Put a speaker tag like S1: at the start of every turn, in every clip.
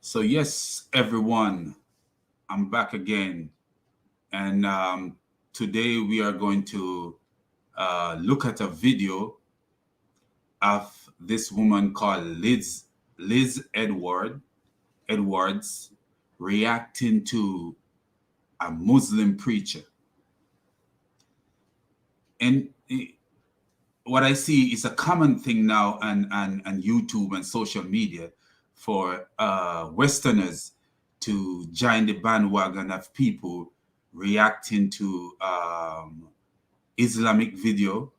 S1: So yes, everyone, I'm back again, and today we are going to look at a video of this woman called Liz Edwards reacting to a Muslim preacher, and what I see is a common thing now on YouTube and social media for Westerners to join the bandwagon of people reacting to Islamic video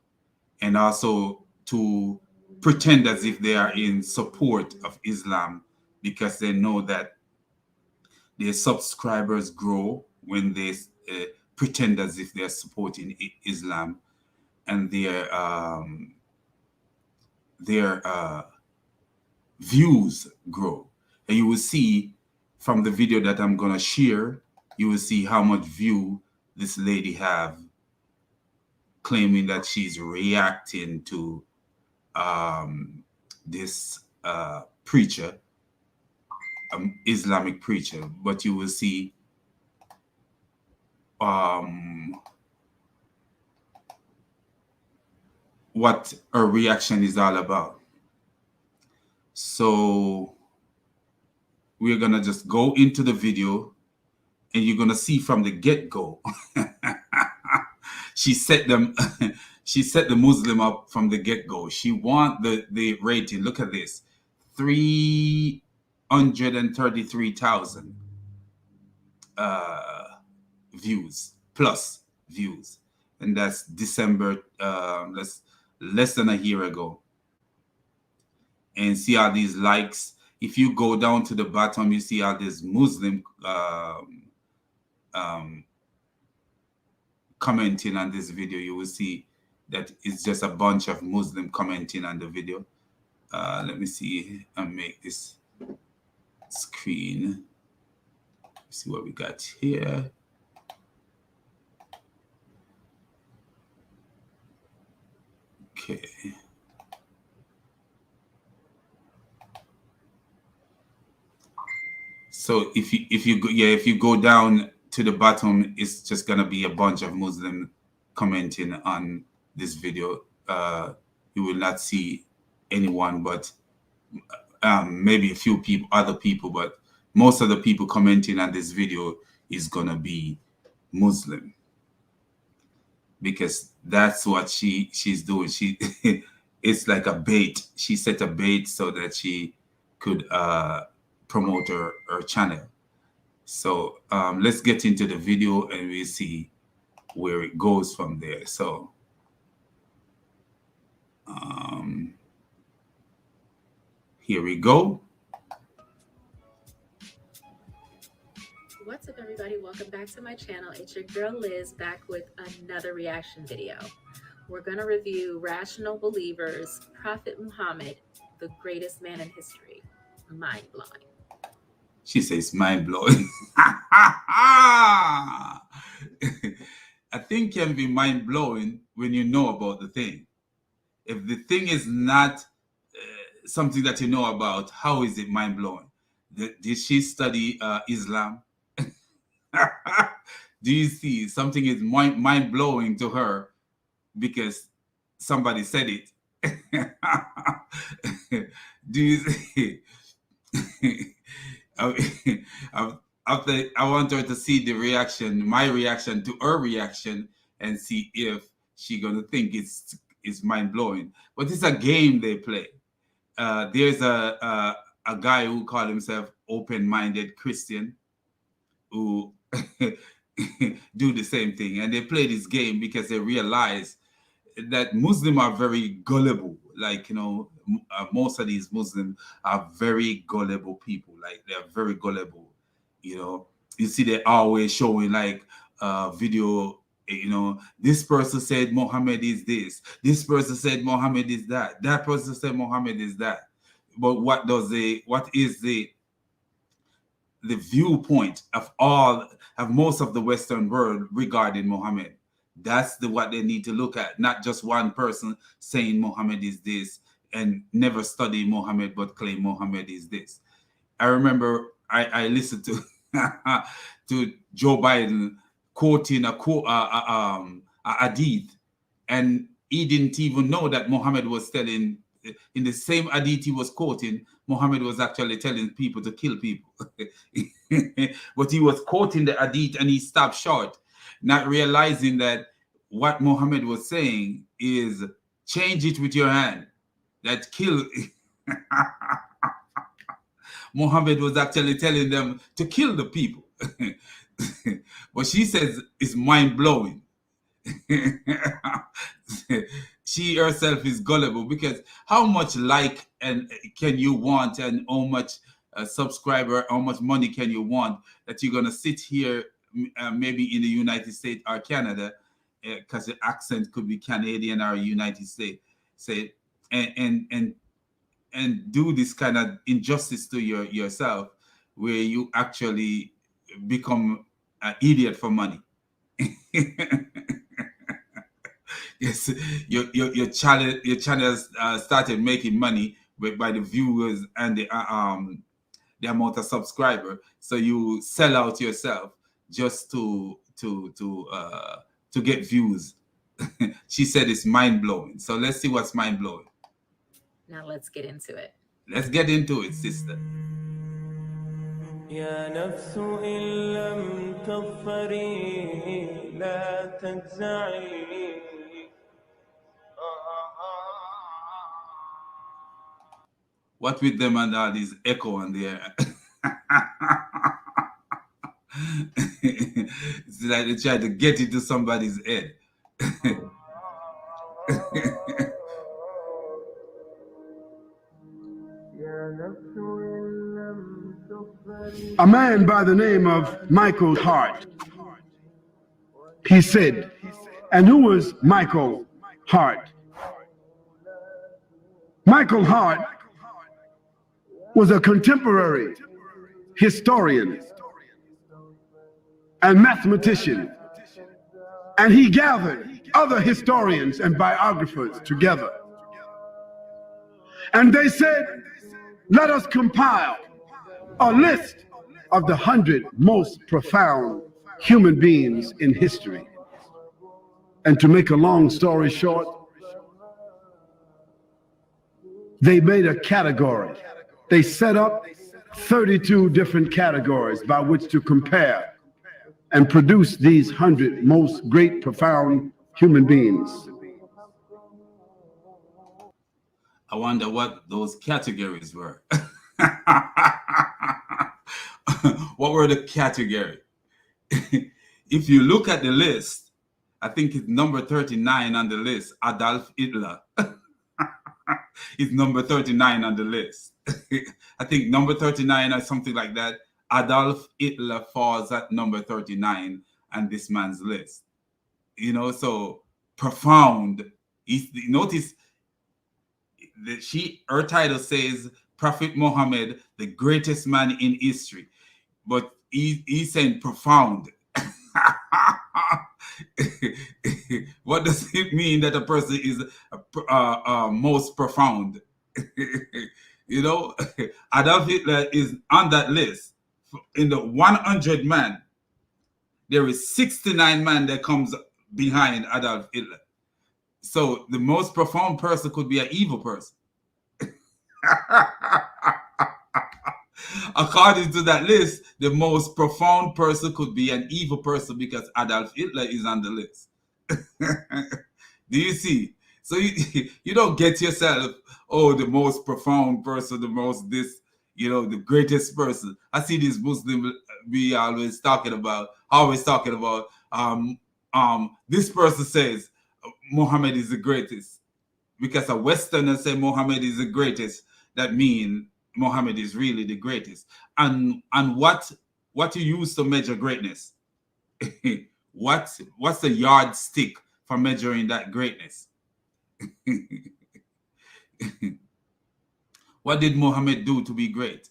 S1: and also to pretend as if they are in support of Islam because they know that their subscribers grow when they pretend as if they're supporting Islam and their views grow. And you will see from the video that I'm gonna share, you will see how much view this lady have, claiming that she's reacting to this preacher, Islamic preacher. But you will see what her reaction is all about. So we're gonna just go into the video and you're gonna see from the get-go she set them she set the Muslim up from the get-go. She want the rating. Look at this. 333,000 views, and that's December, that's less than a year ago. And see all these likes. If you go down to the bottom, you see all these Muslim commenting on this video. You will see that it's just a bunch of Muslim commenting on the video. Let me see and make this screen. See what we got here. Okay. So if you go down to the bottom, it's just gonna be a bunch of Muslim commenting on this video. You will not see anyone but maybe a few people, other people, but most of the people commenting on this video is gonna be Muslim, because that's what she's doing. She it's like a bait. She set a bait so that she could promote her channel. So let's get into the video and we see where it goes from there. So here we go.
S2: What's up, everybody? Welcome back to my channel. It's your girl Liz, back with another reaction video. We're going to review Rational Believers, Prophet Muhammad, the greatest man in history. Mind blowing.
S1: She says mind blowing. I think can be mind blowing when you know about the thing. If the thing is not something that you know about, how is it mind blowing? Did she study Islam? Do you see something is mind blowing to her because somebody said it? Do you see? I want her to see the reaction, my reaction to her reaction, and see if she gonna think it's mind blowing. But it's a game they play. There's a guy who called himself open-minded Christian who do the same thing, and they play this game because they realize that Muslims are very gullible. Like, most of these Muslims are very gullible people. Like, they're very gullible. You see, they're always showing like video. This person said Muhammad is this person said Muhammad is that person said Muhammad is that. But what is the viewpoint of most of the Western world regarding Muhammad? That's what they need to look at, not just one person saying Muhammad is this and never study Muhammad but claim Muhammad is this. I remember I listened to to Joe Biden quoting a hadith, and he didn't even know that Muhammad was telling, in the same hadith he was quoting, Muhammad was actually telling people to kill people. But he was quoting the hadith and he stopped short, not realizing that what Muhammad was saying is change it with your hand. That kill. Muhammad was actually telling them to kill the people. But she says it's mind blowing. She herself is gullible, because how much like and can you want, and how much subscriber, how much money can you want, that you're gonna sit here, maybe in the United States or Canada, because the accent could be Canadian or United States, say, and do this kind of injustice to yourself, where you actually become an idiot for money. Yes, your channel started making money by the viewers and the amount of subscriber. So you sell out yourself just to get views. She said it's mind blowing. So let's see what's mind blowing.
S2: Now let's get into it.
S1: Let's get into it, sister.
S3: يا نفس إن لم تظفري لا تجزعي.
S1: What with them and all this echo on there? It's like they try to get into somebody's head.
S4: A man by the name of Michael Hart. He said, and who was Michael Hart? Michael Hart was a contemporary historian and mathematician, and he gathered other historians and biographers together. And they said, let us compile a list of the 100 most profound human beings in history. And to make a long story short, they made a category. They set up 32 different categories by which to compare and produce these 100 most great, profound human beings.
S1: I wonder what those categories were. What were the categories? If you look at the list, I think it's number 39 on the list. Adolf Hitler is number 39 on the list. I think number 39 or something like that. Adolf Hitler falls at number 39 on this man's list. So profound. Notice that her title says Prophet Muhammad, the greatest man in history, but he's saying profound. What does it mean that a person is most profound? Adolf Hitler is on that list. In the 100 man, there is 69 man that comes behind Adolf Hitler. So the most profound person could be an evil person. According to that list, the most profound person could be an evil person because Adolf Hitler is on the list. Do you see? So you don't get yourself, the most profound person, the most this, the greatest person. I see these Muslims be always talking about, this person says Muhammad is the greatest. Because a Westerner say Muhammad is the greatest, that means Muhammad is really the greatest. And what you use to measure greatness? What's the yardstick for measuring that greatness? What did Muhammad do to be great?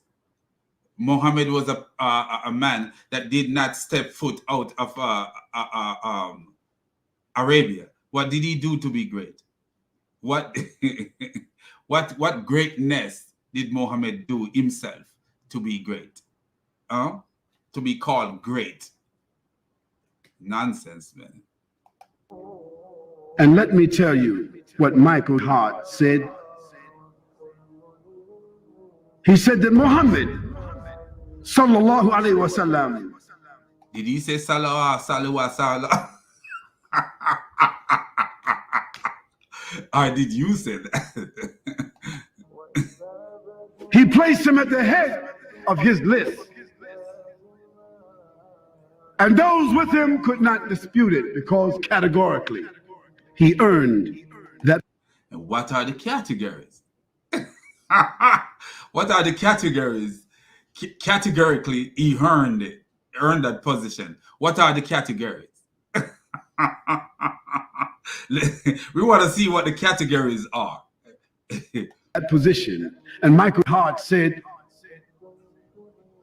S1: Muhammad was a man that did not step foot out of Arabia. What did he do to be great? What greatness did Muhammad do himself to be great? to be called great. Nonsense, man.
S4: And let me tell you what Michael Hart said. He said that Muhammad, sallallahu alaihi wasallam.
S1: Did he say salah, salah? Or did you say that?
S4: He placed him at the head of his list. And those with him could not dispute it because categorically he earned that.
S1: And what are the categories? What are the categories? Categorically, he earned it, earned that position. What are the categories? We want to see what the categories are.
S4: That position. And Michael Hart said,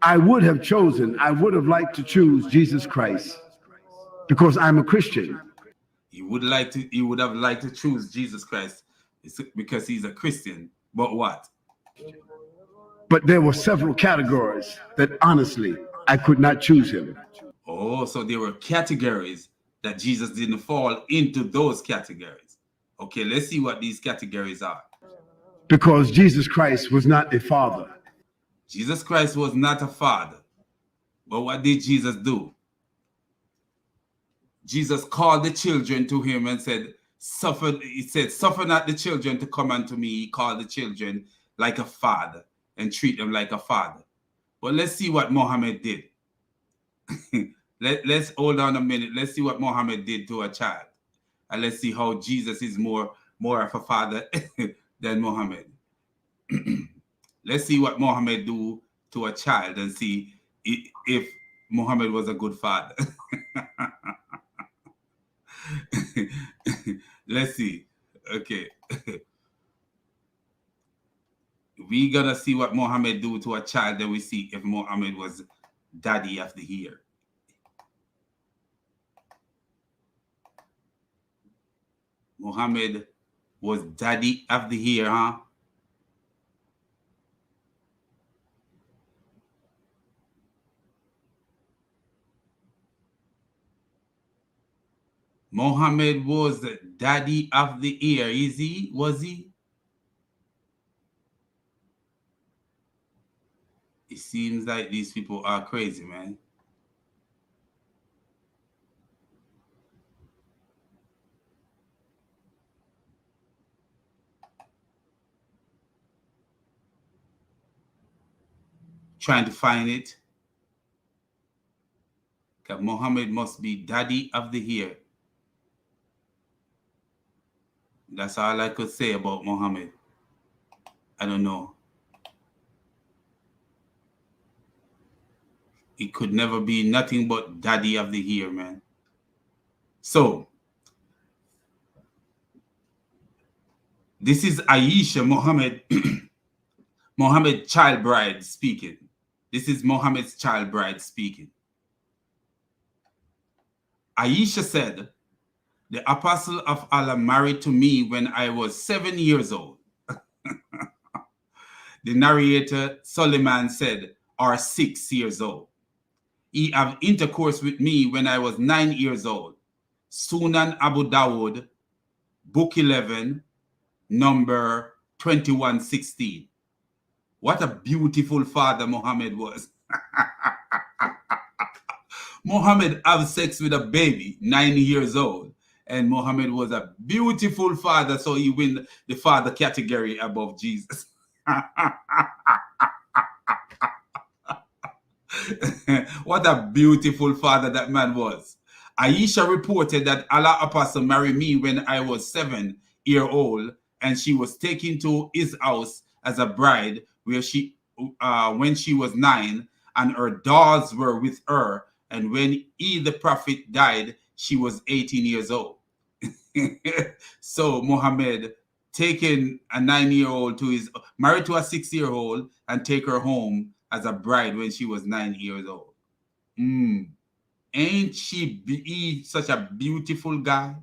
S4: I would have liked to choose Jesus Christ because I'm a Christian.
S1: He would have liked to choose Jesus Christ because he's a Christian. But what?
S4: But there were several categories that honestly I could not choose him.
S1: Oh, so there were categories that Jesus didn't fall into those categories. Okay, let's see what these categories are.
S4: Because Jesus Christ was not a father.
S1: Jesus Christ was not a father. But what did Jesus do? Jesus called the children to him and said, suffer not the children to come unto me. He called the children like a father and treat them like a father. But let's see what Muhammad did. Let's hold on a minute. Let's see what Muhammad did to a child. And let's see how Jesus is more of a father than Muhammad. Let's see what Muhammad do to a child and see if Muhammad was a good father. Let's see. Okay. We're gonna see what Muhammad do to a child, then we see if Muhammad was daddy of the year. Muhammad was daddy of the year, huh? Muhammad was the daddy of the year. Is he? Was he? It seems like these people are crazy, man. Trying to find it. Because Muhammad must be daddy of the year. That's all I could say about Muhammad. I don't know. It could never be nothing but daddy of the year, man. So, this is Aisha Muhammad, Muhammad child bride speaking. This is Muhammad's child bride speaking. Aisha said, the apostle of Allah married to me when I was 7 years old. The narrator Suleiman said, or 6 years old. He have intercourse with me when I was 9 years old. Sunan Abu Dawud, book 11, number 2116. What a beautiful father Muhammad was. Muhammad have sex with a baby, 9 years old. And Muhammad was a beautiful father, so he win the father category above Jesus. What a beautiful father that man was. Aisha reported that Allah Apostle married me when I was 7 years old, and she was taken to his house as a bride when she was 9, and her dolls were with her. And when the prophet died, she was 18 years old. So Muhammad taken a 9-year-old to his married to a 6-year-old and take her home as a bride when she was 9 years old. Ain't he such a beautiful guy?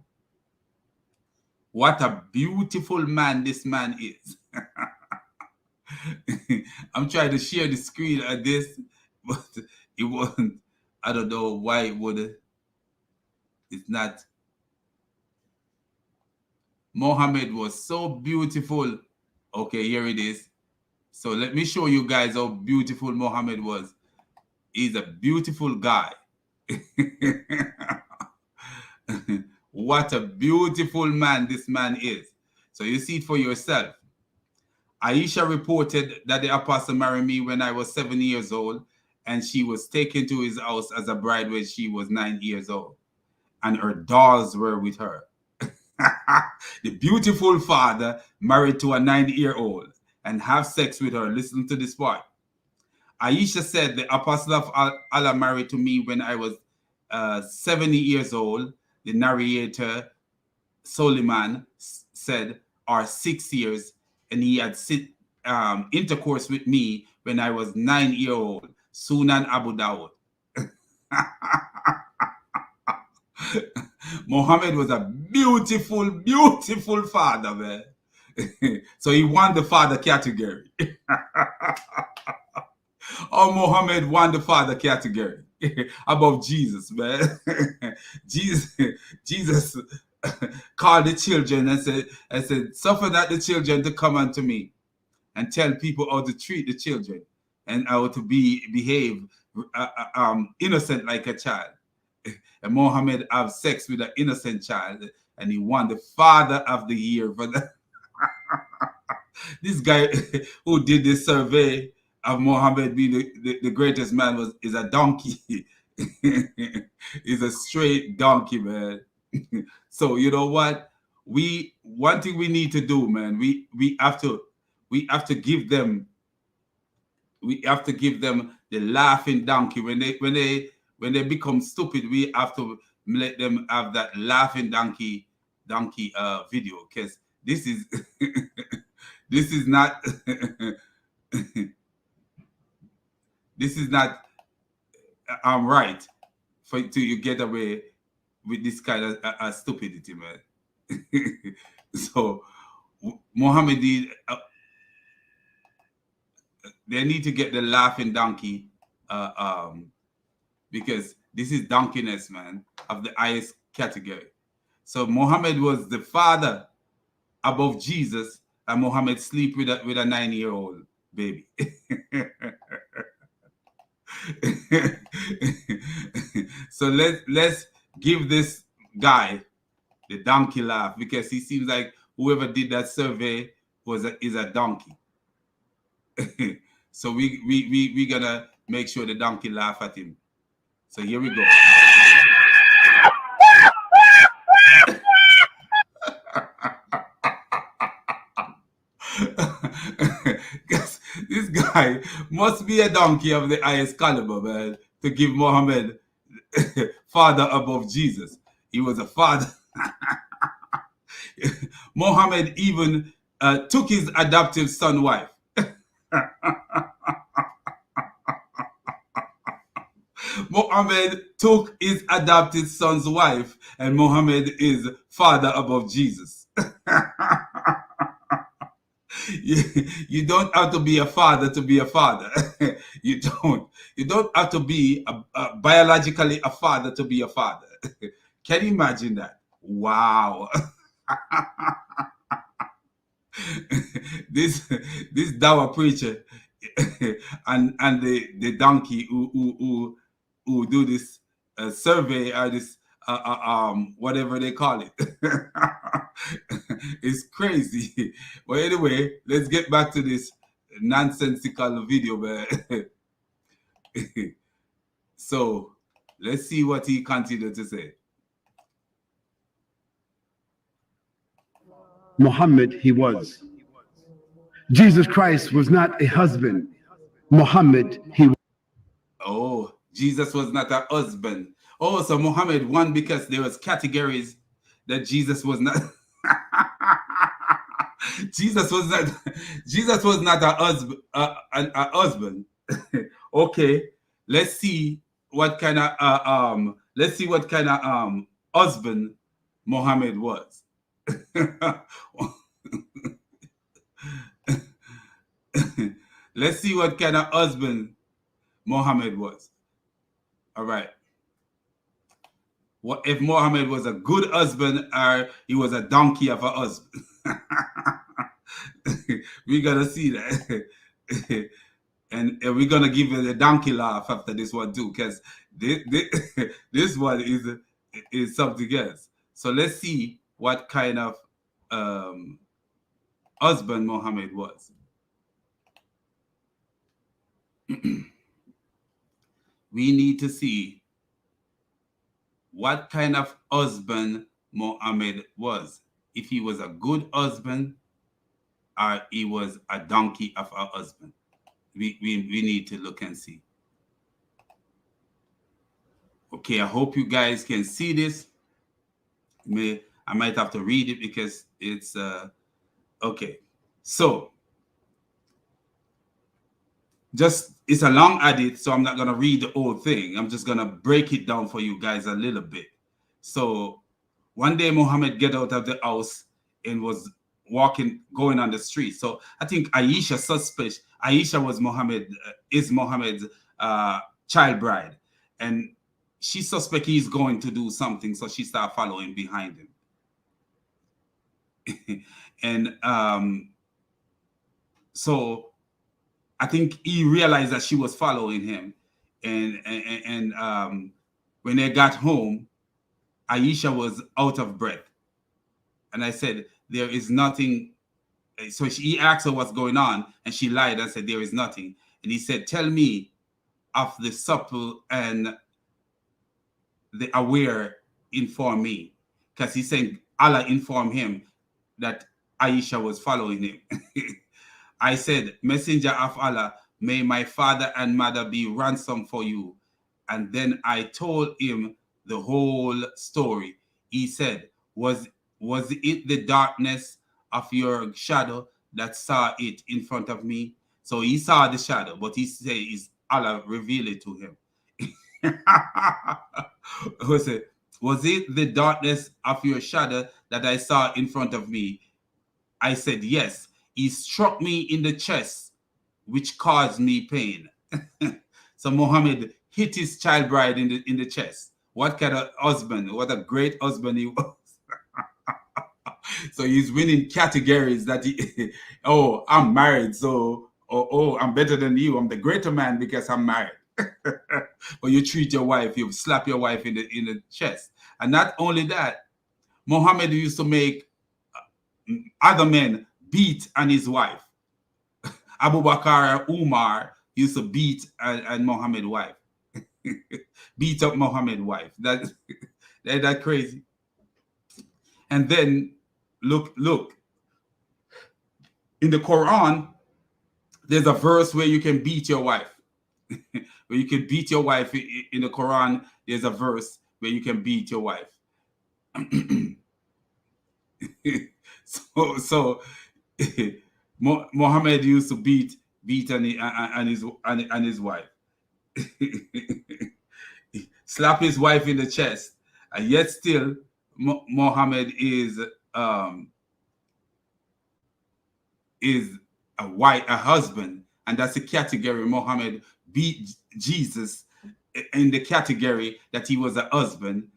S1: What a beautiful man this man is. I'm trying to share the screen of this, but it wasn't. I don't know why it would. It's not. Muhammad was so beautiful. Okay, here it is. So let me show you guys how beautiful Muhammad was. He's a beautiful guy. What a beautiful man this man is. So you see it for yourself. Aisha reported that the apostle married me when I was 7 years old, and she was taken to his house as a bride when she was 9 years old, and her dolls were with her. The beautiful father married to a 9-year-old and have sex with her. Listen to this part. Aisha said the apostle of Allah married to me when I was 70 years old. The narrator Soliman said, or 6 years, and he had intercourse with me when I was 9 years old. Sunan Abu Dawud. Muhammad was a beautiful, beautiful father, man. So he won the father category. Oh, Muhammad won the father category above Jesus, man. Jesus called the children and said, suffer not the children to come unto me, and tell people how to treat the children and how to behave innocent like a child. And Muhammad have sex with an innocent child, and he won the father of the year for that. This guy who did this survey of Muhammad being the greatest man is a donkey. He's a straight donkey, man. So you know what? One thing we need to do, man, we have to give them the laughing donkey. When they become stupid, we have to let them have that laughing donkey video, because this is this is not this is not right to you get away with this kind of stupidity, man. So Muhammad, they need to get the laughing donkey, because this is donkeyness, man, of the highest category. So Muhammad was the father above Jesus, and Muhammad sleep with a 9-year-old baby. So let's give this guy the donkey laugh, because he seems like whoever did that survey is a donkey. So we gonna make sure the donkey laugh at him. So here we go. This guy must be a donkey of the highest caliber, man, to give Muhammad father above Jesus. He was a father. Muhammad even took his adoptive son wife. Muhammad took his adopted son's wife, and Muhammad is father above Jesus. You don't have to be a father to be a father. You don't have to be biologically a father to be a father. Can you imagine that? Wow. This Dawa preacher and the donkey who do this survey, or this whatever they call it. It's crazy. Well, anyway, let's get back to this nonsensical video, man. So let's see what he continued to say.
S4: Muhammad, he was. Jesus Christ was not a husband. Muhammad, he was.
S1: Oh, Jesus was not a husband. Oh, so Muhammad won because there was categories that Jesus was not. Jesus was not a husband. Okay, let's see what kind of husband Muhammad was. Let's see what kind of husband Muhammad was. All right. What if Muhammad was a good husband or he was a donkey of a husband? We're gonna see that. And we're gonna give you the donkey laugh after this one too, because this one is something else. So let's see what kind of husband Muhammad was. We need to see what kind of husband Muhammad was. If he was a good husband or he was a donkey of a husband. We need to look and see. Okay, I hope you guys can see this. I might have to read it because it's okay. So it's a long edit, so I'm not gonna read the whole thing. I'm just gonna break it down for you guys a little bit. So one day Muhammad get out of the house and was going on the street. So I think Aisha suspect Aisha was Muhammad's child bride, and she suspect he's going to do something, so she started following behind him. And so I think he realized that she was following him, and when they got home, Aisha was out of breath, and I said, there is nothing. So he asked her what's going on, and she lied and said there is nothing. And he said, tell me of the supple and the aware inform me, because he said Allah informed him that Aisha was following him. I said, messenger of Allah, may my father and mother be ransom for you. And then I told him the whole story. He said, was it the darkness of your shadow that saw it in front of me? So he saw the shadow, but he says Allah revealed it to him. Was it the darkness of your shadow that I saw in front of me? I said, yes. He struck me in the chest, which caused me pain. So Muhammad hit his child bride in the chest. What kind of husband? What a great husband he was. So he's winning categories that oh, I'm married, so I'm better than you. I'm the greater man because I'm married. But you treat your wife, you slap your wife in the chest. And not only that, Muhammad used to make other men beat on his wife. Abu Bakr, Umar used to beat on Muhammad's wife. Beat up Muhammad's wife. That crazy. And then look. In the Quran, there's a verse where you can beat your wife. Where you can beat your wife in the Quran, there's a verse where you can beat your wife. So Muhammad used to beat on his wife. Slap his wife in the chest, and yet still Muhammad is a husband, and that's the category. Muhammad beat Jesus in the category that he was a husband,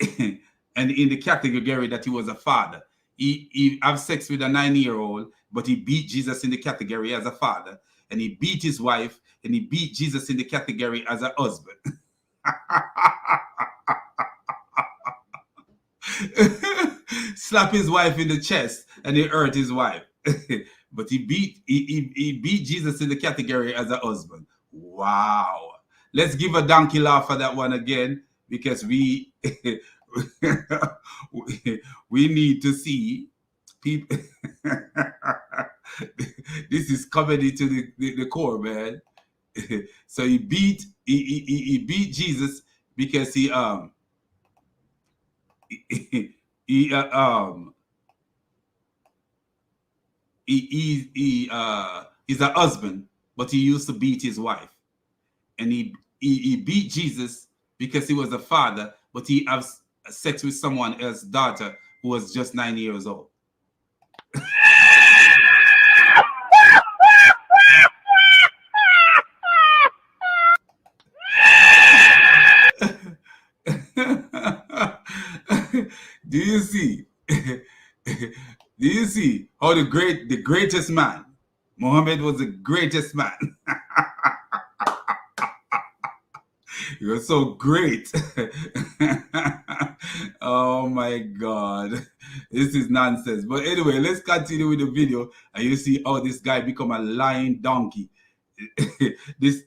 S1: and in the category that he was a father. He have sex with a 9-year-old, but he beat Jesus in the category as a father, and he beat his wife, and he beat Jesus in the category as a husband. Slap his wife in the chest, and he hurt his wife. But he beat Jesus in the category as a husband. Wow. Let's give a donkey laugh for that one again, because we we need to see people. This is comedy to the core, man. So he beat Jesus because he's a husband, but he used to beat his wife. And he beat Jesus because he was a father, but he has sex with someone else's daughter who was just 9 years old. Do you see? Do you see how the greatest man, Muhammad was the greatest man. He was so great. Oh my God. This is nonsense. But anyway, let's continue with the video. And you see how this guy become a lying donkey. this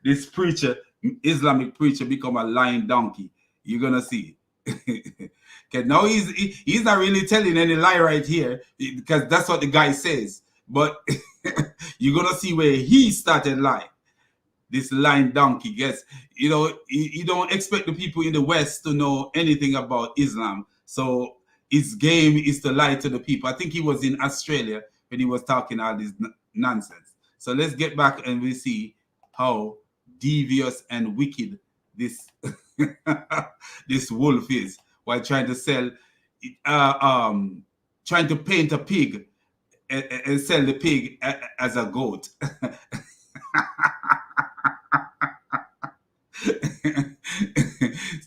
S1: this preacher, Islamic preacher, become a lying donkey. You're gonna see. Okay, now he's not really telling any lie right here, because that's what the guy says. But you're gonna see where he started lying. This lying donkey gets, you don't expect the people in the West to know anything about Islam. So his game is to lie to the people. I think he was in Australia when he was talking all this nonsense. So let's get back and we see how devious and wicked this this wolf is, while trying to sell, trying to paint a pig and sell the pig as a goat.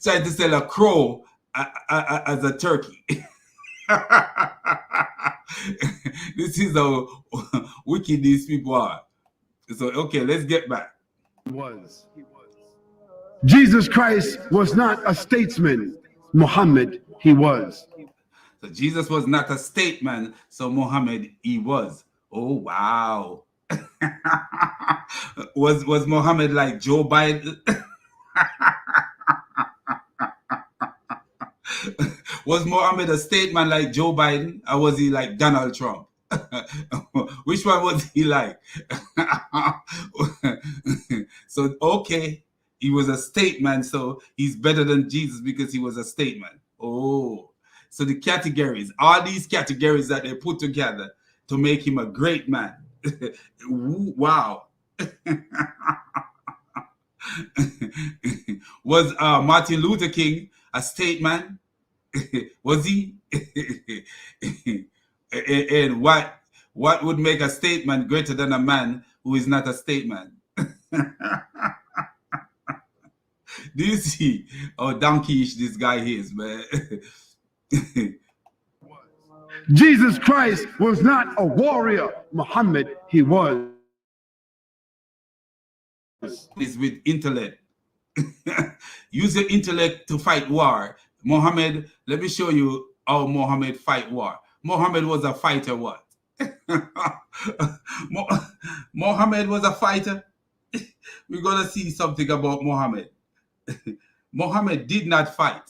S1: Trying to sell a crow as a turkey. This is how wicked these people are. So, okay, let's get back.
S4: Jesus Christ was not a statesman. Muhammad, he was.
S1: So Jesus was not a statesman, so Muhammad, he was. Oh, wow. Was Muhammad like Joe Biden? Was Muhammad a statesman like Joe Biden, or was he like Donald Trump? Which one was he like? So, okay, he was a statesman, so he's better than Jesus because he was a statesman. Oh, so the categories, all these categories that they put together to make him a great man. Wow. Was Martin Luther King a statesman? Was he? And what would make a statement greater than a man who is not a statesman? Do you see how donkeyish this guy is, man?
S4: Jesus Christ was not a warrior. Muhammad, he was.
S1: Is with intellect. Use your intellect to fight war. Muhammad, let me show you how Muhammad fight war. Muhammad was a fighter, what? Muhammad was a fighter. We're going to see something about Muhammad. Muhammad did not fight.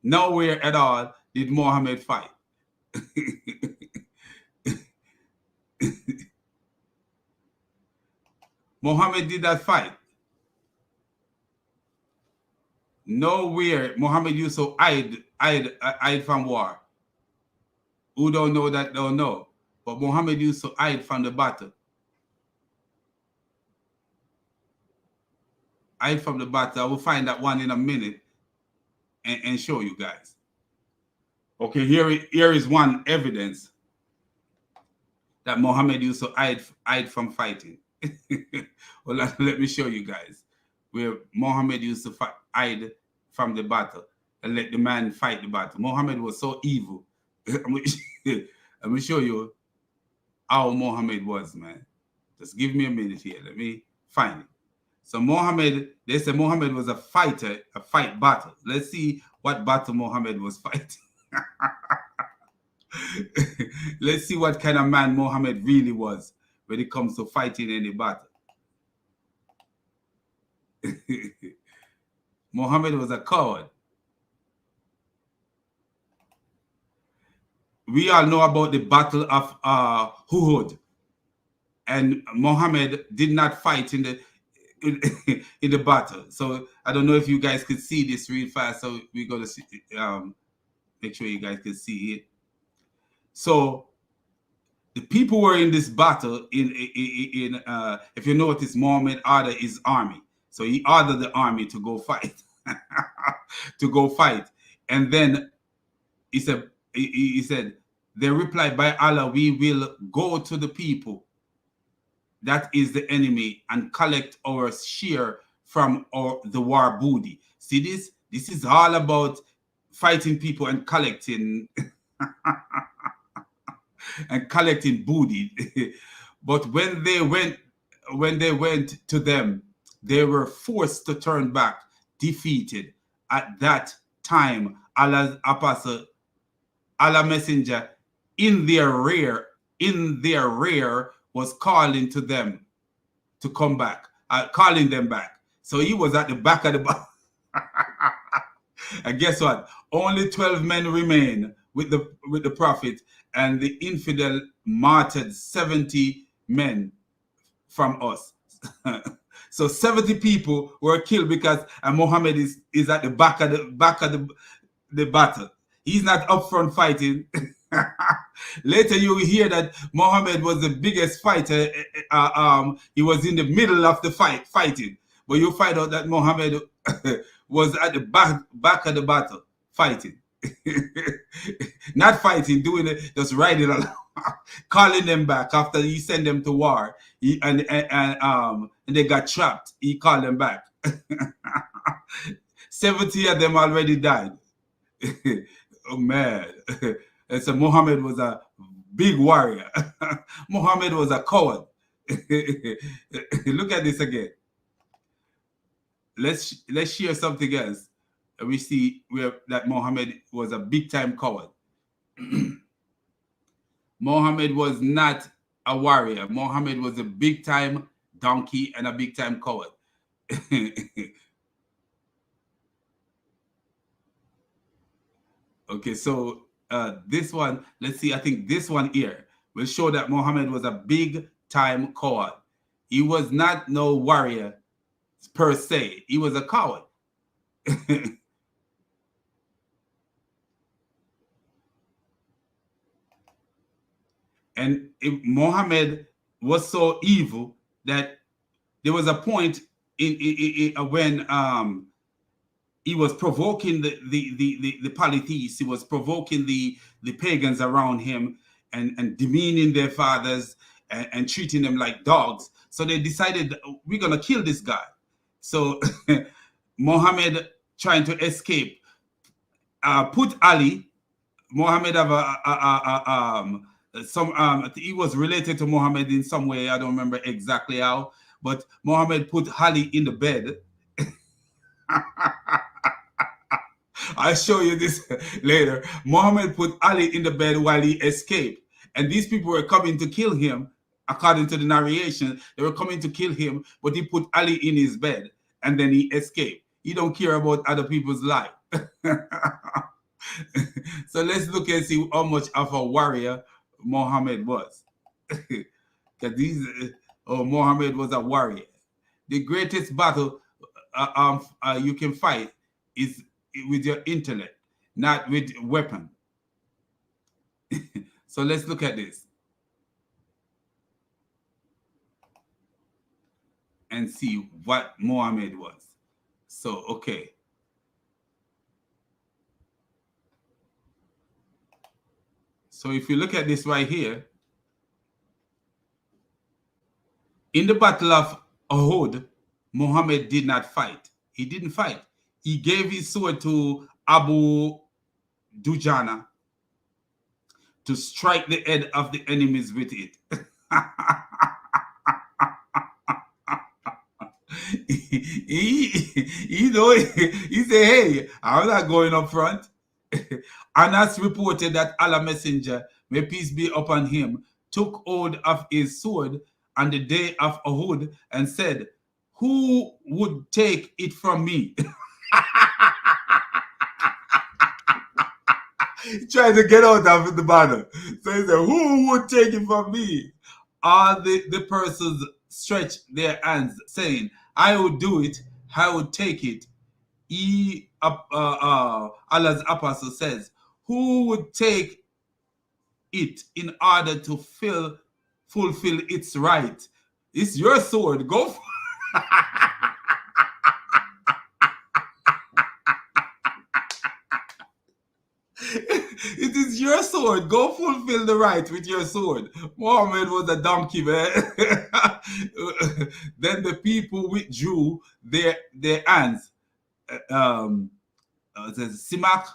S1: Nowhere at all did Muhammad fight. Muhammad did not fight. Nowhere Muhammad used to hide from war. Who don't know that don't know. But Muhammad used to hide from the battle. Hide from the battle. I will find that one in a minute and show you guys. Okay, here is one evidence that Muhammad used to hide from fighting. Well, let me show you guys where Muhammad used to hide from the battle and let the man fight the battle. Muhammad was so evil. Let me show you how Muhammad was, man. Just give me a minute here. Let me find it. So Muhammad, they say Muhammad was a fighter, a fight battle. Let's see what battle Muhammad was fighting. Let's see what kind of man Muhammad really was when it comes to fighting any battle. Muhammad was a coward. We all know about the Battle of Uhud, and Muhammad did not fight in the battle. So I don't know if you guys could see this real fast. So we're gonna see, make sure you guys can see it. So the people were in this battle. If you notice, Muhammad ordered his army. So he ordered the army to go fight, to go fight, and then he said, they replied, by Allah, we will go to the people that is the enemy and collect our share from the war booty. See this? This is all about fighting people and collecting and collecting booty. But when they went to them, they were forced to turn back, defeated. At that time, Allah's apostle, Allah messenger, in their rear, was calling to them to come back, calling them back. So he was at the back of the bus. And guess what? Only 12 men remain with the prophet, and the infidel martyred 70 men from us. So 70 people were killed because Muhammad is at the back of the battle. He's not up front fighting. Later you will hear that Muhammad was the biggest fighter. He was in the middle of the fighting. But you find out that Muhammad was at the back of the battle fighting. Not fighting, doing it, just riding along, calling them back after he sent them to war. And they got trapped. He called them back. 70 of them already died. Oh man. And so Muhammad was a big warrior. Muhammad was a coward. Look at this again. Let's share something else. We see that Muhammad was a big time coward. Muhammad was not a warrior. Muhammad was a big time donkey and a big time coward. Okay, so this one, let's see, I think this one here will show that Muhammad was a big time coward. He was not no warrior per se. He was a coward. And Muhammad was so evil that there was a point when he was provoking the polytheists. He was provoking the pagans around him and demeaning their fathers and treating them like dogs. So they decided, we're going to kill this guy. So Muhammad, trying to escape, put Ali. Muhammad have he was related to Muhammad in some way. I don't remember exactly how, but Muhammad put Ali in the bed. I'll show you this later. Muhammad put Ali in the bed while he escaped. And these people were coming to kill him. According to the narration, they were coming to kill him, but he put Ali in his bed and then he escaped. He don't care about other people's life. So let's look and see how much of a warrior Muhammad was. Because Muhammad was a warrior. The greatest battle you can fight is with your intellect, not with weapon. So let's look at this and see what Muhammad was. So, okay. So if you look at this right here, in the Battle of Uhud, Muhammad did not fight. He didn't fight. He gave his sword to Abu Dujana to strike the head of the enemies with it. He said, hey, I'm not going up front. Anas reported that Allah Messenger, may peace be upon him, took hold of his sword on the day of Uhud and said, who would take it from me? Trying to get out of the battle. So he said, who would take it from me? All the persons stretched their hands, saying, I would do it, I would take it. Allah's apostle says, who would take it in order to fulfill its right? It's your sword. Go for it is your sword. Go fulfill the right with your sword. Muhammad was a donkey, man. Then the people withdrew their hands. Simak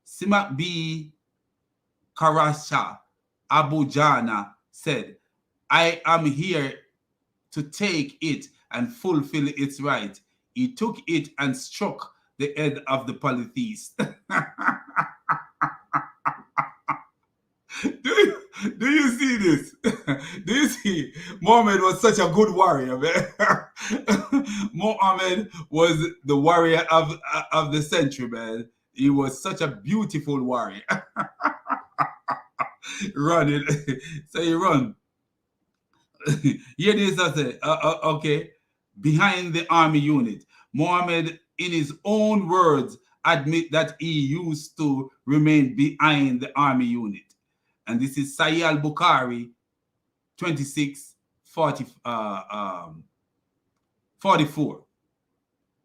S1: Simak B. Karasha Abu Jana said, I am here to take it and fulfill its right. He took it and struck the head of the polytheist. Do you see this? Do you see? Muhammad was such a good warrior, man. Muhammad was the warrior of the century, man. He was such a beautiful warrior. Running. So he run. Here it is, I say, okay. Behind the army unit, Muhammad, in his own words, admit that he used to remain behind the army unit. And this is Sahih al-Bukhari 44.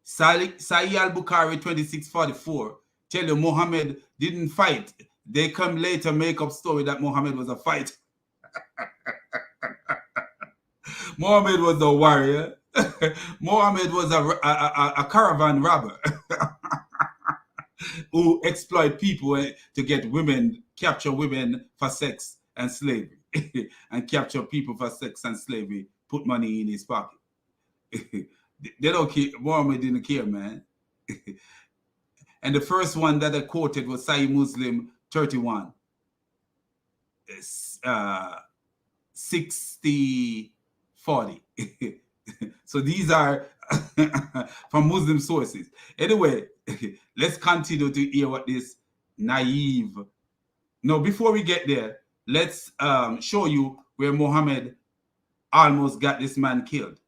S1: Sahih al-Bukhari 26:44 tell you Muhammad didn't fight. They come later make up story that Muhammad was a fighter. Muhammad was a warrior. Muhammad was a caravan robber who exploit people to get women, capture women for sex and slavery, and capture people for sex and slavery, put money in his pocket. They don't care. Muhammad didn't care, man. And the first one that I quoted was Sahih Muslim 31. 60-40. So these are from Muslim sources. Anyway, let's continue to hear what this naive. No, before we get there, let's show you where Muhammad almost got this man killed.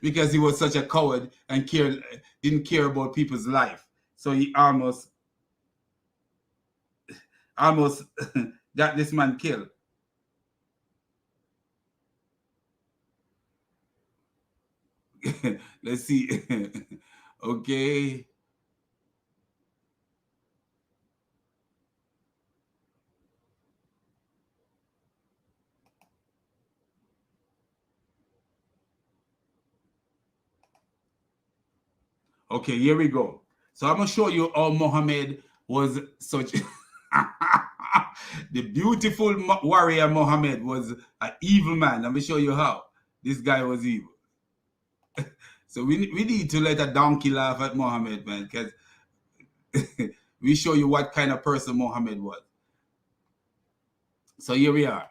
S1: Because he was such a coward and didn't care about people's life. So he almost got this man killed. Let's see. Okay. Okay, here we go. So I'm going to show you how Muhammad was such... The beautiful warrior Muhammad was an evil man. Let me show you how. This guy was evil. So we need to let a donkey laugh at Muhammad, man, because we show you what kind of person Muhammad was. So here we are.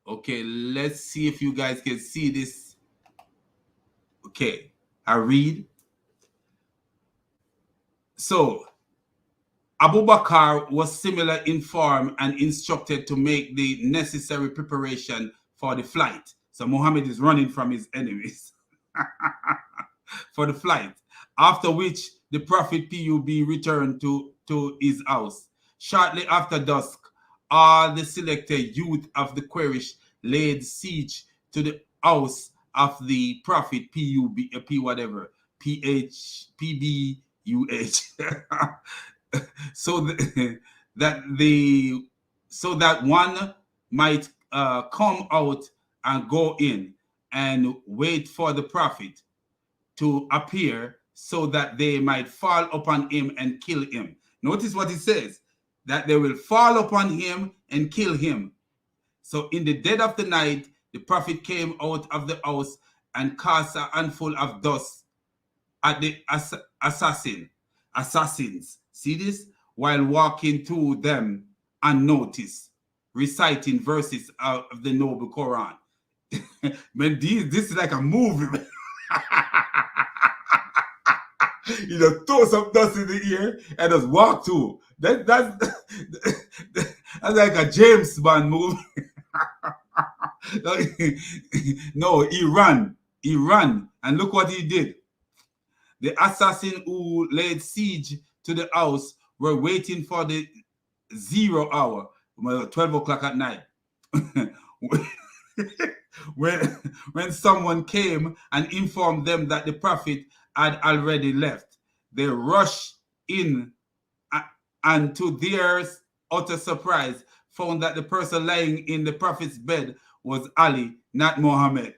S1: Okay, let's see if you guys can see this. Okay, I read. So Abu Bakr was similar in form and instructed to make the necessary preparation for the flight. So Muhammad is running from his enemies for the flight. After which the Prophet PUB returned to his house. Shortly after dusk, all the selected youth of the Quraysh laid siege to the house of the Prophet PUB, whatever, PBUH. So that one might come out and go in and wait for the Prophet to appear so that they might fall upon him and kill him. Notice what it says, that they will fall upon him and kill him. So in the dead of the night, the Prophet came out of the house and cast a handful of dust at the assassins. See this? While walking through them unnoticed, reciting verses of the noble Quran. Man, this is like a movie. You know, throw some dust in the air and just walk through. That's like a James Bond movie. No, he ran, and look what he did. The assassin who laid siege to the house were waiting for the 0 hour, 12 o'clock at night. when someone came and informed them that the Prophet had already left, they rushed in and to their utter surprise found that the person lying in the Prophet's bed was Ali, not Muhammad.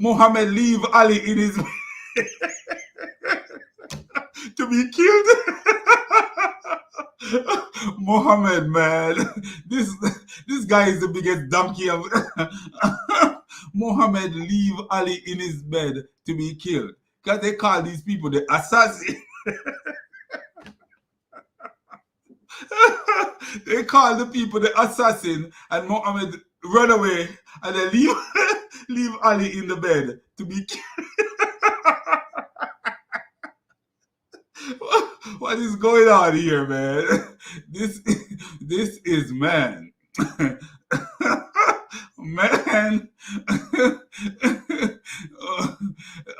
S1: Muhammad leave Ali in his to be killed. Muhammad, man, this guy is the biggest donkey of. Muhammad leave Ali in his bed to be killed because they call these people the assassin. They call the people the assassin, and Muhammad run away and they leave Ali in the bed to be killed. What is going on here, man? This is man. Man.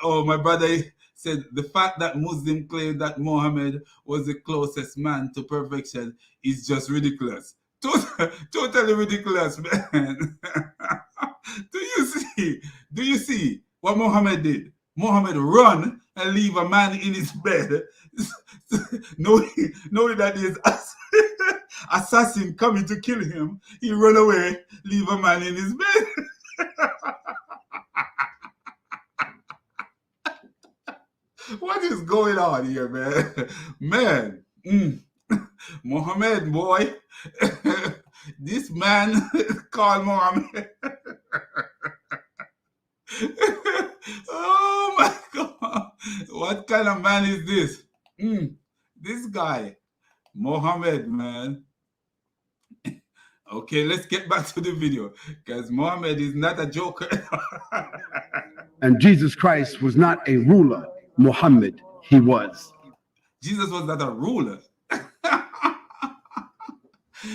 S1: Oh, my brother said the fact that Muslims claim that Muhammad was the closest man to perfection is just ridiculous. Totally ridiculous, man. Do you see what Muhammad did? Muhammad run and leave a man in his bed, knowing that there's assassin coming to kill him. He run away, leave a man in his bed. What is going on here, man? Man, Muhammad, boy. This man called Muhammad. Oh my God. What kind of man is this? This guy, Muhammad, man. Okay, let's get back to the video because Muhammad is not a joker.
S4: And Jesus Christ was not a ruler. Muhammad, he was.
S1: Jesus was not a ruler.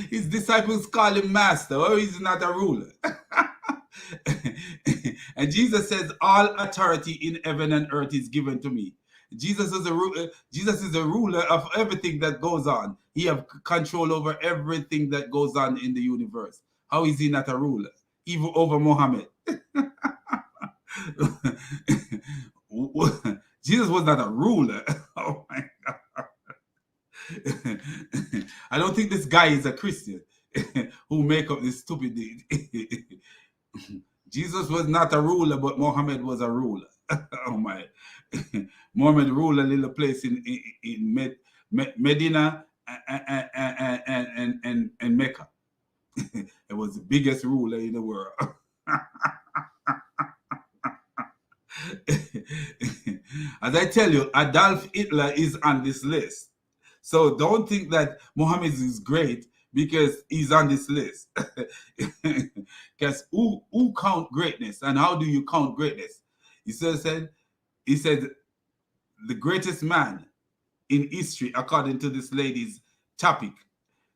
S1: His disciples call him master, or he's not a ruler. And Jesus says, all authority in heaven and earth is given to me. Jesus is a ruler of everything that goes on. He have control over everything that goes on in the universe. How is he not a ruler? Even over Muhammad. Jesus was not a ruler. Oh my God. I don't think this guy is a Christian who make up this stupid thing. Jesus was not a ruler, but Muhammad was a ruler. Oh my. Muhammad ruled a little place in Medina and Mecca. It was the biggest ruler in the world. As I tell you, Adolf Hitler is on this list. So don't think that Muhammad is great because he's on this list. Because who count greatness and how do you count greatness? He said the greatest man in history according to this lady's topic.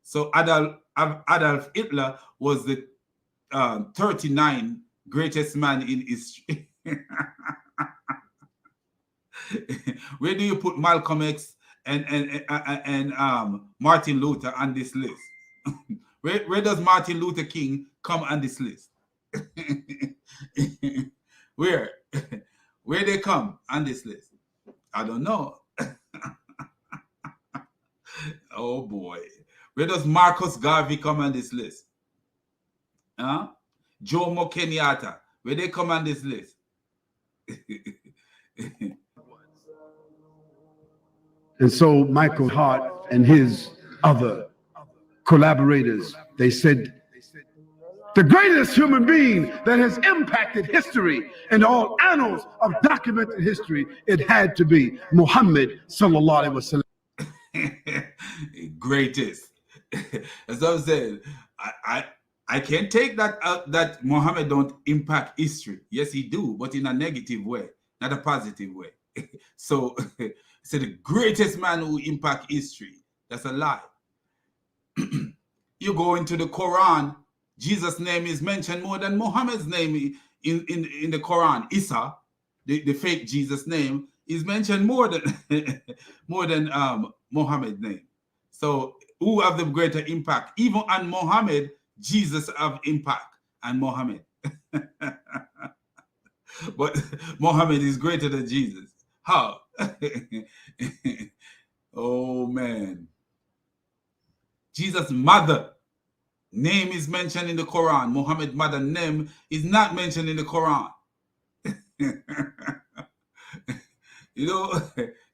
S1: So Adolf Hitler was the 39 greatest man in history. Where do you put Malcolm X and Martin Luther on this list? Where does Martin Luther King come on this list? Where they come on this list? I don't know. Oh boy. Where does Marcus Garvey come on this list? Huh? Jomo Kenyatta. Where they come on this list?
S4: And so Michael Hart and his other collaborators, they said, the greatest human being that has impacted history and all annals of documented history, it had to be Muhammad sallallahu alaihi
S1: wasallam. Greatest. As I said, I can't take that that Muhammad don't impact history. Yes, he do, but in a negative way, not a positive way. So the greatest man who impact history. That's a lie. You go into the Quran, Jesus' name is mentioned more than Muhammad's name in the Quran. Isa, the fake Jesus name, is mentioned more than Muhammad's name. So who have the greater impact? Even on Muhammad, Jesus have impact on Muhammad. But Muhammad is greater than Jesus. How? Oh man. Jesus' mother name is mentioned in the Quran. Muhammad's mother name is not mentioned in the Quran. You know,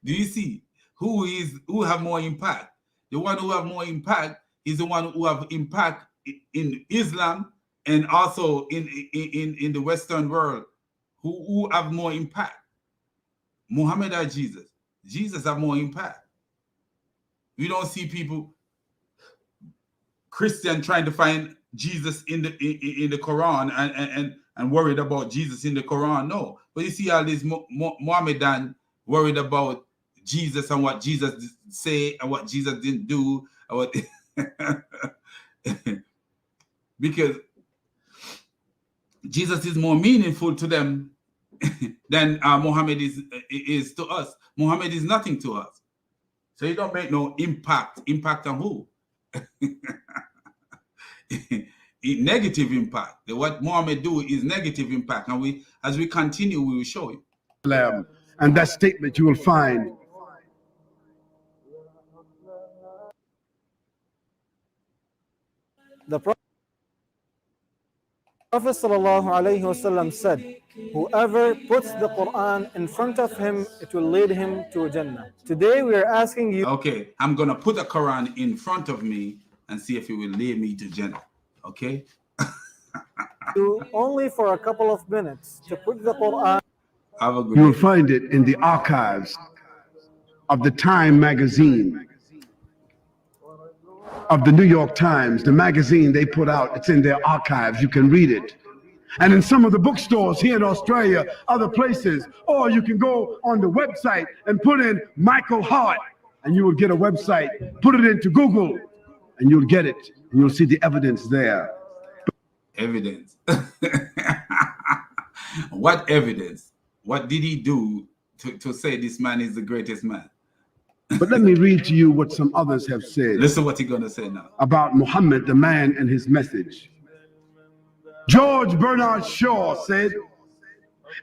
S1: do you see who have more impact? The one who have more impact is the one who have impact in Islam and also in the Western world. Who have more impact? Muhammad or Jesus? Jesus have more impact. We don't see people Christian trying to find Jesus in the Quran and worried about Jesus in the Quran. No, but you see all these Mohammedan worried about Jesus and what Jesus say and what Jesus didn't do. And what because Jesus is more meaningful to them than Muhammad is to us. Muhammad is nothing to us. So you don't make no impact. Impact on who? Negative impact. What Muhammad do is negative impact. And as we continue, we will show you.
S4: And that statement you will find
S5: the Prophet ﷺ said, whoever puts the Quran in front of him, it will lead him to Jannah. Today we are asking you.
S1: Okay, I'm going to put the Quran in front of me and see if it will lead me to Jannah. Okay?
S5: Only for a couple of minutes to put the Quran.
S4: You will find it in the archives of the Time magazine, of the New York Times, the magazine they put out. It's in their archives. You can read it. And in some of the bookstores here in Australia, other places, or you can go on the website and put in Michael Hart, and you will get a website. Put it into Google, and you'll get it. And you'll see the evidence there.
S1: Evidence. What evidence? What did he do to say this man is the greatest man?
S4: But let me read to you what some others have said.
S1: Listen what he's going to say now.
S4: About Muhammad, the man, and his message. George Bernard Shaw said,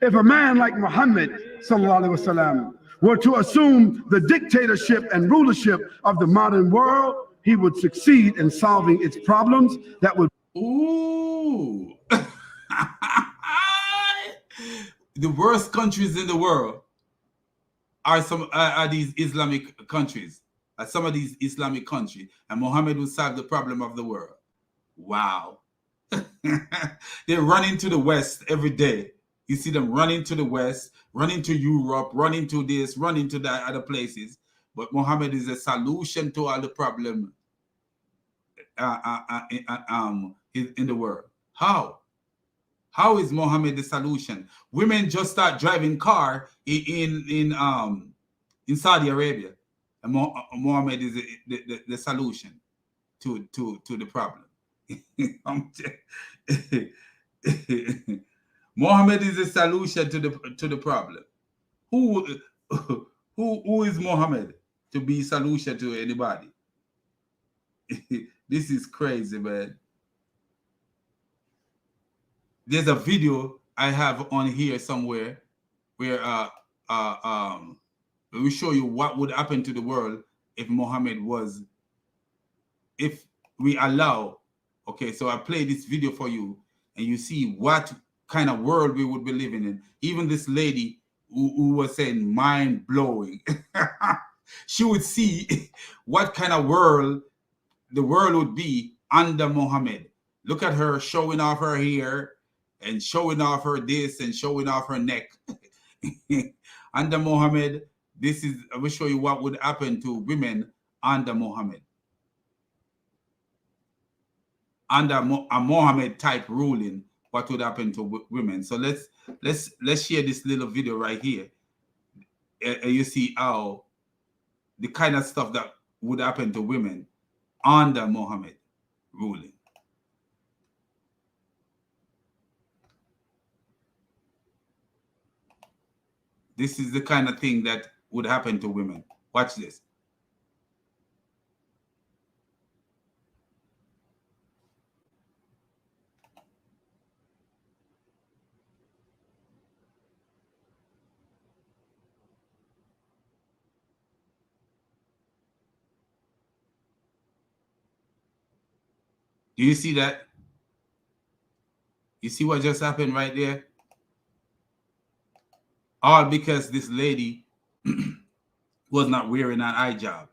S4: if a man like Muhammad sallallahu alaihi wasallam were to assume the dictatorship and rulership of the modern world, he would succeed in solving its problems that would.
S1: Ooh. The worst countries in the world are these Islamic countries, some of these Islamic countries, and Muhammad will solve the problem of the world. Wow. They run into the West every day. You see them running to the West, running to Europe, running to this, running to that other places. But Muhammad is a solution to all the problem in the world. How? How is Muhammad the solution? Women just start driving car in Saudi Arabia, and Muhammad is the solution to the problem. Muhammad is the solution to the problem. Who is Muhammad to be solution to anybody? This is crazy, man. There's a video I have on here somewhere where we show you what would happen to the world if Muhammad was, if we allow. Okay, so I play this video for you, and you see what kind of world we would be living in. Even this lady who was saying mind blowing, she would see what kind of world the world would be under Muhammad. Look at her showing off her hair and showing off her this and showing off her neck. Under Muhammad, I will show you what would happen to women under Muhammad. Under a Muhammad type ruling, what would happen to women? So let's share this little video right here. You see how the kind of stuff that would happen to women under Muhammad ruling. This is the kind of thing that would happen to women. Watch this. Do you see that? You see what just happened right there? all because this lady was not wearing an hijab,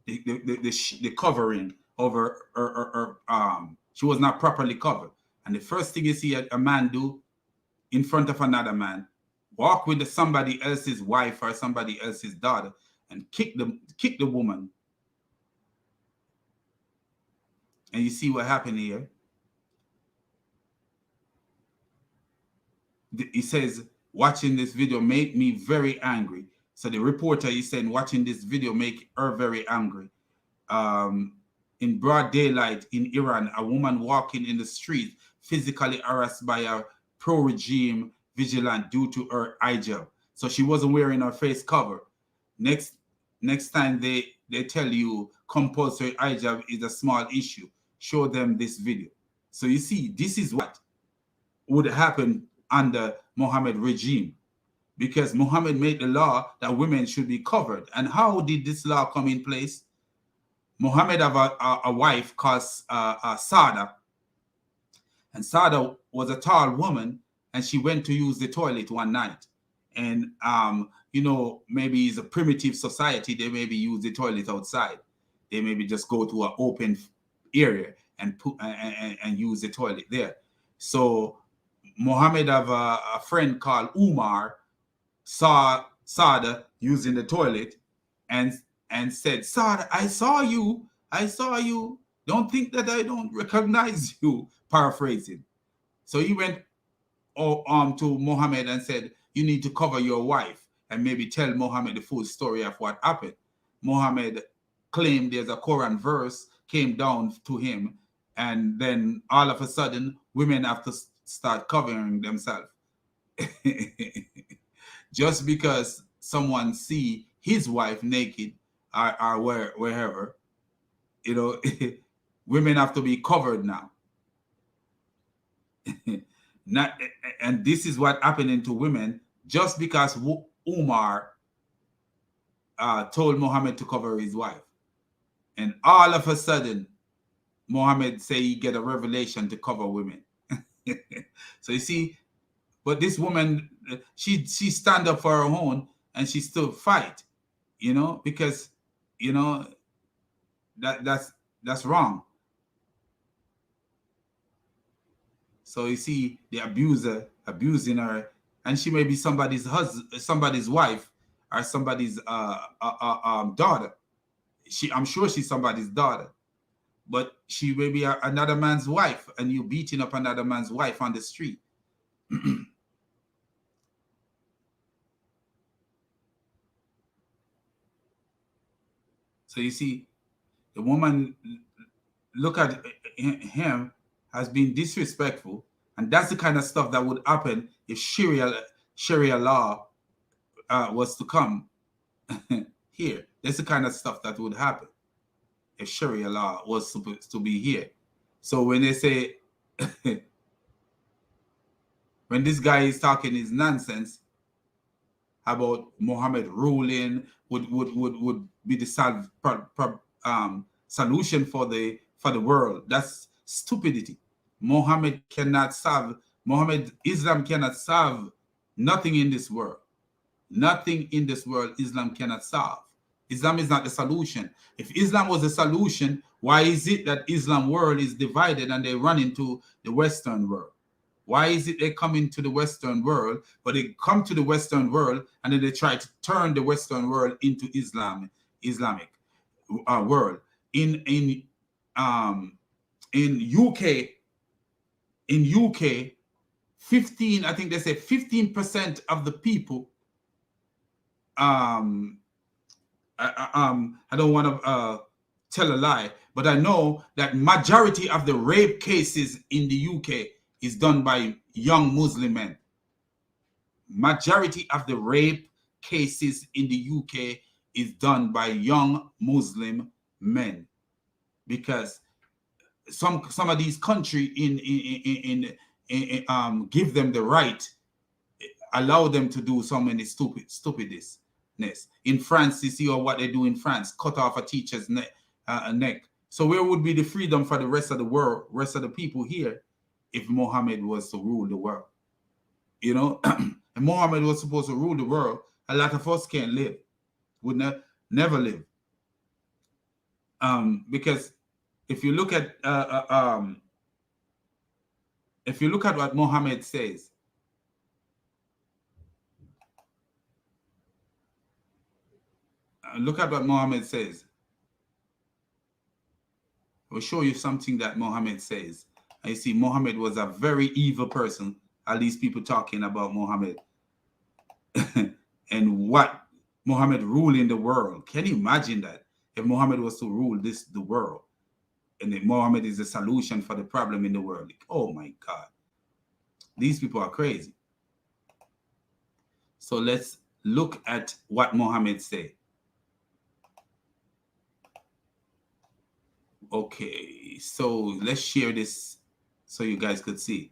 S1: the covering over her. She was not properly covered. And the first thing you see a man do in front of another man, walk with somebody else's wife or somebody else's daughter and kick the woman. And you see what happened here. He says, watching this video made me very angry. So the reporter is saying, watching this video make her very angry. In broad daylight in Iran, a woman walking in the street physically harassed by a pro-regime vigilant due to her hijab. So she wasn't wearing her face cover. Next time they tell you compulsory hijab is a small issue, show them this video. So you see, this is what would happen under Mohammed regime, because Muhammad made the law that women should be covered. And how did this law come in place? Muhammad have a wife called Sada, and Sada was a tall woman, and she went to use the toilet one night. And maybe it's a primitive society, they maybe use the toilet outside. They maybe just go to an open area and use the toilet there. So Muhammad have a friend called Umar, saw Sada using the toilet and said, Sada, I saw you. Don't think that I don't recognize you, paraphrasing. So he went to Muhammad and said, you need to cover your wife, and maybe tell Muhammad the full story of what happened. Muhammad claimed there's a Quran verse came down to him, and then all of a sudden women have to start covering themselves. Just because someone see his wife naked or wherever, women have to be covered now. And this is what happening to women just because Umar told Muhammad to cover his wife. And all of a sudden, Muhammad say he get a revelation to cover women. So you see, but this woman, she stand up for her own, and she still fight, because that's wrong. So you see the abuser abusing her, and she may be somebody's husband, somebody's wife, or somebody's daughter. I'm sure she's somebody's daughter, but she may be another man's wife, and you beating up another man's wife on the street. So you see, the woman look at him has been disrespectful, and that's the kind of stuff that would happen if Sharia law was to come here. That's the kind of stuff that would happen if Sharia law was supposed to be here. So when they say, when this guy is talking his nonsense about Muhammad ruling would be the solution for the world, that's stupidity. Islam cannot solve nothing in this world. Nothing in this world Islam cannot solve. Islam is not the solution. If Islam was the solution, why is it that Islam world is divided and they run into the Western world? Why is it they come into the Western world, but they come to the Western world and then they try to turn the Western world into Islamic world? In UK, 15, I think they say 15% of the people. I don't want to tell a lie, but I know that majority of the rape cases in the UK is done by young Muslim men. Majority of the rape cases in the UK is done by young Muslim men, because some of these countries give them the right, allow them to do so many stupidness. In France, you see what they do in France, cut off a teacher's neck. So where would be the freedom for the rest of the world, rest of the people here, if Muhammad was to rule the world? and Muhammad was supposed to rule the world, a lot of us can't live, would never live. Because if you look at what Muhammad says, look at what Muhammad says. I'll show you something that Muhammad says. I see Muhammad was a very evil person. At least people talking about Muhammad and what Muhammad ruling the world. Can you imagine that? If Muhammad was to rule the world, and if Muhammad is the solution for the problem in the world. Like, oh my God. These people are crazy. So let's look at what Muhammad said. Okay, so let's share this so you guys could see.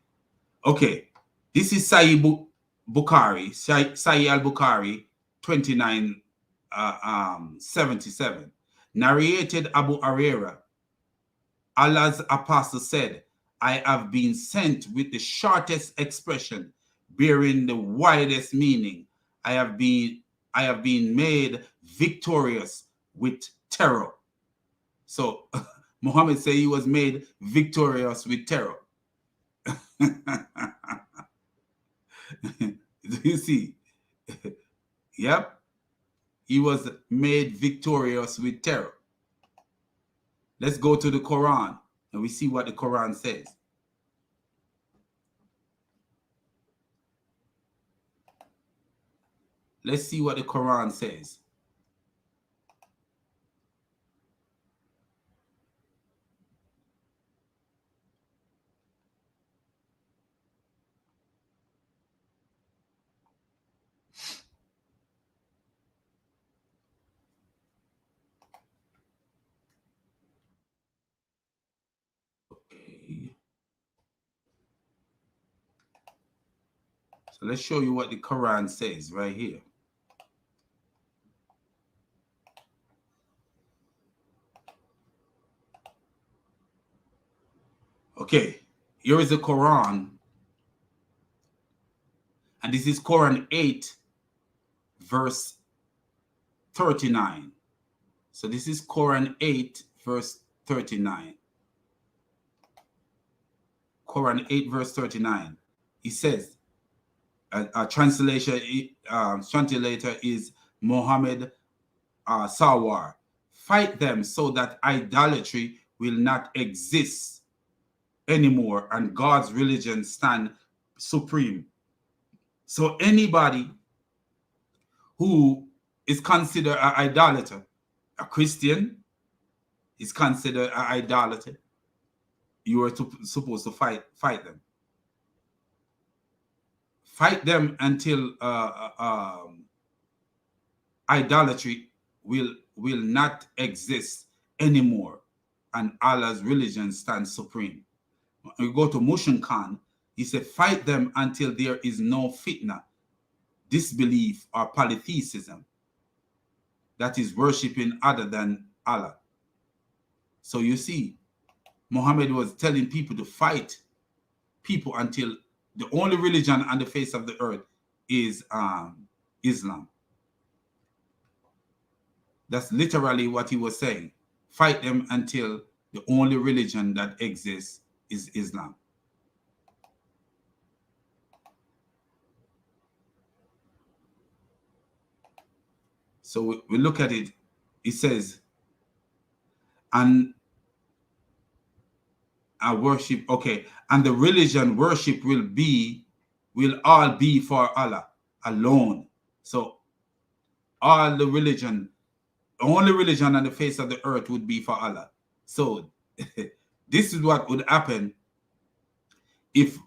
S1: Okay, this is Sahih Bukhari, Sahih al-Bukhari 2977. Narrated Abu Hurairah, Allah's apostle said, I have been sent with the shortest expression, bearing the widest meaning. I have been made victorious with terror. So Muhammad said he was made victorious with terror. You see? Yep. He was made victorious with terror. Let's go to the Quran and we see what the Quran says. Let's see what the Quran says. So let's show you what the Quran says right here. Okay, here is the Quran. And this is Quran 8, verse 39. So this is Quran 8, verse 39. Quran 8, verse 39. He says, a translator is Muhammad Sawar. Fight them so that idolatry will not exist anymore and God's religion stand supreme. So anybody who is considered an idolater, a Christian is considered an idolater, you are supposed to fight them. Fight them until idolatry will not exist anymore and Allah's religion stands supreme. We go to Mushin Khan, he said, fight them until there is no fitna, disbelief, or polytheism, that is worshiping other than Allah. So you see, Muhammad was telling people to fight people until the only religion on the face of the earth is Islam. That's literally what he was saying. Fight them until the only religion that exists is Islam. So we look at it. It says, and worship, okay, and the religion worship will all be for Allah alone. So all the religion, the only religion on the face of the earth would be for Allah. So this is what would happen if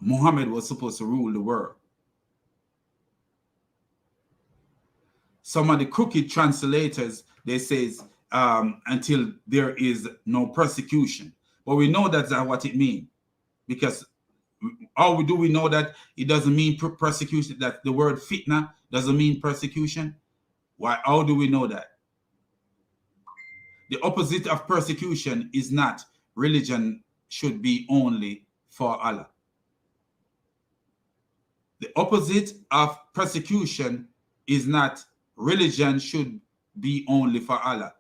S1: Muhammad was supposed to rule the world. Some of the crooked translators, they say until there is no persecution. But we know that's not what it means, because how do we know that it doesn't mean persecution, that the word fitna doesn't mean persecution? Why? How do we know that? The opposite of persecution is not religion should be only for Allah. The opposite of persecution is not religion should be only for Allah.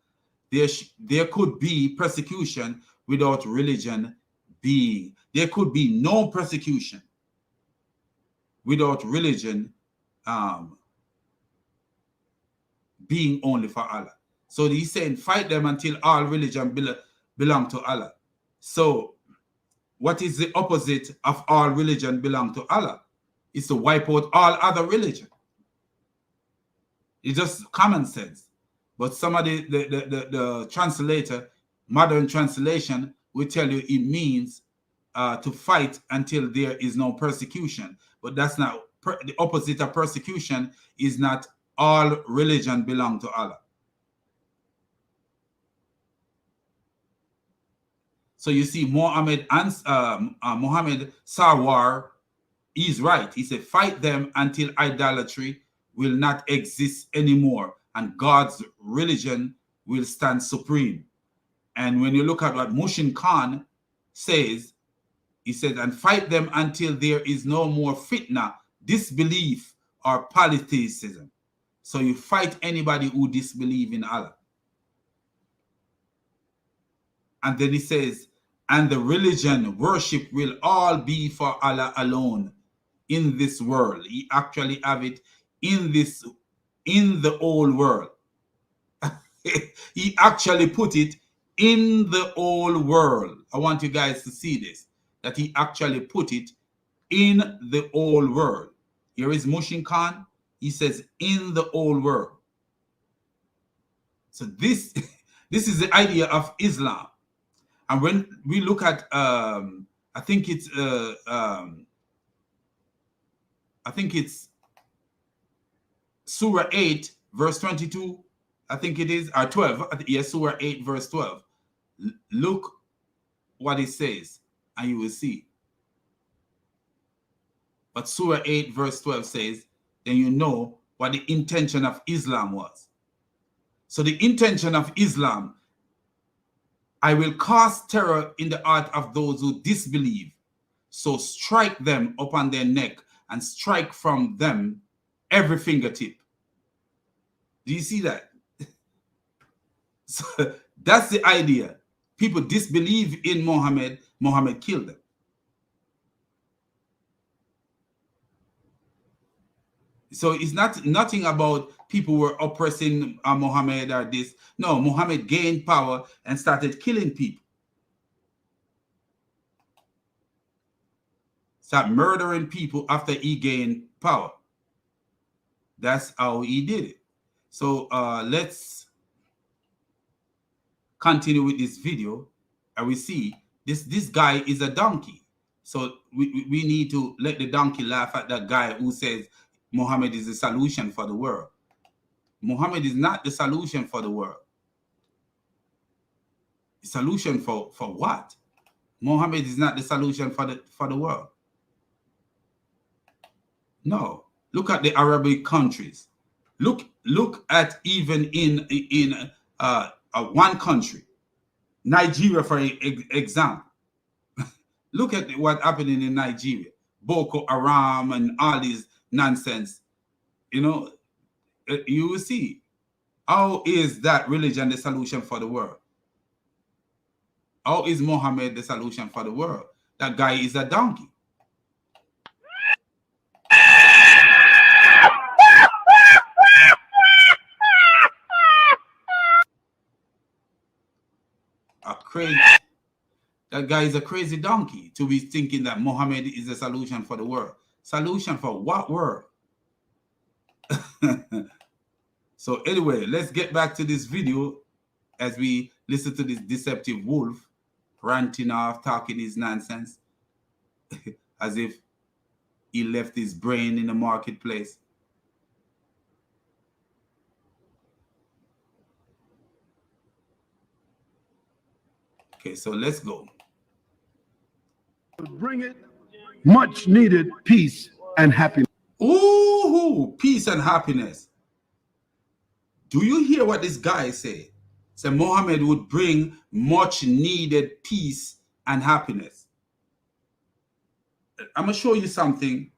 S1: There could be persecution without religion being. There could be no persecution without religion being only for Allah. So he's saying, fight them until all religion belong to Allah. So what is the opposite of all religion belong to Allah? It's to wipe out all other religion. It's just common sense. But some of the translator, modern translation, will tell you it means to fight until there is no persecution. But that's not, the opposite of persecution is not all religion belong to Allah. So you see, Muhammad Sarwar is right. He said, fight them until idolatry will not exist anymore and God's religion will stand supreme. And when you look at what Mushin Khan says, he said, and fight them until there is no more fitna, disbelief, or polytheism. So you fight anybody who disbelieves in Allah. And then he says, and the religion, worship will all be for Allah alone in this world. He actually have it in the old world. He actually put it in the old world. I want you guys to see this, that he actually put it in the old world. Here is Mushin Khan. He says, in the old world. So this is the idea of Islam. And when we look at, I think it's Surah 8, verse 22, I think it is, or 12, yes, Surah 8, verse 12. Look what it says, and you will see. But Surah 8, verse 12 says, then you know what the intention of Islam was. So the intention of Islam, I will cause terror in the heart of those who disbelieve. So strike them upon their neck and strike from them every fingertip. Do you see that? So that's the idea. People disbelieve in Muhammad. Muhammad killed them. So it's nothing about people were oppressing Muhammad or this. No, Muhammad gained power and started killing people. Start murdering people after he gained power. That's how he did it. So let's continue with this video, and we see this guy is a donkey. So we need to let the donkey laugh at that guy who says Muhammad is the solution for the world. Muhammad is not the solution for the world. The solution for what? Muhammad is not the solution for the world. No. Look at the Arabic countries. Look at even in one country, Nigeria, for example. Look at what's happening in Nigeria. Boko Haram and all this nonsense. You know, you will see. How is that religion the solution for the world? How is Muhammad the solution for the world? That guy is a donkey. That guy is a crazy donkey to be thinking that Muhammad is the solution for the world. Solution for what world? So anyway, let's get back to this video as we listen to this deceptive wolf ranting off, talking his nonsense as if he left his brain in the marketplace. Okay, so let's go.
S4: Bring it much needed peace and happiness.
S1: Ooh, peace and happiness. Do you hear what this guy said? So Muhammad would bring much needed peace and happiness. I'm going to show you something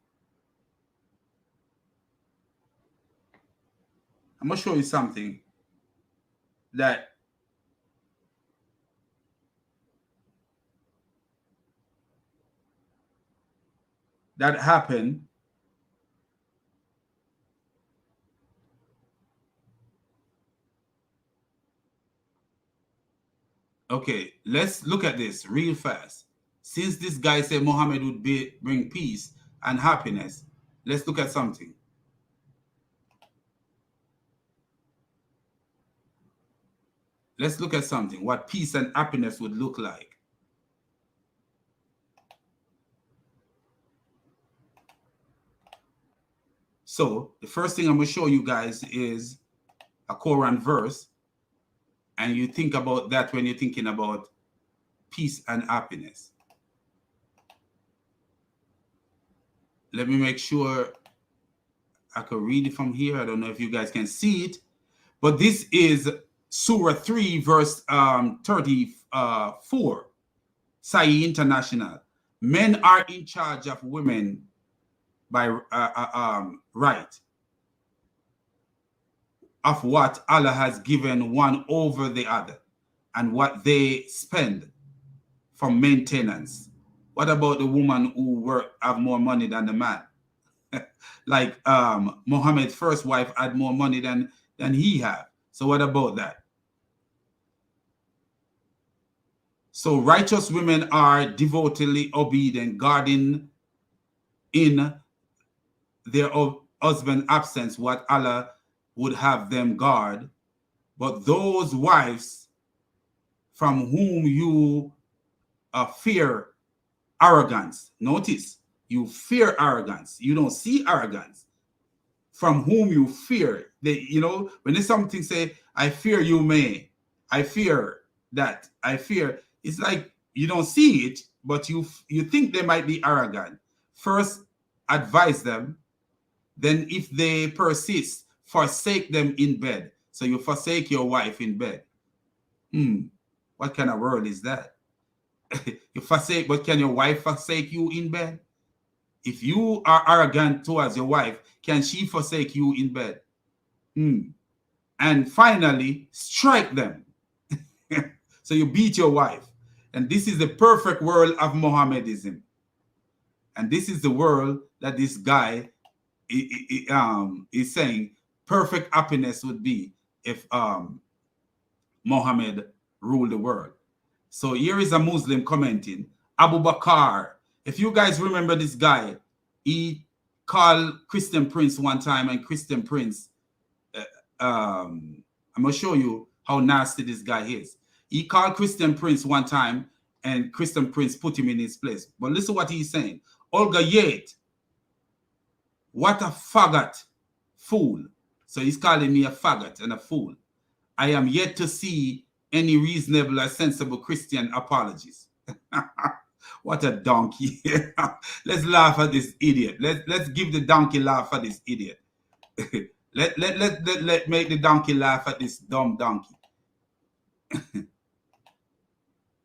S1: I'm gonna show you something that happened. Okay, let's look at this real fast. Since this guy said Muhammad would bring peace and happiness, let's look at something. Let's look at something, what peace and happiness would look like. So the first thing I'm going to show you guys is a Quran verse. And you think about that when you're thinking about peace and happiness. Let me make sure I can read it from here. I don't know if you guys can see it. But this is Surah 3, verse 34. Sai International. Men are in charge of women by right of what Allah has given one over the other and what they spend for maintenance. What about the woman who have more money than the man? Like Muhammad's first wife had more money than he had. So what about that? So righteous women are devotedly obedient, guarding in their husband's absence what Allah would have them guard. But those wives from whom you fear arrogance, notice, you fear arrogance. You don't see arrogance. From whom you fear. When there's something say, I fear you may, I fear that, I fear, it's like you don't see it, but you think they might be arrogant. First, advise them. Then if they persist, forsake them in bed. So you forsake your wife in bed. What kind of world is that? You forsake, but can your wife forsake you in bed? If you are arrogant towards your wife, can she forsake you in bed? And finally, strike them. So you beat your wife. And this is the perfect world of Mohammedanism. And this is the world that this guy is saying perfect happiness would be if Muhammad ruled the world. So here is a Muslim commenting, Abu Bakr. If you guys remember this guy, he called Christian Prince one time, and Christian Prince, I'm going to show you how nasty this guy is. He called Christian Prince one time, and Christian Prince put him in his place. But listen what he's saying. Olga Yate, what a faggot, fool. So he's calling me a faggot and a fool. I am yet to see any reasonable or sensible Christian apologies. What a donkey. Let's laugh at this idiot. Let's give the donkey laugh at this idiot. let make the donkey laugh at this dumb donkey.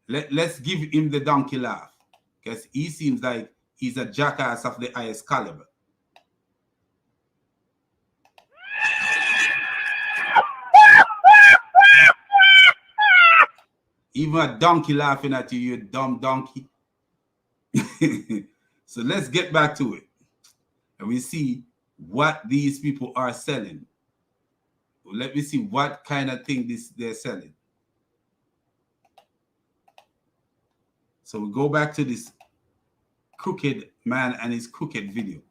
S1: Let's give him the donkey laugh, because he seems like he's a jackass of the highest caliber. Even a donkey laughing at you, you dumb donkey. So let's get back to it. And we see what these people are selling. Let me see what kind of thing they're selling. So we go back to this crooked man and his crooked video.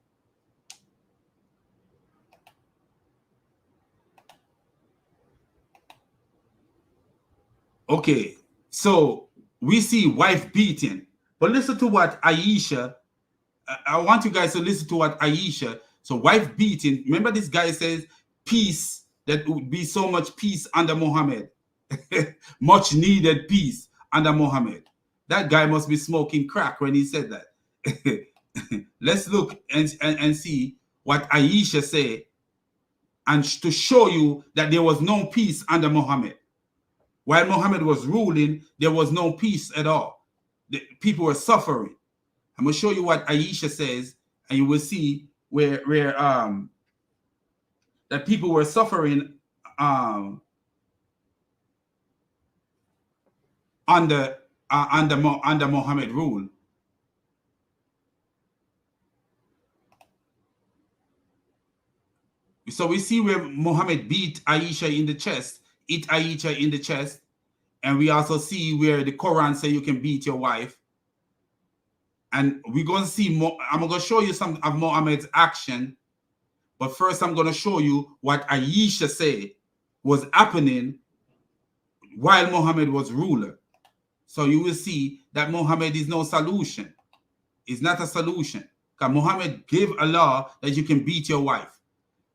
S1: Okay, so we see wife beating. But listen to what Aisha, I want you guys to listen to what Aisha, so wife beating, remember this guy says peace, that would be so much peace under Muhammad. Much needed peace under Muhammad. That guy must be smoking crack when he said that. Let's look and see what Aisha said, and to show you that there was no peace under Muhammad. While Muhammad was ruling, there was no peace at all. The people were suffering. I'm going to show you what Aisha says, and you will see where that people were suffering under Muhammad rule. So we see where Muhammad beat Aisha in the chest, hit Aisha in the chest, and we also see where the Quran says you can beat your wife. And we're going to see more. I'm going to show you some of Muhammad's action, but first I'm going to show you what Aisha said was happening while Muhammad was ruler. So you will see that Muhammad is no solution. It's not a solution. Because Muhammad gave a law that you can beat your wife.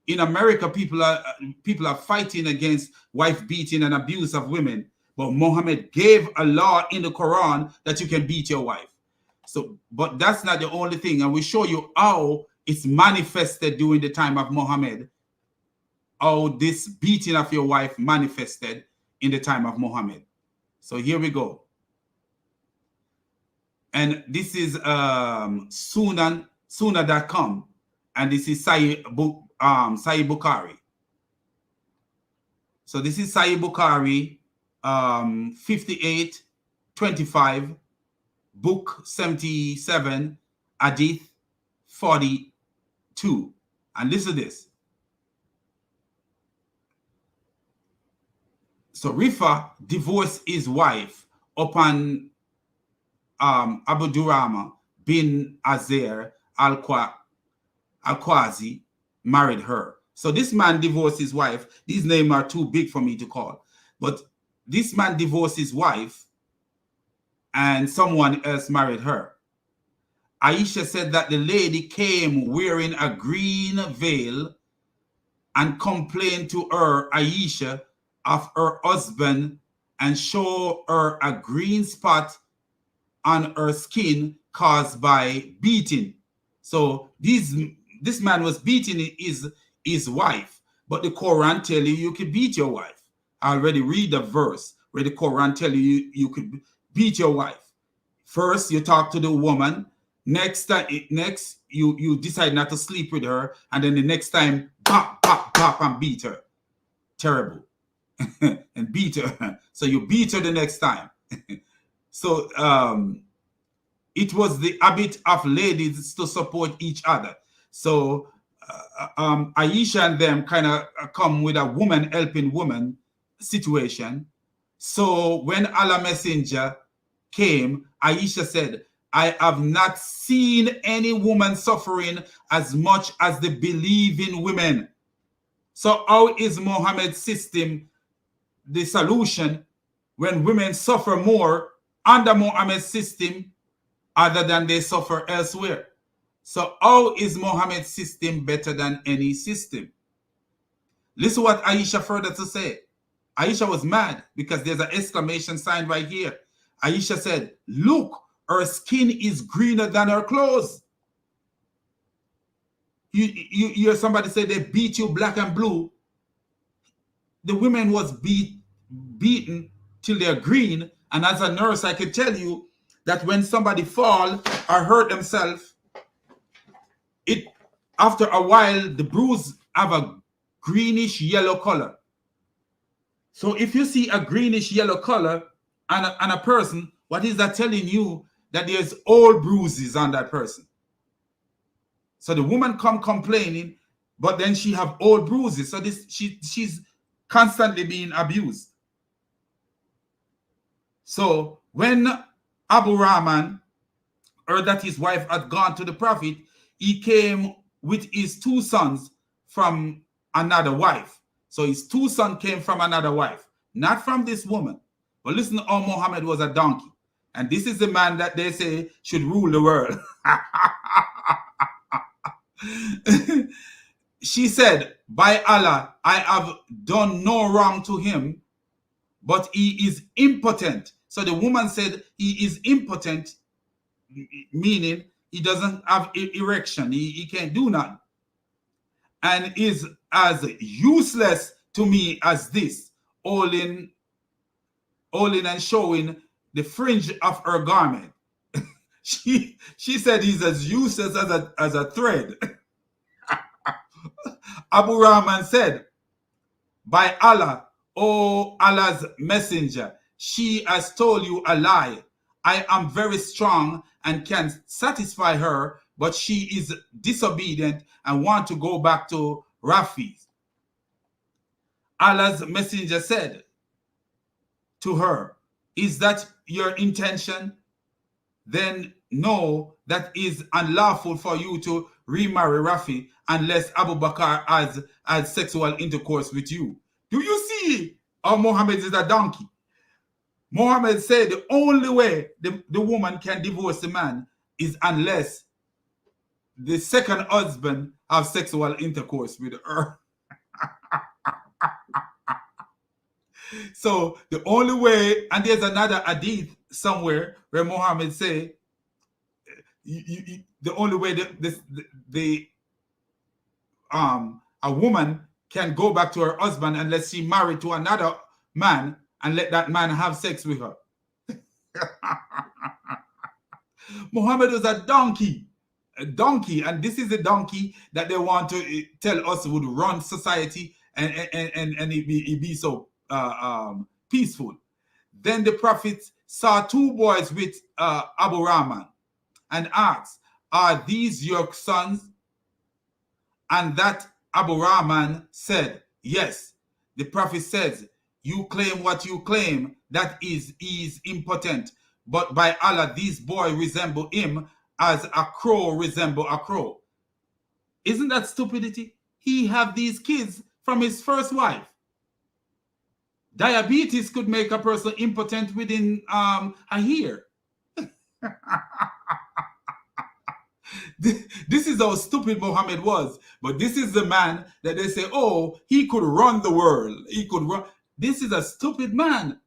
S1: In America, people are fighting against wife beating and abuse of women. But Muhammad gave a law in the Quran that you can beat your wife. So, but that's not the only thing. And we show you how it's manifested during the time of Muhammad. How this beating of your wife manifested in the time of Muhammad. So here we go. And this is Sunnah.com. And this is Sahih Bukhari. So this is Sahih Bukhari, 5825, book 77, hadith 42. And listen to this. So Rifa divorced his wife upon Abu Durama bin Azer al-Qazi married her. So this man divorced his wife. These names are too big for me to call. But this man divorced his wife and someone else married her. Aisha said that the lady came wearing a green veil and complained to her, Aisha, of her husband and show her a green spot on her skin caused by beating. So this man was beating his wife, but the Quran tell you can beat your wife. I already read the verse where the Quran tell you could beat your wife. First, you talk to the woman. Next, you decide not to sleep with her, and then the next time, bop, bop, bop, and beat her. Terrible. And beat her. So you beat her the next time. So it was the habit of ladies to support each other. So Aisha and them kind of come with a woman helping woman situation. So when Allah Messenger came, Aisha said, I have not seen any woman suffering as much as the believing women. So how is Muhammad's system the solution when women suffer more under Muhammad's system other than they suffer elsewhere? So how is Muhammad's system better than any system? Listen what Aisha further to say. Aisha was mad because there's an exclamation sign right here. Aisha said, look, her skin is greener than her clothes. You hear somebody say they beat you black and blue. The women was beaten till they're green. And as a nurse, I can tell you that when somebody fall or hurt themselves, after a while, the bruise have a greenish yellow color. So if you see a greenish yellow color on a person, what is that telling you? That there's old bruises on that person. So the woman come complaining, but then she have old bruises. So she's constantly being abused. So when Abu Rahman heard that his wife had gone to the Prophet, he came with his two sons from another wife. So his two sons came from another wife, not from this woman. But listen, how Muhammad was a donkey. And this is the man that they say should rule the world. She said, by Allah, I have done no wrong to him, but he is impotent. So the woman said he is impotent, meaning he doesn't have erection. He can't do nothing. And is as useless to me as this, holding and showing the fringe of her garment. She said he's as useless as a thread. Abu Rahman said, By Allah, O Allah's messenger, she has told you a lie. I am very strong and can satisfy her, but she is disobedient and want to go back to Rafi. Allah's messenger said to her, is that your intention? Then know that is unlawful for you to remarry Rafi unless Abu Bakr has had sexual intercourse with you. Do you see how Muhammad is a donkey? Muhammad said the only way the woman can divorce the man is unless the second husband have sexual intercourse with her. So the only way, and there's another hadith somewhere where Muhammad say, the only way a woman can go back to her husband unless she married to another man and let that man have sex with her. Muhammad was a donkey, and this is a donkey that they want to tell us would run society and it be so peaceful. Then the prophet saw two boys with Abu Rahman and asked, are these your sons? And that Abu Rahman said, yes. The prophet says, you claim what you claim, that is impotent. But by Allah, these boys resemble him as a crow resemble a crow. Isn't that stupidity? He have these kids from his first wife. Diabetes could make a person impotent within a year. This is how stupid Muhammad was. But this is the man that they say, oh, he could run the world. He could run. This is a stupid man.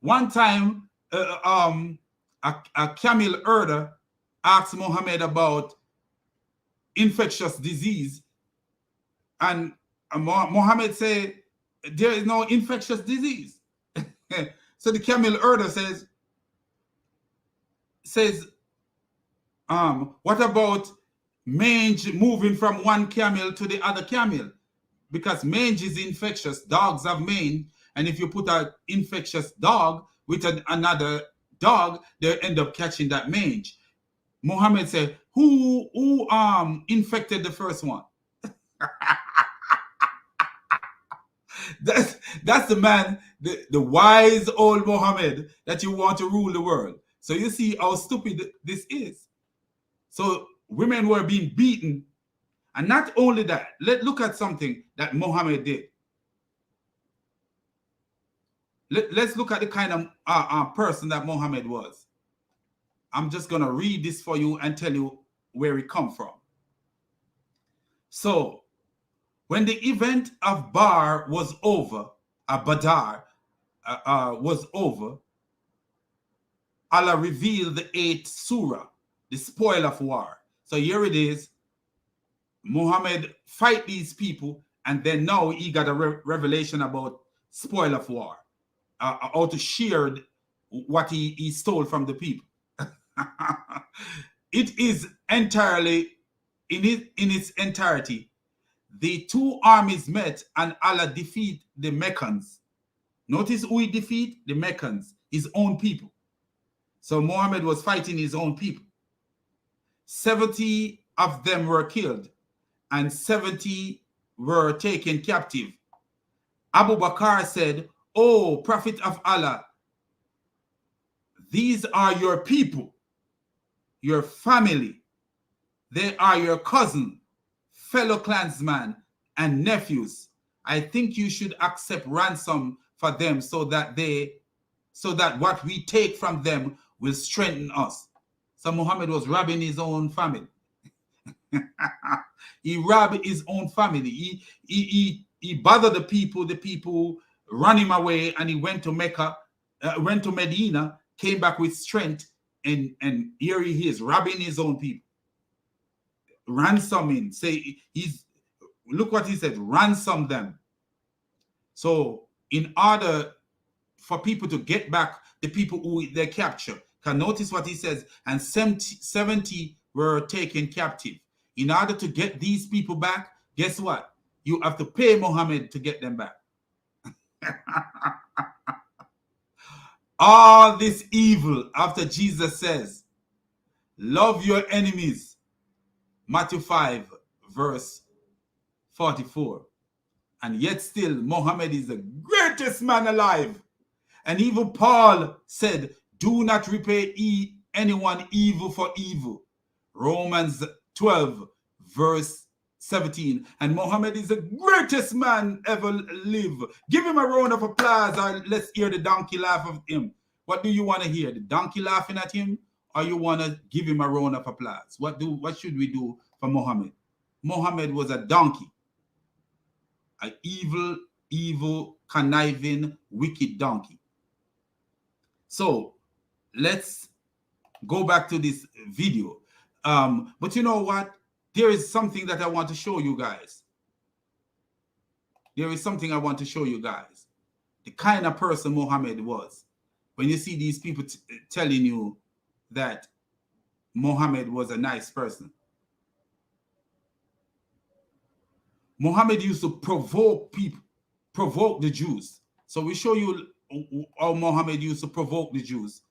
S1: One time, a camel herder asked Muhammad about infectious disease. And Muhammad said, there is no infectious disease. So the camel herder says, what about mange moving from one camel to the other camel? Because mange is infectious. Dogs have mange. And if you put an infectious dog with another dog, they end up catching that mange. Muhammad said, who infected the first one? That's the man, the wise old Muhammad that you want to rule the world. So you see how stupid this is. So women were being beaten. And not only that, let's look at something that Muhammad did. Let's look at the kind of person that Muhammad was. I'm just going to read this for you and tell you where it come from. So, when the event of Badr was over, was over, Allah revealed the 8th surah, the spoil of war. So here it is. Muhammad fight these people, and then now he got a revelation about spoil of war, how to share what he stole from the people. It is entirely, in its entirety, the two armies met and Allah defeat the Meccans. Notice who he defeat? The Meccans, his own people. So Muhammad was fighting his own people. 70 of them were killed and 70 were taken captive. Abu Bakr said, "Oh, Prophet of Allah, these are your people, your family. They are your cousin, fellow clansmen and nephews. I think you should accept ransom for them so that what we take from them will strengthen us." So Muhammad was robbing his own family. He robbed his own family. He bothered the people ran him away, and he went to Mecca, went to Medina, came back with strength, and here he is robbing his own people. Ransoming. Look what he said, ransom them. So in order for people to get back the people who they capture, can notice what he says, and 70 were taken captive. In order to get these people back, guess what? you have to pay Muhammad to get them back. All this evil after Jesus says, love your enemies. Matthew 5, verse 44. And yet still, Muhammad is the greatest man alive. And even Paul said, do not repay anyone evil for evil. Romans 12, verse 17. And Muhammad is the greatest man ever live. Give him a round of applause, or let's hear the donkey laugh of him. What do you want to hear? The donkey laughing at him, or you want to give him a round of applause? What should we do for Muhammad? Muhammad was a donkey. An evil, conniving, wicked donkey. So let's go back to this video. But you know what? There is something that I want to show you guys. There is something I want to show you guys. The kind of person Muhammad was. When you see these people telling you that Muhammad was a nice person. Muhammad used to provoke people, provoke the Jews. So we show you how Muhammad used to provoke the Jews.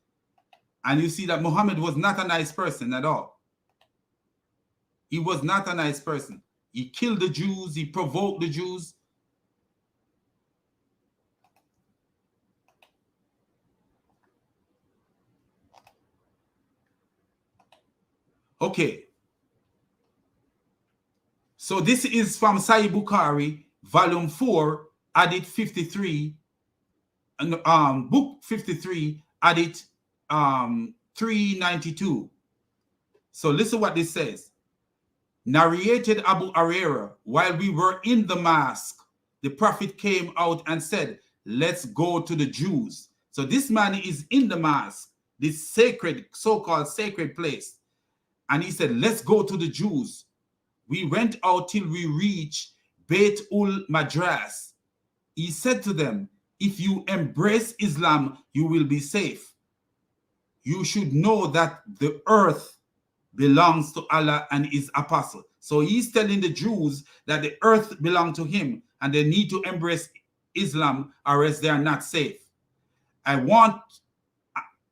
S1: And you see that Muhammad was not a nice person at all. He was not a nice person. He killed the Jews. He provoked the Jews. Okay. So this is from Sahih Bukhari, volume 4, hadith 53, and book 53, hadith 392. So listen what this says. Narrated Abu Hurairah, while we were in the mosque, the Prophet came out and said, let's go to the Jews. So this man is in the mosque, this sacred, so-called sacred place. And he said, let's go to the Jews. We went out till we reached Beit ul Madras. He said to them, if you embrace Islam, you will be safe. You should know that the earth belongs to Allah and his apostle. So he's telling the Jews that the earth belongs to him and they need to embrace Islam or else they are not safe. I want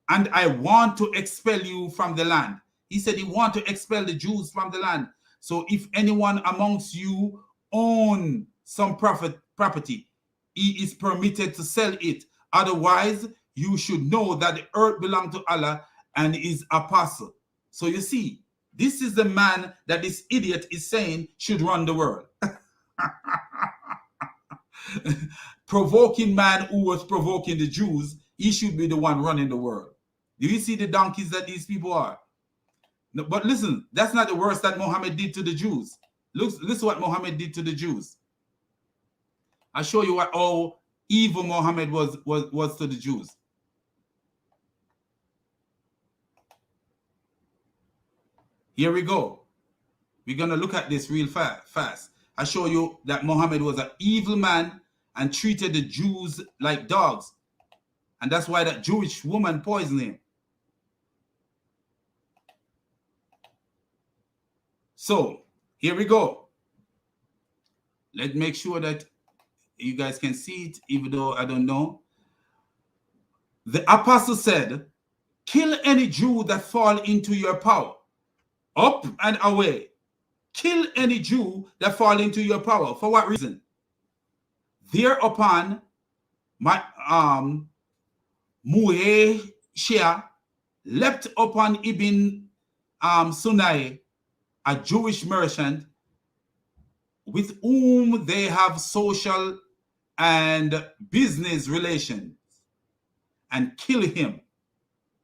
S1: to expel you from the land. He said he want to expel the Jews from the land. So if anyone amongst you own some property, he is permitted to sell it. Otherwise, you should know that the earth belongs to Allah and his apostle. So you see, this is the man that this idiot is saying should run the world. Provoking man who was provoking the Jews, he should be the one running the world. Do you see the donkeys that these people are? No, but listen, that's not the worst that Muhammad did to the Jews. Listen what Muhammad did to the Jews. I'll show you how evil Muhammad was to the Jews. Here we go. We're going to look at this real fast. I show you that Muhammad was an evil man and treated the Jews like dogs. And that's why that Jewish woman poisoned him. So here we go. Let's make sure that you guys can see it, even though I don't know. The apostle said, kill any Jew that fall into your power. Up and away. Kill any Jew that fall into your power. For what reason? Thereupon, Mu'ashia leapt upon Ibn Sunay, a Jewish merchant, with whom they have social and business relations, and kill him.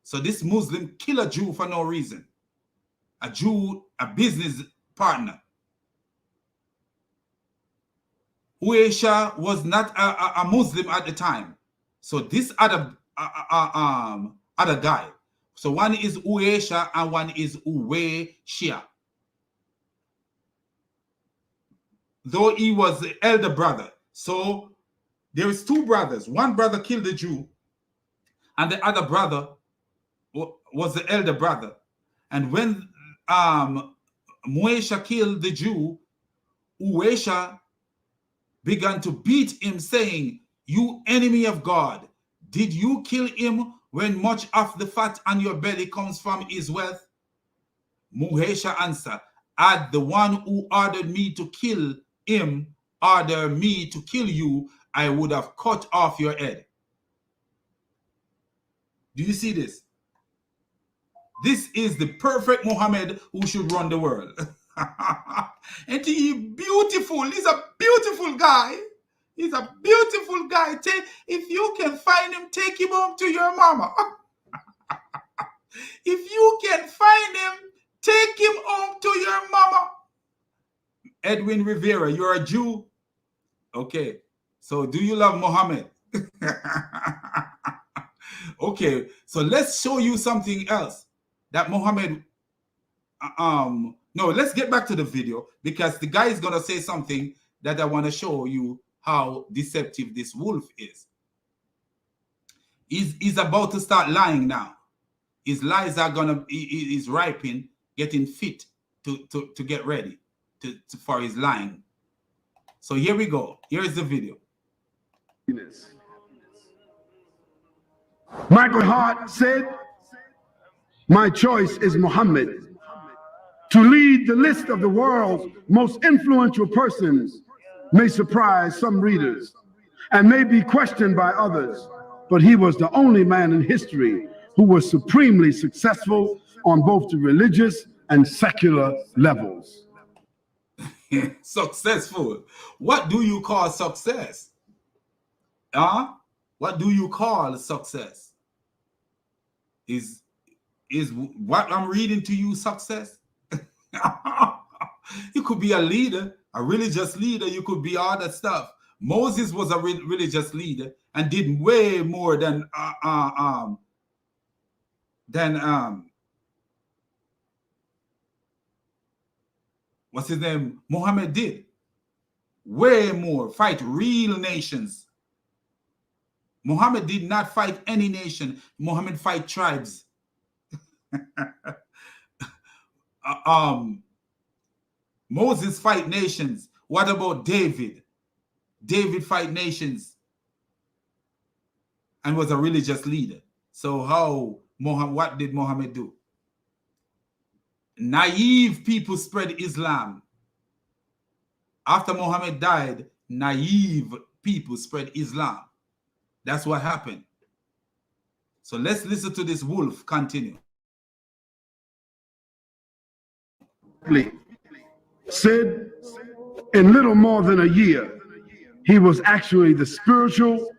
S1: So this Muslim kill a Jew for no reason. A Jew, a business partner. Uesha was not a Muslim at the time. So this other guy. So one is Uesha and one is Uweshia. Though he was the elder brother. So there is two brothers. One brother killed the Jew and the other brother was the elder brother. And when Muesha killed the Jew, Uesha began to beat him, saying, "You enemy of God, did you kill him when much of the fat on your belly comes from his wealth?" Muhesha answered, "Had the one who ordered me to kill him ordered me to kill you, I would have cut off your head." Do you see this? This is the perfect Muhammad who should run the world. And he beautiful. He's a beautiful guy. He's a beautiful guy. If you can find him, take him home to your mama. If you can find him, take him home to your mama. Edwin Rivera, you're a Jew? Okay. So do you love Muhammad? Okay. So let's show you something else that Muhammad... no, let's get back to the video, because the guy is going to say something that I want to show you how deceptive this wolf is. He's about to start lying now. His lies are going to... He's ripening, getting fit to get ready for his lying. So here we go. Here is the video.
S4: Michael Hart said, "My choice is Muhammad. To lead the list of the world's most influential persons may surprise some readers and may be questioned by others, but he was the only man in history who was supremely successful on both the religious and secular levels."
S1: Successful. What do you call success? What do you call success? Is what I'm reading to you success? You could be a leader, a religious leader. You could be all that stuff. Moses was a religious leader and did way more than what's his name? Muhammad did. Way more. Fight real nations. Muhammad did not fight any nation. Muhammad fight tribes. Moses fight nations. What about David? David fight nations and was a religious leader. So what did Muhammad do? Naive people spread Islam. After Muhammad died, naive people spread Islam. That's what happened. So let's listen to this wolf continue.
S4: Said in little more than a year, he was actually the spiritual,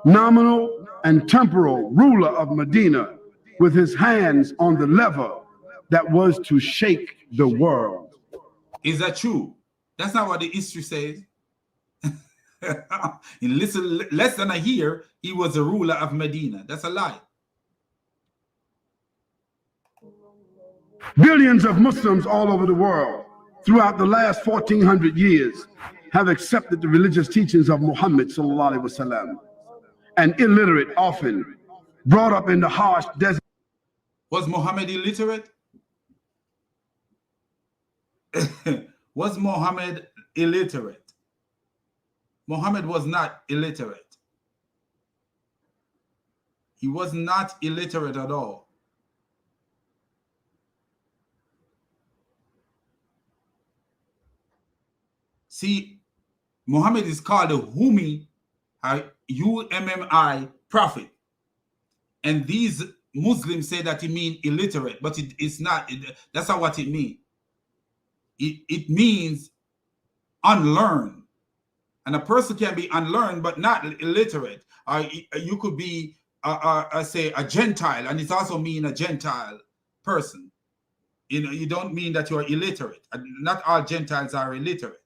S4: nominal, and temporal ruler of Medina, with his hands on the lever that was to shake the world.
S1: Is that true? That's not what the history says. In less than a year, he was the ruler of Medina. That's a lie.
S4: Billions of Muslims all over the world throughout the last 1400 years have accepted the religious teachings of Muhammad sallallahu alaihi wasallam. An illiterate, often brought up in the harsh desert.
S1: Was Muhammad illiterate? Was Muhammad illiterate? Muhammad was not illiterate. He was not illiterate at all. See, Muhammad is called a Ummi, UMMI prophet. And these Muslims say that it means illiterate, but it's not. That's not what it means. It means unlearned. And a person can be unlearned, but not illiterate. You could be, say, a Gentile, and it also means a Gentile person. You don't mean that you are illiterate. Not all Gentiles are illiterate.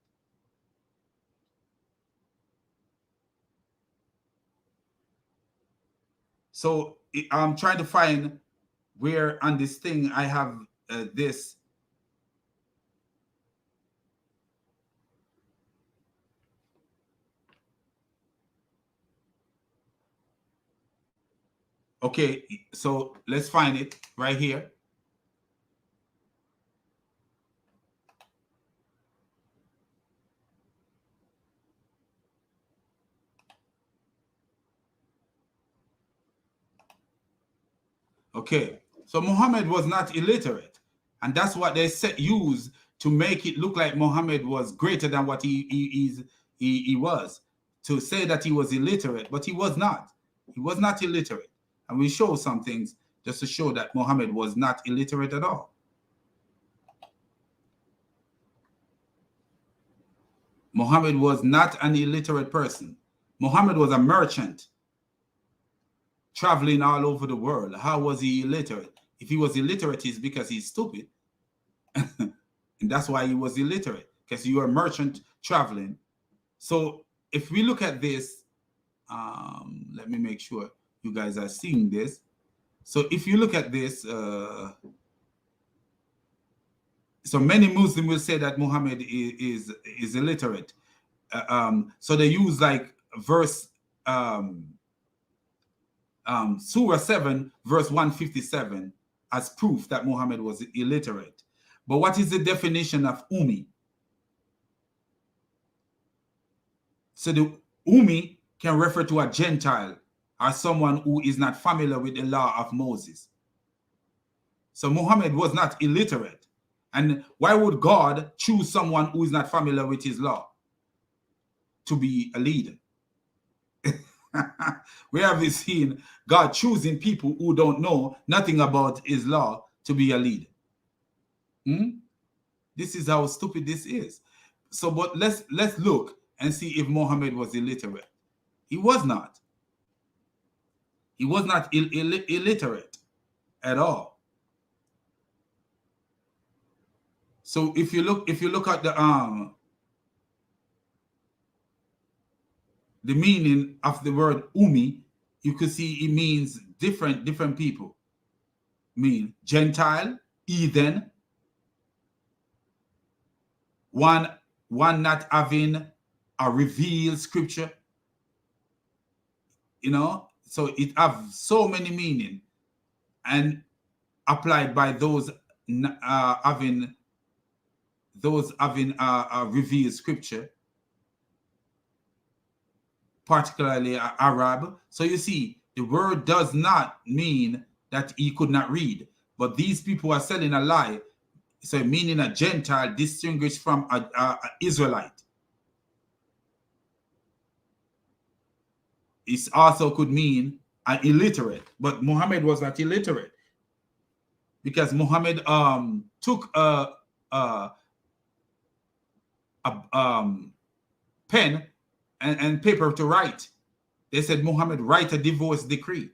S1: So I'm trying to find where on this thing I have this. Okay, so let's find it right here. Okay, so Muhammad was not illiterate, and that's what they use to make it look like Muhammad was greater than what he was, to say that he was illiterate, but he was not. He was not illiterate, and we show some things just to show that Muhammad was not illiterate at all. Muhammad was not an illiterate person. Muhammad was a merchant traveling all over the world. How was he illiterate? If he was illiterate, it's because he's stupid. And that's why he was illiterate, because you're a merchant traveling. So if we look at this, let me make sure you guys are seeing this. So if you look at this, so many Muslims will say that Muhammad is illiterate. So they use like verse Surah 7 verse 157 as proof that Muhammad was illiterate. But what is the definition of Ummi? So the Ummi can refer to a Gentile or someone who is not familiar with the law of Moses. So Muhammad was not illiterate. And why would God choose someone who is not familiar with his law to be a leader? Where have we seen God choosing people who don't know nothing about his law to be a leader? This is how stupid this is. So, but let's look and see if Muhammad was illiterate. He was not. He was not illiterate at all. So if you look at the meaning of the word Ummi, you could see it means different people. Mean Gentile, heathen, one not having a revealed scripture. You know, so it have so many meaning, and applied by those having a revealed scripture, particularly Arab. So you see, the word does not mean that he could not read, but these people are selling a lie. So meaning a Gentile distinguished from an Israelite. It also could mean an illiterate, but Muhammad was not illiterate, because Muhammad took a pen and paper to write. They said, Muhammad, write a divorce decree.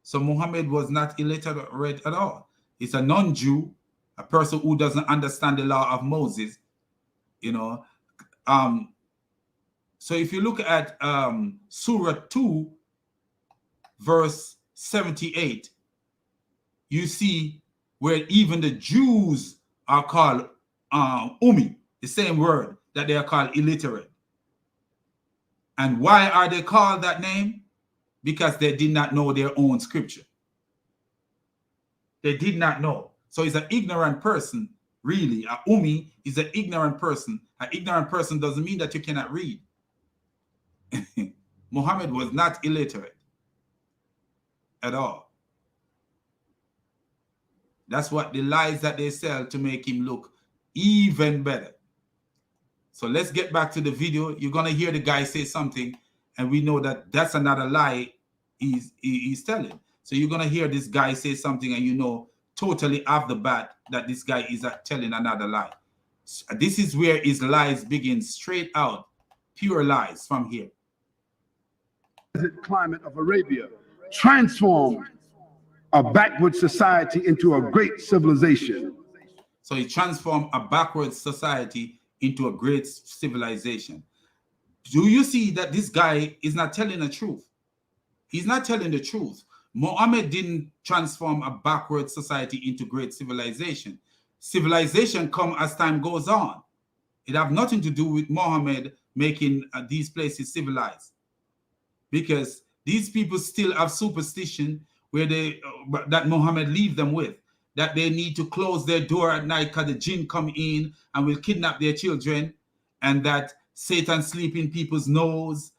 S1: So Muhammad was not illiterate at all. He's a non-Jew, a person who doesn't understand the law of Moses, you know. So if you look at Surah 2, verse 78, you see where even the Jews are called Ummi, the same word that they are called illiterate. And why are they called that name? Because they did not know their own scripture. They did not know. So he's an ignorant person, really. A Ummi is an ignorant person. An ignorant person doesn't mean that you cannot read. Muhammad was not illiterate at all. That's what the lies that they sell to make him look even better. So let's get back to the video. You're going to hear the guy say something, and we know that that's another lie he's telling. So you're going to hear this guy say something, and you know totally off the bat that this guy is telling another lie. So this is where his lies begin, straight out, pure lies from here.
S4: Climate of Arabia transformed a backward society into a great civilization.
S1: So he transformed a backward society into a great civilization. Do you see that this guy is not telling the truth? He's not telling the truth. Muhammad didn't transform a backward society into great civilization. Civilization come as time goes on. It have nothing to do with Muhammad making these places civilized, because these people still have superstition where that Muhammad leave them with. that they need to close their door at night because the jinn come in and will kidnap their children, and that Satan sleep in people's nose,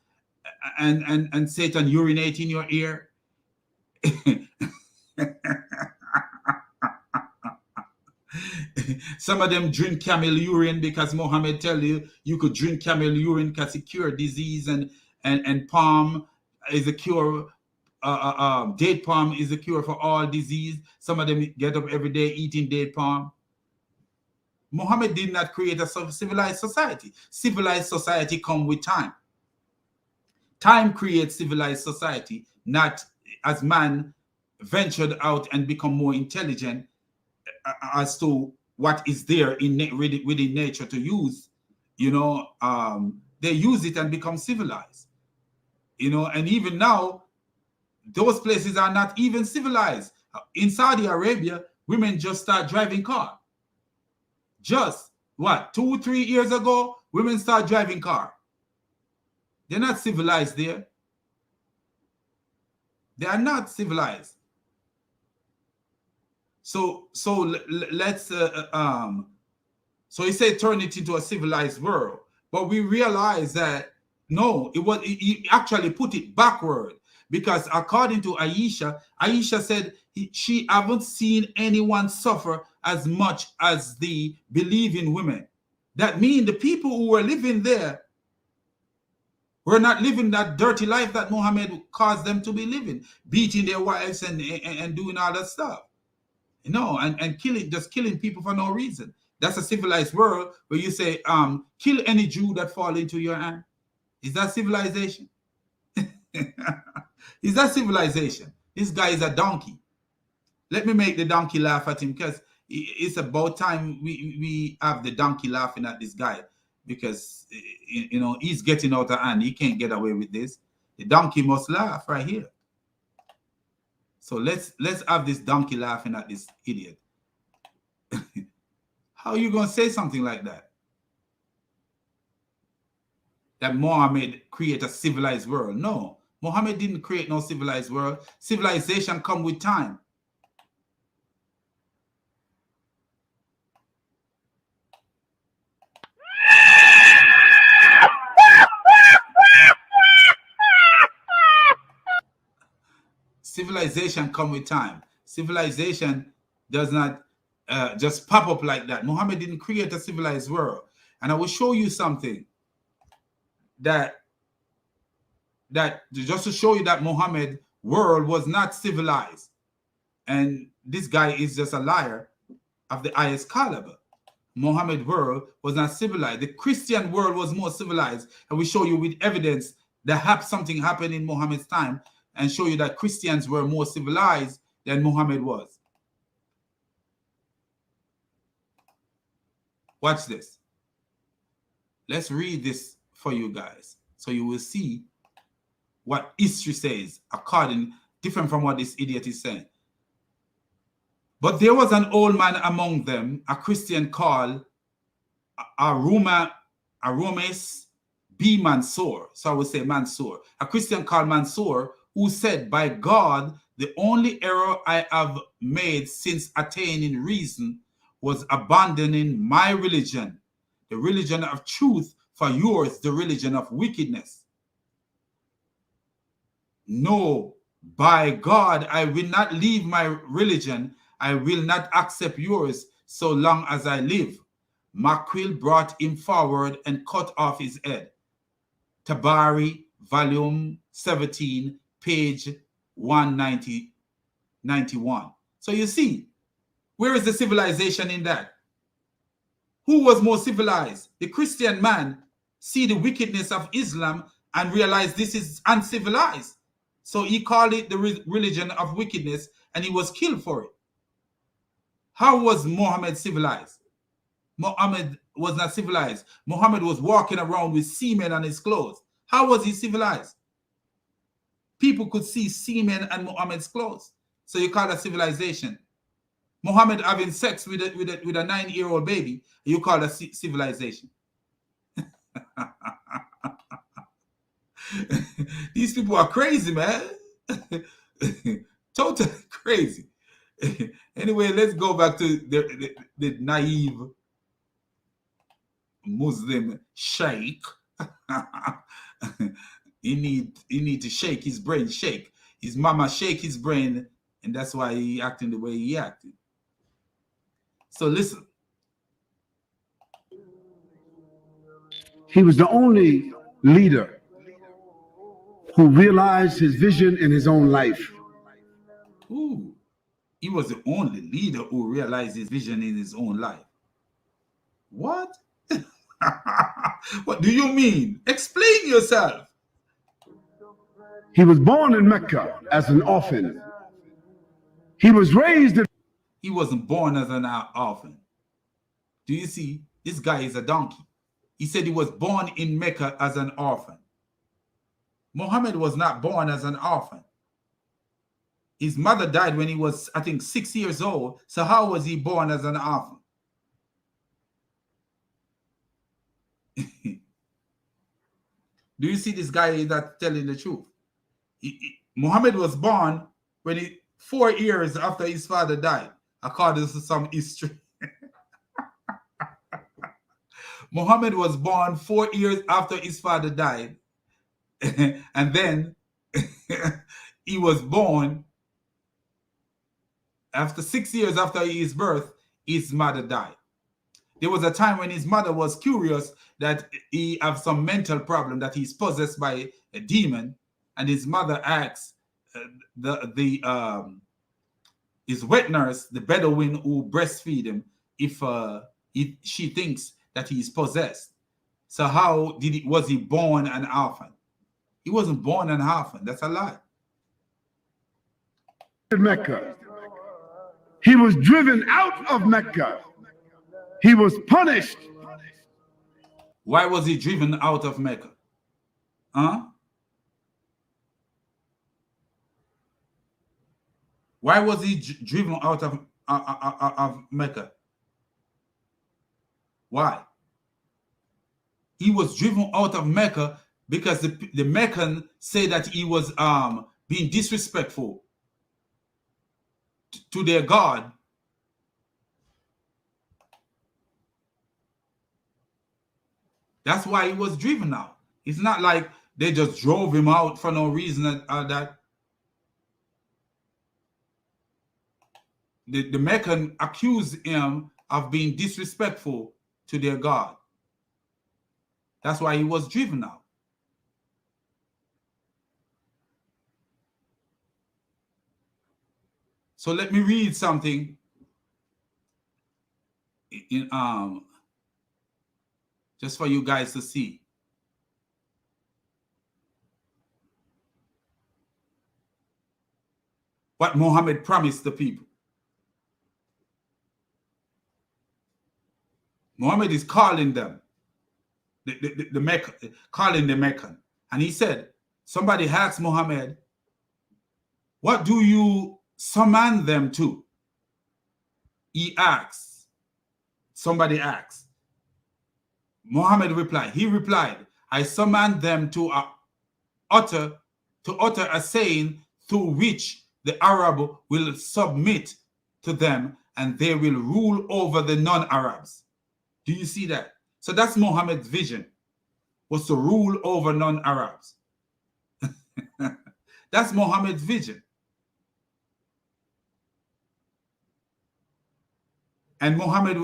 S1: and Satan urinate in your ear. Some of them drink camel urine because Muhammad tell you could drink camel urine because it cure disease, and palm is a cure. Date palm is a cure for all disease. Some of them get up every day eating date palm. Muhammad did not create a civilized society. Civilized society come with time. Time creates civilized society, not as man ventured out and become more intelligent as to what is there within nature to use. They use it and become civilized. And even now, those places are not even civilized. In Saudi Arabia, women just start driving car. Just what, 2-3 years ago, women start driving car. They're not civilized there. They are not civilized. So let's so he said turn it into a civilized world, but we realize that no, he actually put it backward, because according to Aisha said she haven't seen anyone suffer as much as the believing women. That means the people who were living there were not living that dirty life that Muhammad caused them to be living, beating their wives and doing all that stuff. And killing people for no reason. That's a civilized world where you say, kill any Jew that fall into your hand. Is that civilization? Is that civilization? This guy is a donkey. Let me make the donkey laugh at him, because it's about time we have the donkey laughing at this guy, because he's getting out of hand. He can't get away with this. The donkey must laugh right here. So let's have this donkey laughing at this idiot. How are you going to say something like that? That Muhammad create a civilized world? No, Muhammad didn't create no civilized world. Civilization come with time. Civilization come with time. Civilization does not just pop up like that. Muhammad didn't create a civilized world. And I will show you something that just to show you that Muhammad world was not civilized. And this guy is just a liar of the highest caliber. Muhammad world was not civilized. The Christian world was more civilized. And we show you with evidence that something happened in Muhammad's time, and show you that Christians were more civilized than Muhammad was. Watch this. Let's read this for you guys, so you will see what history says, different from what this idiot is saying. But there was an old man among them, a Christian called Arumas B. Mansour. So I would say Mansour. A Christian called Mansour, who said, by God, the only error I have made since attaining reason was abandoning my religion, the religion of truth, for yours, the religion of wickedness. No, by God, I will not leave my religion. I will not accept yours so long as I live. Makril brought him forward and cut off his head. Tabari, volume 17, page 191. So you see, where is the civilization in that? Who was more civilized? The Christian man see the wickedness of Islam and realize this is uncivilized. So he called it the religion of wickedness, and he was killed for it. How was Muhammad civilized? Muhammad was not civilized. Muhammad was walking around with semen on his clothes. How was he civilized? People could see semen on Muhammad's clothes. So you call that civilization. Muhammad having sex with a 9-year-old baby, you call that civilization. These people are crazy, man. Totally crazy. Anyway, let's go back to the naive Muslim sheikh. he need to shake his brain, shake his mama, shake his brain, and that's why he acting the way he acted. So listen.
S4: He was the only leader who realized his vision in his own life.
S1: Ooh, he was the only leader who realized his vision in his own life. What? What do you mean? Explain yourself.
S4: He was born in Mecca as an orphan. He was raised in...
S1: He wasn't born as an orphan. Do you see? This guy is a donkey. He said he was born in Mecca as an orphan. Muhammad was not born as an orphan. His mother died when he was, I think, 6 years old. So how was he born as an orphan? Do you see this guy that's telling the truth? Muhammad was born when 4 years after his father died, according to some history. Muhammad was born 4 years after his father died. And then he was born after 6 years after his birth, his mother died. There was a time when his mother was curious that he have some mental problem, that he's possessed by a demon, and his mother asked his wet nurse, the Bedouin who breastfeed him, if she thinks that he is possessed. So how was he born an orphan? He wasn't born an orphan. That's a lie.
S4: Mecca. He was driven out of Mecca. He was punished.
S1: Why was he driven out of Mecca? Huh? Why was he driven out of Mecca? Why? He was driven out of Mecca because the Meccan said that he was being disrespectful to their God. That's why he was driven out. It's not like they just drove him out for no reason. That the Meccan accused him of being disrespectful to their God. That's why he was driven out. So let me read something in just for you guys to see. What Muhammad promised the people. Muhammad is calling them, the Meccan, calling the Meccan. And he said, somebody asked Muhammad, what do you summon them to? He asks. Somebody asks. Muhammad replied. He replied, I summon them to utter a saying through which the Arab will submit to them and they will rule over the non-Arabs. Do you see that? So that's Muhammad's vision, was to rule over non-Arabs. That's Muhammad's vision. And Muhammad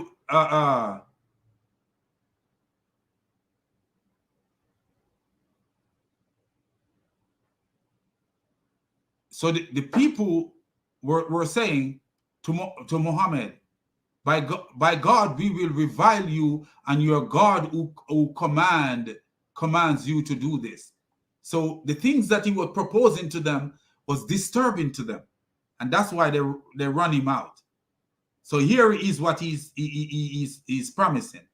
S1: so the people were saying to Muhammad, by God, we will revile you, and your God who commands you to do this. So the things that he was proposing to them was disturbing to them, and that's why they run him out. So here is what he's promising.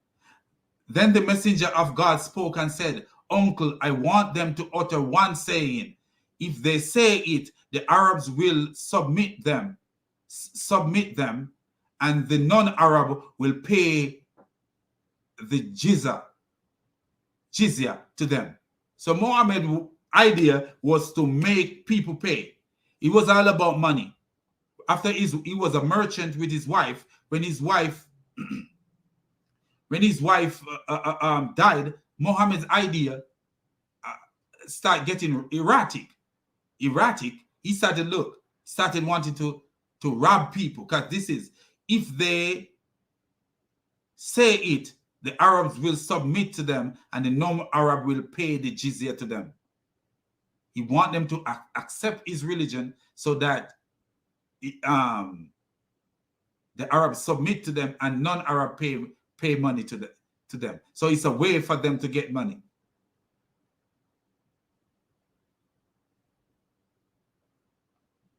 S1: Then the messenger of God spoke and said, Uncle, I want them to utter one saying. If they say it, the Arabs will submit them, and the non-Arab will pay the jizya to them. So Muhammad's idea was to make people pay. It was all about money. after he was a merchant with his wife. When his wife died, Muhammad's idea start getting erratic. He started wanting to rob people, because this is, if they say it, the Arabs will submit to them, and the non-Arab will pay the jizya to them. He want them to accept his religion so that the Arabs submit to them and non-Arab pay money to them. So it's a way for them to get money.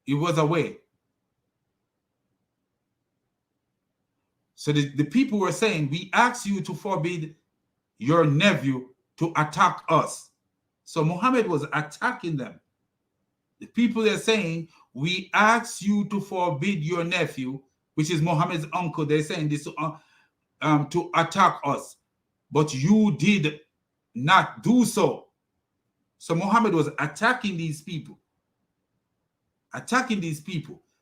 S1: It was a way. So the people were saying, we ask you to forbid your nephew to attack us. So Muhammad was attacking them. The people are saying, we ask you to forbid your nephew, which is Muhammad's uncle. They're saying this to attack us, but you did not do so. So Muhammad was attacking these people.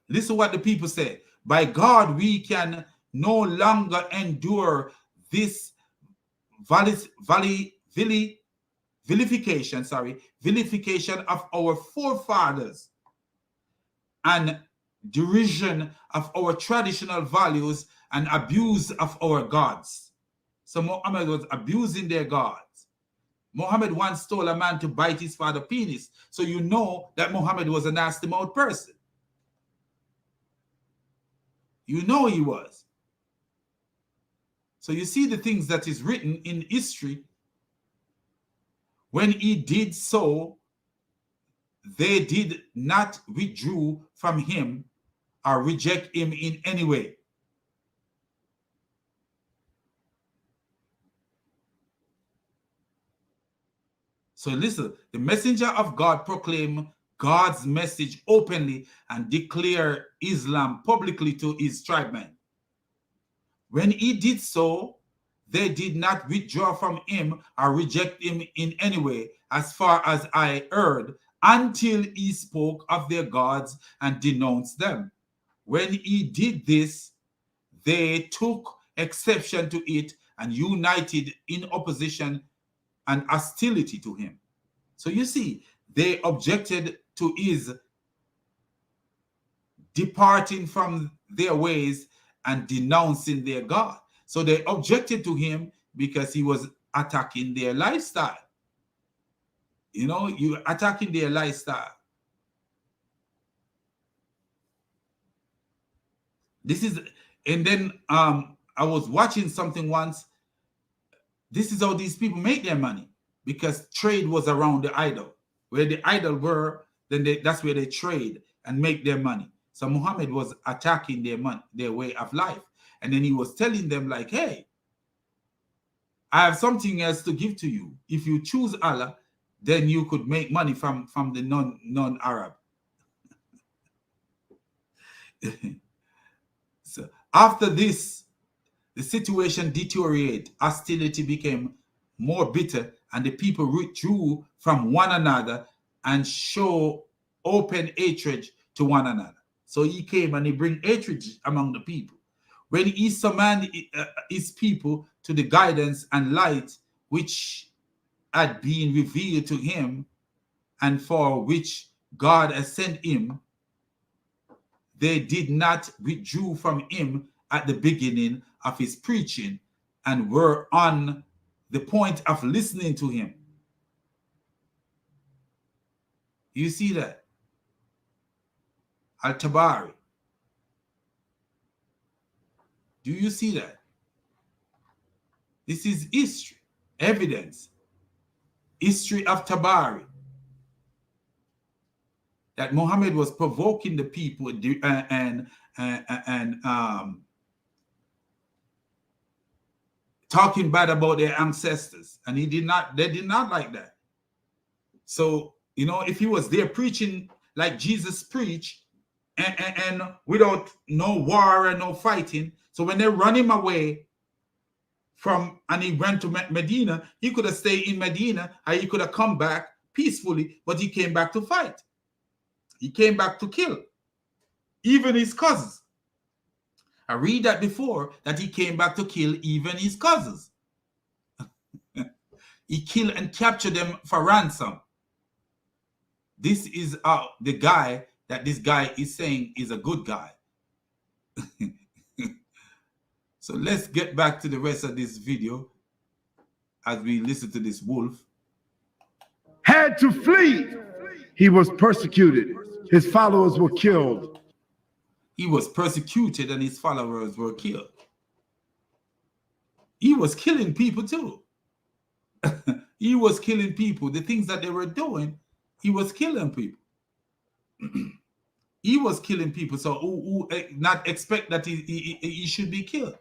S1: Listen to what the people said. By God, we can no longer endure this vilification of our forefathers and derision of our traditional values and abuse of our gods. So Muhammad was abusing their gods. Muhammad once told a man to bite his father's penis. So you know that Muhammad was a nasty mouth person. You know he was. So you see the things that is written in history. When he did so, they did not withdraw from him or reject him in any way. So listen, the messenger of God proclaimed God's message openly and declared Islam publicly to his tribesmen. When he did so, they did not withdraw from him or reject him in any way, as far as I heard, until he spoke of their gods and denounced them. When he did this, they took exception to it and united in opposition and hostility to him. So you see, they objected to his departing from their ways and denouncing their God. So they objected to him because he was attacking their lifestyle. You know, you're attacking their lifestyle. This is, and then I was watching something once. This is how these people make their money, because trade was around the idol. Where the idol were, then that's where they trade and make their money. So Muhammad was attacking their way of life. And then he was telling them like, hey, I have something else to give to you. If you choose Allah, then you could make money from the non-Arab. So after this, the situation deteriorated. Hostility became more bitter, and the people withdrew from one another and show open hatred to one another. So he came and he bring hatred among the people. When he summoned his people to the guidance and light which had been revealed to him and for which God has sent him, they did not withdraw from him at the beginning of his preaching and were on the point of listening to him. You see that? Al-Tabari. Do you see that? This is history, evidence, history of Tabari. That Muhammad was provoking the people and talking bad about their ancestors, and they did not like that. So, you know, if he was there preaching like Jesus preached, and without no war and no fighting, so when they run him away and he went to Medina, he could have stayed in Medina, or he could have come back peacefully, but he came back to fight. He came back to kill. even his cousins. I read that before, that he came back to kill even his cousins. He killed and captured them for ransom. This is the guy that this guy is saying is a good guy. So let's get back to the rest of this video as we listen to this wolf.
S4: Had to flee. He was persecuted. His followers were killed.
S1: He was persecuted and his followers were killed. He was killing people too. He was killing people. The things that they were doing, he was killing people. He was killing people. So who not expect that he should be killed?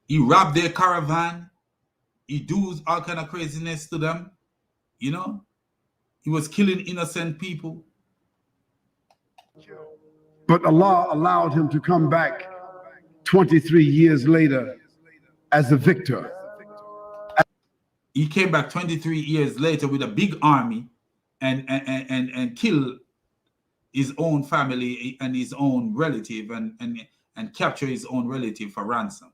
S1: He robbed their caravan. He do all kind of craziness to them. You know, he was killing innocent people.
S4: But Allah allowed him to come back 23 years later as a victor.
S1: He came back 23 years later with a big army and killed his own family and his own relative and capture his own relative for ransom.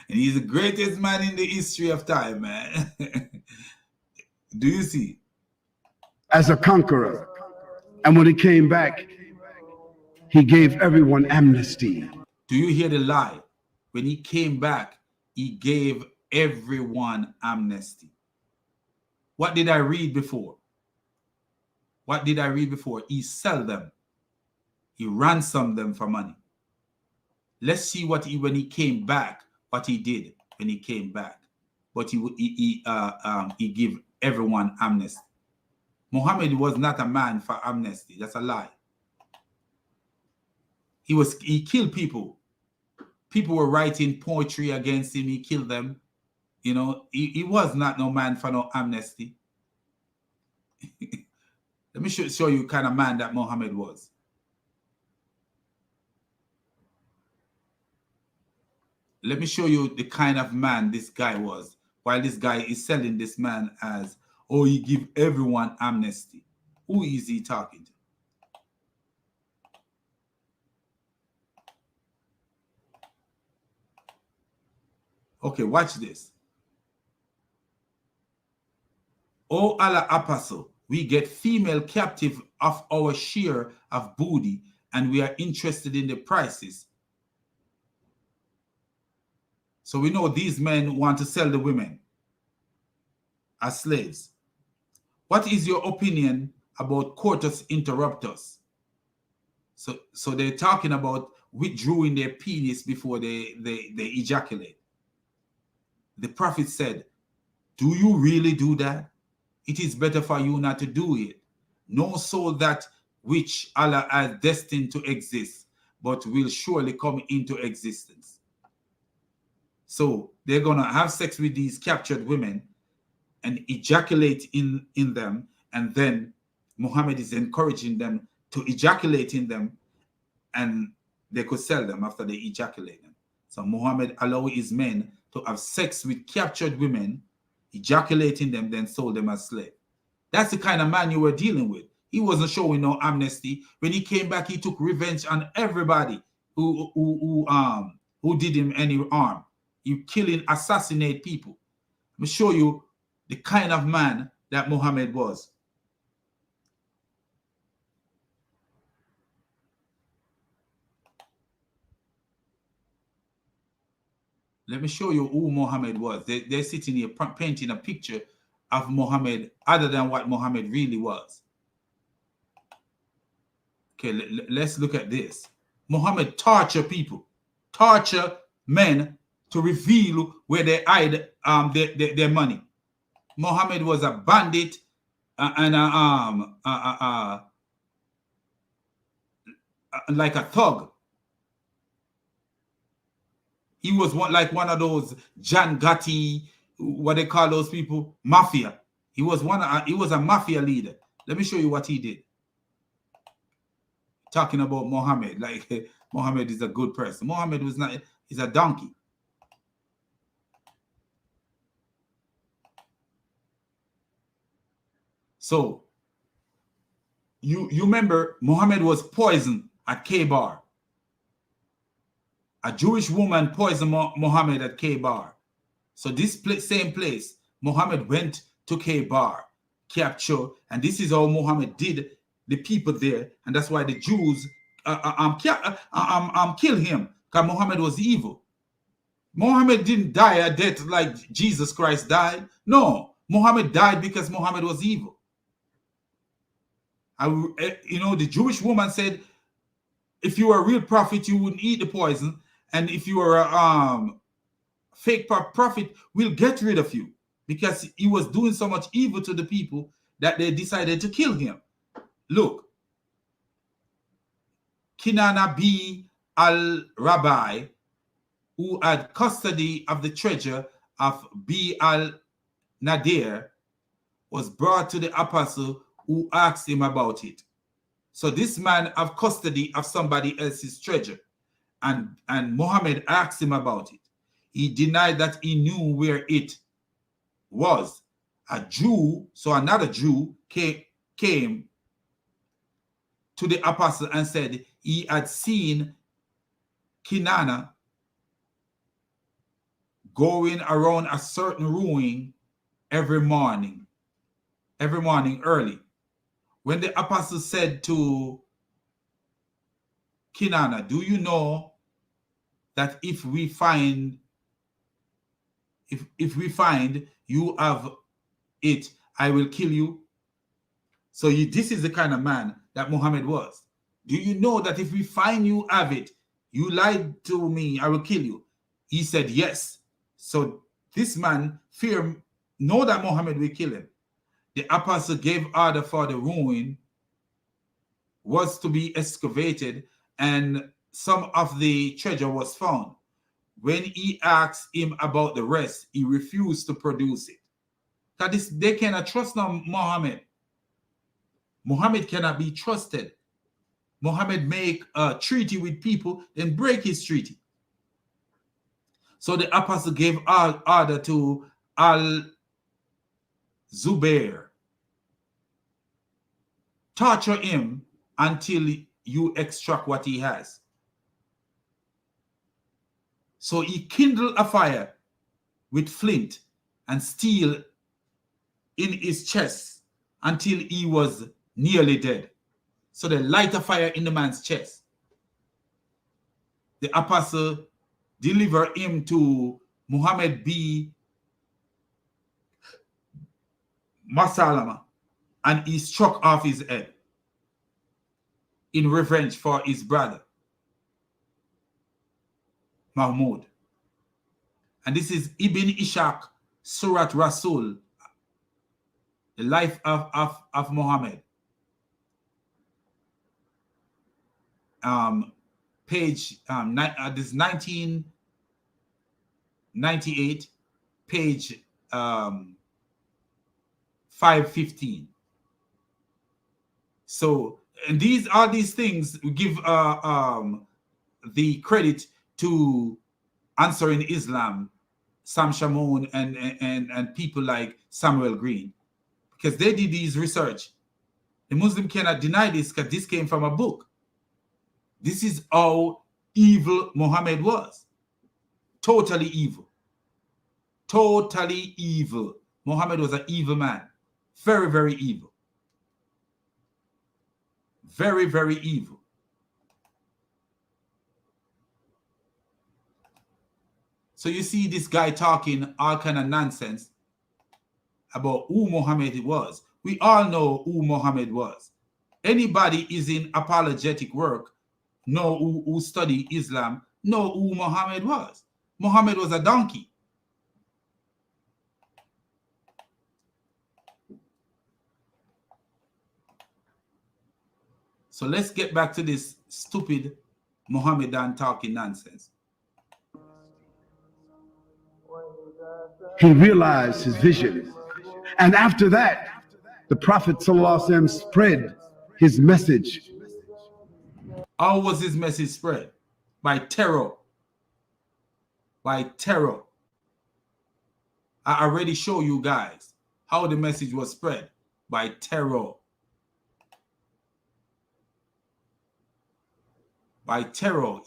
S1: And he's the greatest man in the history of time, man. Do you see?
S4: As a conqueror. And when he came back, he gave everyone amnesty.
S1: Do you hear the lie? When he came back, he gave everyone amnesty. What did I read before? What did I read before? He sold them. He ransomed them for money. Let's see what when he came back, what he did when he came back. But he gave everyone amnesty. Muhammad was not a man for amnesty. That's a lie. He killed people. People were writing poetry against him. He killed them. You know, he was not no man for no amnesty. Let me show you kind of man that Muhammad was. Let me show you the kind of man this guy was. While this guy is selling this man as, oh, he give everyone amnesty. Who is he talking to? Okay, watch this. O Allah Apostle, we get female captive of our share of booty, and we are interested in the prices. So we know these men want to sell the women as slaves. What is your opinion about coitus interruptus? So they're talking about withdrawing their penis before they ejaculate. The Prophet said, do you really do that? It is better for you not to do it. No soul that which Allah has destined to exist, but will surely come into existence. So they're going to have sex with these captured women and ejaculate in them. And then Muhammad is encouraging them to ejaculate in them, and they could sell them after they ejaculate them. So Muhammad allowed his men to have sex with captured women, ejaculating them, then sold them as slaves. That's the kind of man you were dealing with. He wasn't showing no amnesty. When he came back, he took revenge on everybody who did him any harm. You killing, assassinate people. Let me show you the kind of man that Muhammad was. Let me show you who Muhammad was. They're sitting here painting a picture of Muhammad other than what Muhammad really was. Okay, let's look at this. Muhammad tortured people, torture men to reveal where they hide their money. Muhammad was a bandit and like a thug. He was like one of those John Gotti, what they call those people, mafia. He was a mafia leader. Let me show you what he did. Talking about Muhammad, like Muhammad is a good person. Muhammad was not, he's a donkey. So you remember Muhammad was poisoned at Khaybar. A Jewish woman poisoned Muhammad at Khaybar. So this same place, Muhammad went to Khaybar, capture, and this is how Muhammad did the people there, and that's why the Jews kill him, because Muhammad was evil. Muhammad didn't die a death like Jesus Christ died. No, Muhammad died because Muhammad was evil. The Jewish woman said, if you were a real prophet, you wouldn't eat the poison. And if you were a fake prophet, we'll get rid of you. Because he was doing so much evil to the people that they decided to kill him. Look, Kinana B. al-Rabbi, who had custody of the treasure of B. al-Nadir, was brought to the apostle, who asked him about it. So this man have custody of somebody else's treasure, and Muhammad asked him about it. He denied that he knew where it was. A Jew, so another Jew came to the apostle and said he had seen Kinana going around a certain ruin every morning early. When the apostle said to Kinana, do you know that if we find you have it, I will kill you? So this is the kind of man that Muhammad was. Do you know that if we find you have it, you lied to me, I will kill you? He said yes. So this man know that Muhammad will kill him. The apostle gave order for the ruin was to be excavated, and some of the treasure was found. When he asked him about the rest, he refused to produce it. Because they cannot trust now Muhammad. Muhammad cannot be trusted. Muhammad make a treaty with people, then break his treaty. So the apostle gave order to Al-Zubair, torture him until you extract what he has. So he kindled a fire with flint and steel in his chest until he was nearly dead. So they light a fire in the man's chest. The apostle delivered him to Muhammad B. Masalama, and he struck off his head in revenge for his brother Mahmud. And this is Ibn Ishaq, Surat Rasul, the life of Muhammad. Page this 1998, page 515. So, and all these things we give the credit to Answering Islam, Sam Shamoun, and people like Samuel Green, because they did these research. The Muslim cannot deny this, because this came from a book. This is how evil Muhammad was. Totally evil. Totally evil. Muhammad was an evil man. Very, very evil. Very, very evil. So you see this guy talking all kind of nonsense about who Muhammad was. We all know who Muhammad was. Anybody is in apologetic work, know who study Islam, know who Muhammad was. Muhammad was a donkey. So let's get back to this stupid Mohammedan talking nonsense.
S4: He realized his vision. And after that, the Prophet ﷺ spread his message.
S1: How was his message spread? By terror. By terror. I already show you guys how the message was spread. by terror. By terror.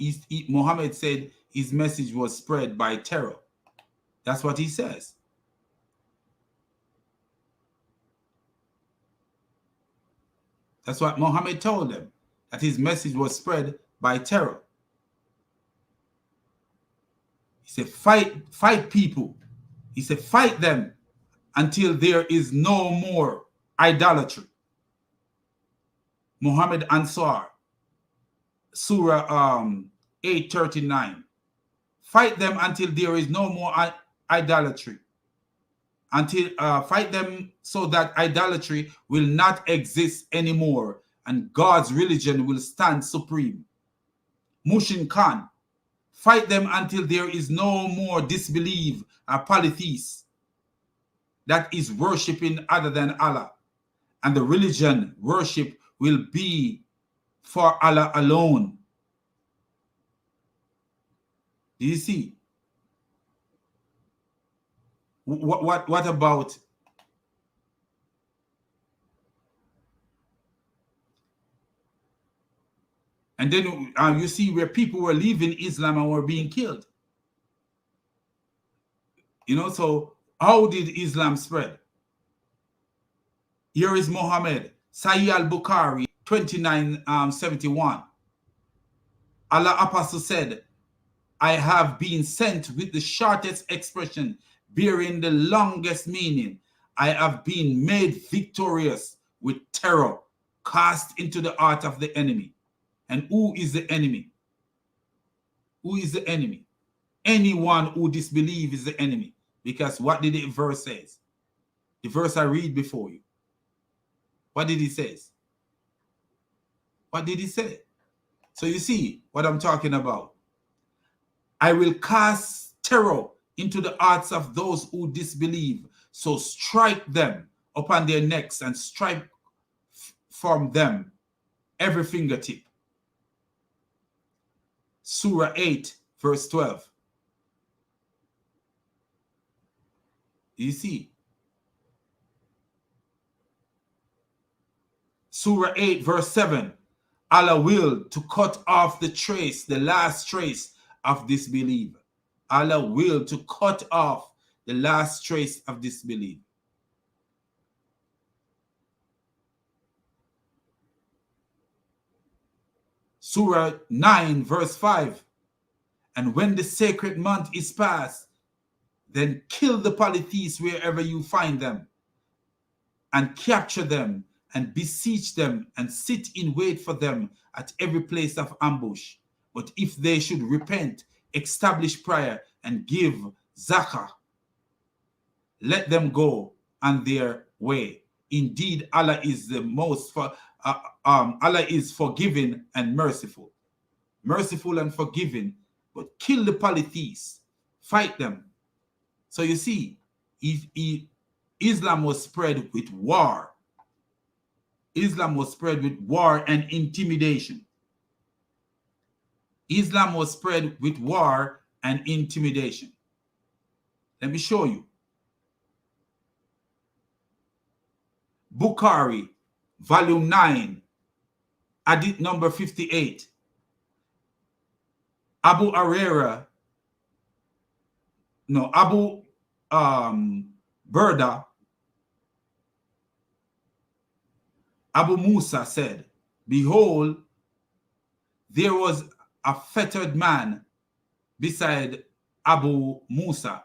S1: Muhammad said his message was spread by terror. That's what he says. That's what Muhammad told them, that his message was spread by terror. He said, fight people. He said, fight them until there is no more idolatry. Muhammad Ansar, Surah 8:39. Fight them until there is no more idolatry. Fight them so that idolatry will not exist anymore and God's religion will stand supreme. Mushin Khan, fight them until there is no more disbelief or polytheist that is worshiping other than Allah, and the religion worship will be for Allah alone. Do you see? What about and then you see where people were leaving Islam and were being killed. You know, so how did Islam spread? Here is Muhammad, Sahih al-Bukhari 29:71. Allah Apostle said, I have been sent with the shortest expression, bearing the longest meaning. I have been made victorious with terror, cast into the heart of the enemy. And who is the enemy? Who is the enemy? Anyone who disbelieves is the enemy. Because what did the verse say? The verse I read before you. What did he say? What did he say? So you see what I'm talking about. I will cast terror into the hearts of those who disbelieve. So strike them upon their necks and strike from them every fingertip. Surah 8:12. You see? Surah 8:7. Allah will to cut off the trace, the last trace of disbelief. Allah will to cut off the last trace of disbelief. Surah 9:5. And when the sacred month is past, then kill the polytheists wherever you find them, and capture them, and beseech them, and sit in wait for them at every place of ambush. But if they should repent, establish prayer, and give zakah, let them go on their way. Indeed, Allah is the Allah is forgiving and merciful. Merciful and forgiving, but kill the polytheists, fight them. So you see, Islam was spread with war. Islam was spread with war and intimidation. Islam was spread with war and intimidation. Let me show you. Bukhari, volume 9, hadith number 58. Abu Burda, Abu Musa said, behold, there was a fettered man beside Abu Musa.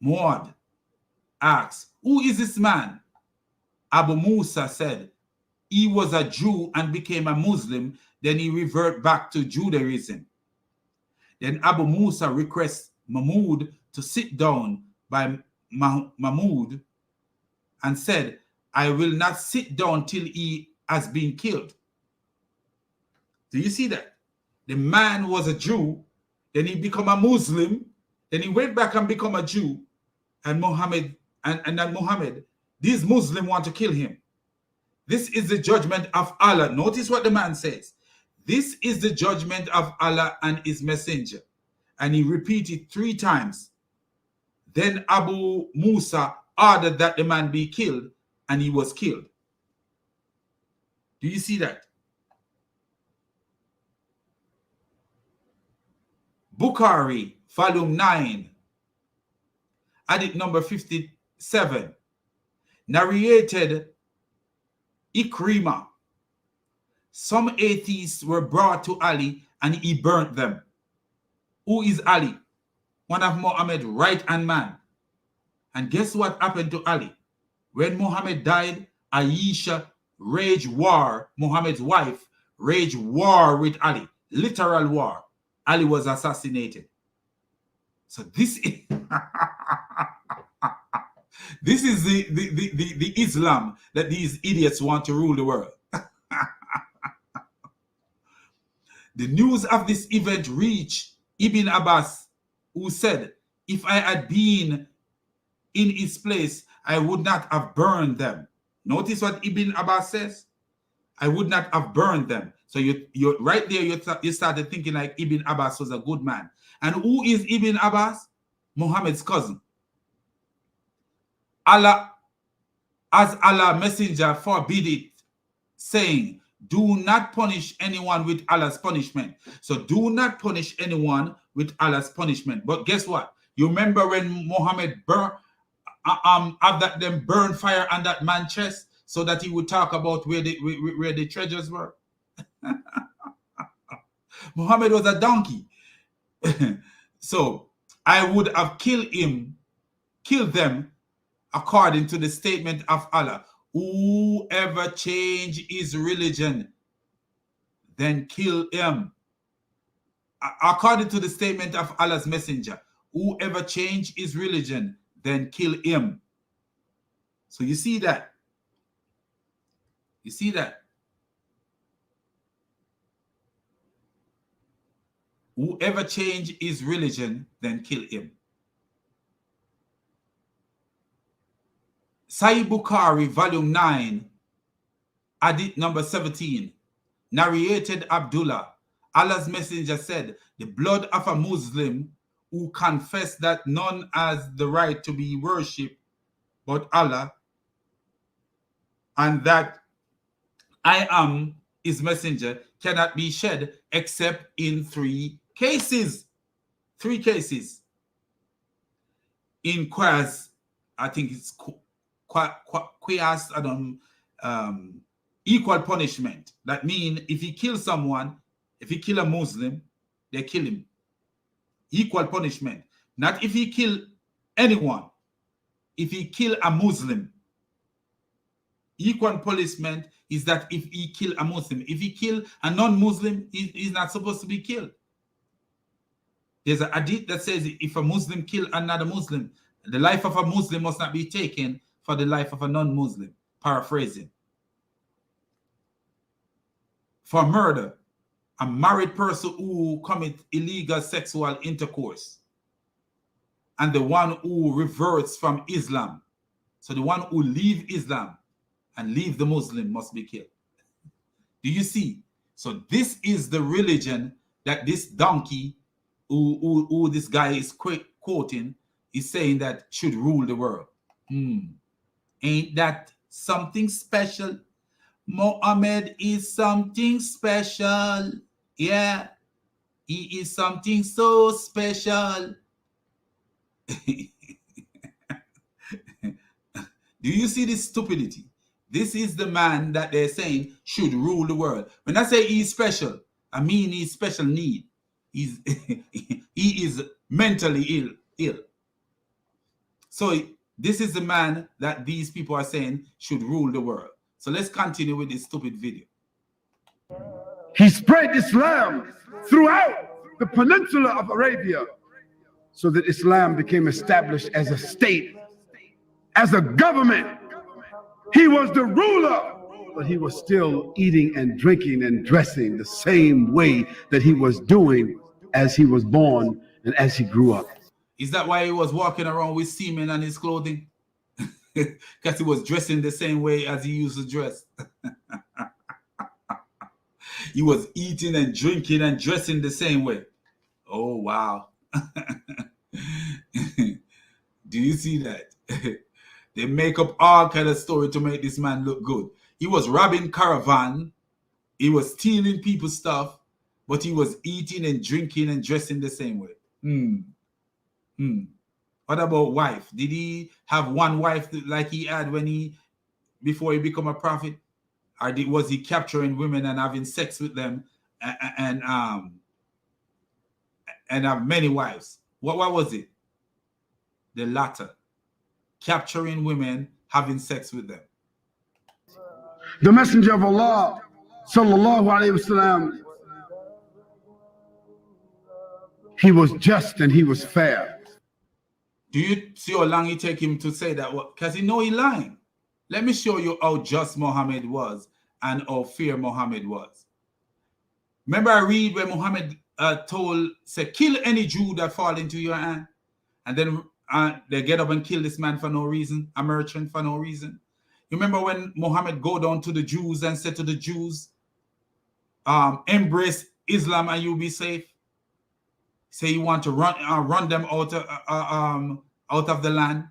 S1: Muad asked, who is this man? Abu Musa said, he was a Jew and became a Muslim, then he reverted back to Judaism. Then Abu Musa requests Mahmud to sit down by Mahmud and said, I will not sit down till he has been killed. Do you see that? The man was a Jew, then he became a Muslim, then he went back and become a Jew, and Muhammad, and then Muhammad, these Muslims want to kill him. This is the judgment of Allah. Notice what the man says. This is the judgment of Allah and his messenger. And he repeated 3 times. Then Abu Musa ordered that the man be killed, and he was killed. Do you see that? Bukhari, volume 9, hadith number 57, narrated Ikrima. Some atheists were brought to Ali and he burnt them. Who is Ali? One of Muhammad's right-hand man. And guess what happened to Ali? When Muhammad died, Aisha waged war, Muhammad's wife, waged war with Ali. Literal war. Ali was assassinated. So this is this is the Islam that these idiots want to rule the world. The news of this event reached Ibn Abbas, who said, if I had been in his place, I would not have burned them. Notice what Ibn Abbas says. I would not have burned them. So you're right there, you started thinking like Ibn Abbas was a good man. And who is Ibn Abbas? Muhammad's cousin. Allah, as Allah messenger forbid it, saying, do not punish anyone with Allah's punishment. So do not punish anyone with Allah's punishment. But guess what? You remember when Muhammad them burn fire on that man's chest so that he would talk about where the treasures were? Muhammad was a donkey. So I would have killed them according to the statement of Allah. Whoever change his religion, then kill him. According to the statement of Allah's messenger, whoever change his religion, then kill him. So you see that? You see that? Whoever change his religion, then kill him. Sahih Bukhari, volume 9, hadith number 17, narrated Abdullah, Allah's messenger said, the blood of a Muslim who confessed that none has the right to be worshipped but Allah, and that I am his messenger, cannot be shed except in 3 cases. 3 cases. In Qiyas, I think it's Qiyas, equal punishment. That means if he kills someone, if he kill a Muslim, they kill him. Equal punishment. Not if he kill anyone. If he kill a Muslim. Equal punishment is that if he kill a Muslim. If he kill a non-Muslim, he's not supposed to be killed. There's a hadith that says if a Muslim kill another Muslim, the life of a Muslim must not be taken for the life of a non-Muslim. Paraphrasing. For murder, a married person who commits illegal sexual intercourse, and the one who reverts from Islam. So the one who leave Islam and leave the Muslim must be killed. Do you see? So this is the religion that this donkey who this guy is quoting is saying that should rule the world. Ain't that something special? Muhammad is something special. Yeah, he is something so special. Do you see this stupidity? This is the man that they're saying should rule the world. When I say he's special, I mean he's special need. He is mentally ill. So this is the man that these people are saying should rule the world. So let's continue with this stupid video.
S4: He spread Islam throughout the peninsula of Arabia so that Islam became established as a state, as a government. He was the ruler, but he was still eating and drinking and dressing the same way that he was doing as he was born and as he grew up.
S1: Is that why he was walking around with semen on his clothing? Because he was dressing the same way as he used to dress. He was eating and drinking and dressing the same way. Oh, wow. Do you see that? They make up all kind of story to make this man look good. He was robbing caravan. He was stealing people's stuff, but he was eating and drinking and dressing the same way. What about wife? Did he have one wife like he had before he became a prophet? Or was he capturing women and having sex with them and have many wives? What was it? The latter. Capturing women, having sex with them.
S4: The Messenger of Allah, sallallahu alaihi wasallam, he was just and he was fair.
S1: Do you see how long it take him to say that? Because he know he lying. Let me show you how just Muhammad was and how fair Muhammad was. Remember I read where Muhammad say, kill any Jew that fall into your hand. And then they get up and kill this man for no reason, a merchant for no reason. You remember when Muhammad go down to the Jews and said to the Jews, embrace Islam and you'll be safe? Say you want to run them out of the land.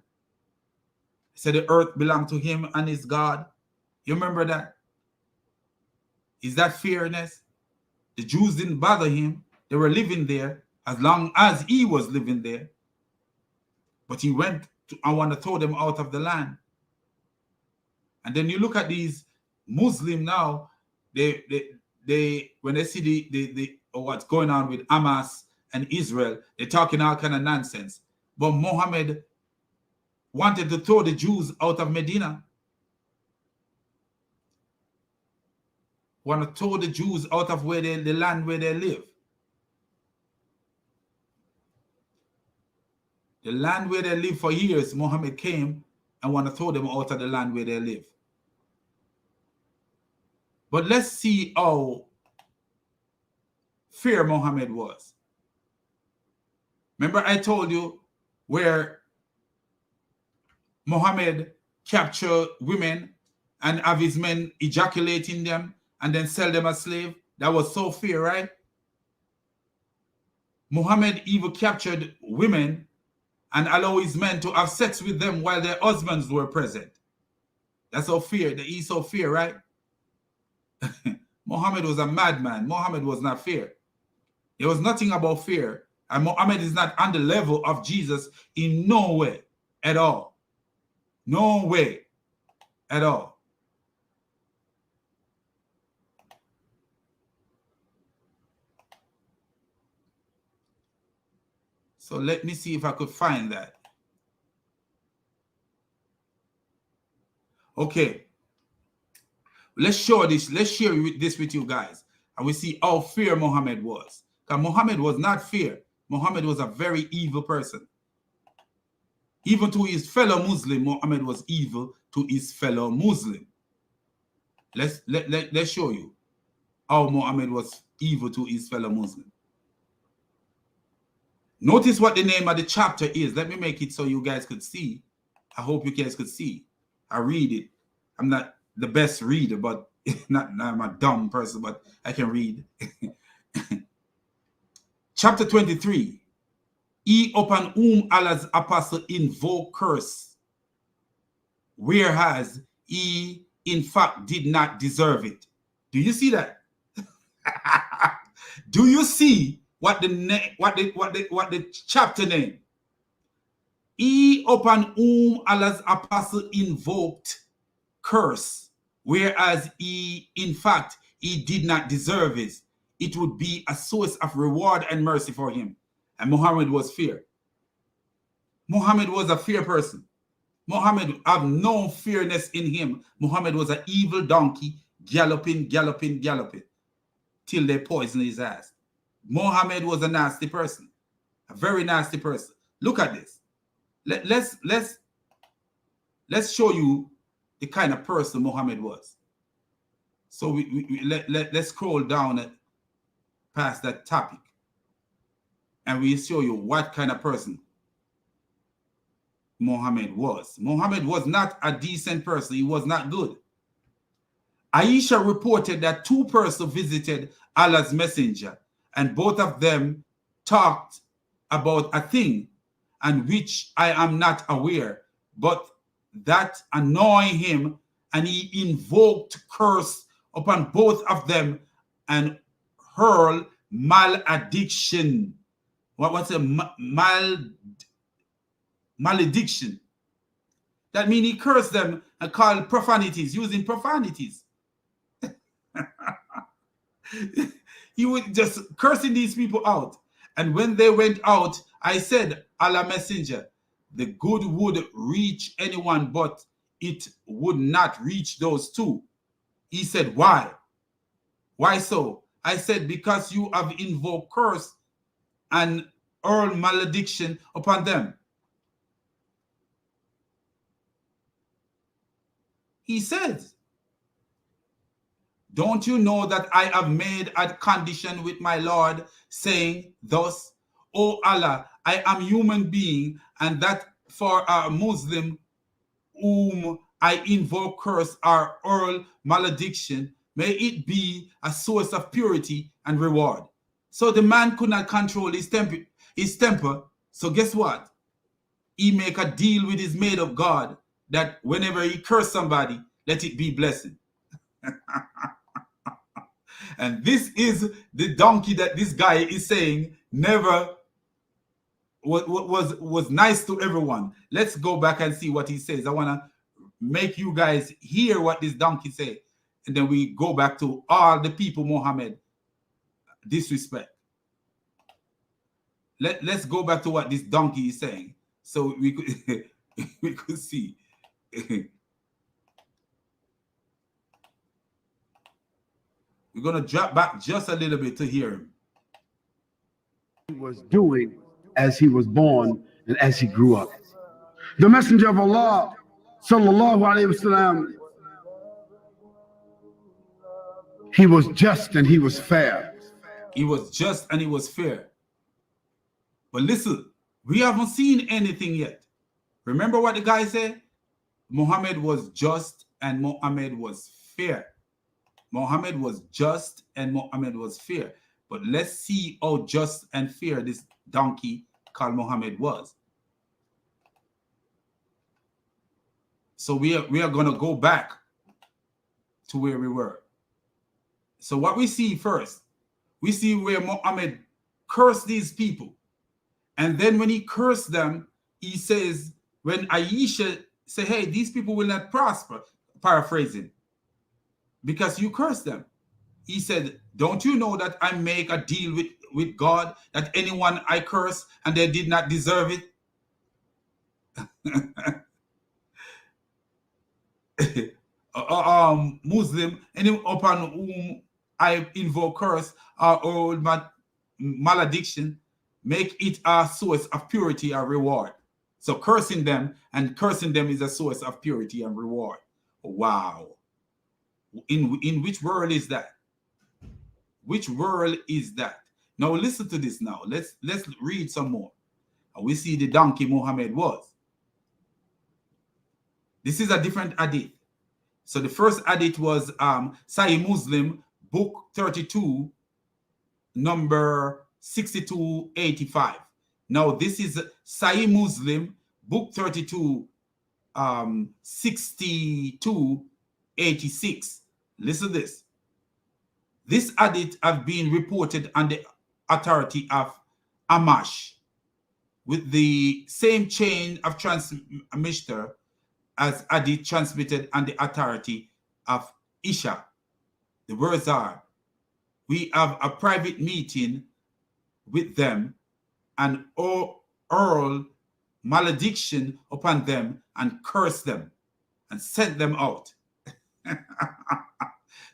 S1: Say the earth belonged to him and his God. You remember that? Is that fairness? The Jews didn't bother him. They were living there as long as he was living there. But he went to, I want to throw them out of the land. And then you look at these Muslims now, they when they see the what's going on with Hamas and Israel, they're talking all kind of nonsense. But Muhammad wanted to throw the Jews out of Medina. Want to throw the Jews out of the land where they live. The land where they live for years, Muhammad came and want to throw them out of the land where they live. But let's see how fair Muhammad was. Remember I told you where Muhammad captured women and have his men ejaculating them and then sell them as slave? That was so fair, right? Muhammad even captured women and allow his men to have sex with them while their husbands were present. That's how fair, he's so fair, right? Muhammad was a madman. Muhammad was not fair. There was nothing about fear. And Muhammad is not on the level of Jesus in no way at all. No way at all. So let me see if I could find that. Okay. Let's show this. Let's share this with you guys. And we see how fair Muhammad was. Because Muhammad was not fair. Muhammad was a very evil person. Even to his fellow Muslim, Muhammad was evil to his fellow Muslim. Let's show you how Muhammad was evil to his fellow Muslim. Notice what the name of the chapter is. Let me make it so you guys could see. I hope you guys could see. I read it. I'm not the best reader, but I'm a dumb person, but I can read. Chapter 23. He upon whom Allah's apostle invoke curse, whereas he in fact did not deserve it. Do you see that? Do you see what the chapter name? He upon whom Allah's apostle invoked curse, whereas he in fact he did not deserve it. It would be a source of reward and mercy for him. And Muhammad was fair. Muhammad was a fair person. Muhammad had no fairness in him. Muhammad was an evil donkey, galloping, till they poisoned his ass. Muhammad was a nasty person, a very nasty person. Look at this. Let's show you the kind of person Muhammad was. So let's scroll down past that topic. And we'll show you what kind of person Muhammad was. Muhammad was not a decent person. He was not good. Aisha reported that two persons visited Allah's messenger, and both of them talked about a thing and which I am not aware, but that annoy him, and he invoked curse upon both of them and hurl malediction. What's a malediction? That means he cursed them and called profanities, using profanities. He would just cursing these people out. And when they went out, I said, Allah Messenger, the good would reach anyone, but it would not reach those two. He said, why? Why so? I said, because you have invoked curse and hurled malediction upon them. He said, don't you know that I have made a condition with my Lord, saying thus, O Allah, I am human being, and that for a Muslim whom I invoke curse or hurl malediction, may it be a source of purity and reward. So the man could not control his temper. So guess what? He make a deal with his made of God that whenever he curse somebody, let it be blessing. And this is the donkey that this guy is saying never was nice to everyone. Let's go back and see what he says. I want to make you guys hear what this donkey say, and then we go back to all the people Muhammad disrespect. Let's go back to what this donkey is saying, so we could we could see. We're going to drop back just a little bit to hear him.
S4: He was doing as he was born and as he grew up. The Messenger of Allah, sallallahu alaihi wasallam, he was just and he was fair.
S1: He was just and he was fair. But listen, we haven't seen anything yet. Remember what the guy said? Muhammad was just and Muhammad was fair. Muhammad was just and Muhammad was fair. But let's see how just and fair this donkey called Muhammad was. So we are going to go back to where we were. So what we see first, we see where Muhammad cursed these people. And then when he cursed them, he says, when Aisha said, hey, these people will not prosper, paraphrasing, because you cursed them. He said, don't you know that I make a deal with God that anyone I curse and they did not deserve it? Muslim, anyone upon whom I invoke curse or malediction, make it a source of purity or reward. So cursing them is a source of purity and reward. Wow. In which world is that? Which world is that? Now listen to this now. Let's read some more. And we see the donkey Muhammad was. This is a different hadith. So the first hadith was Sahih Muslim, book 32, number 6285. Now this is Sahih Muslim, book 32, 6286. Listen to this. This hadith have been reported on the authority of Amash with the same chain of transmission as hadith transmitted on the authority of Isha. The words are, we have a private meeting with them and hurl malediction upon them and curse them and sent them out.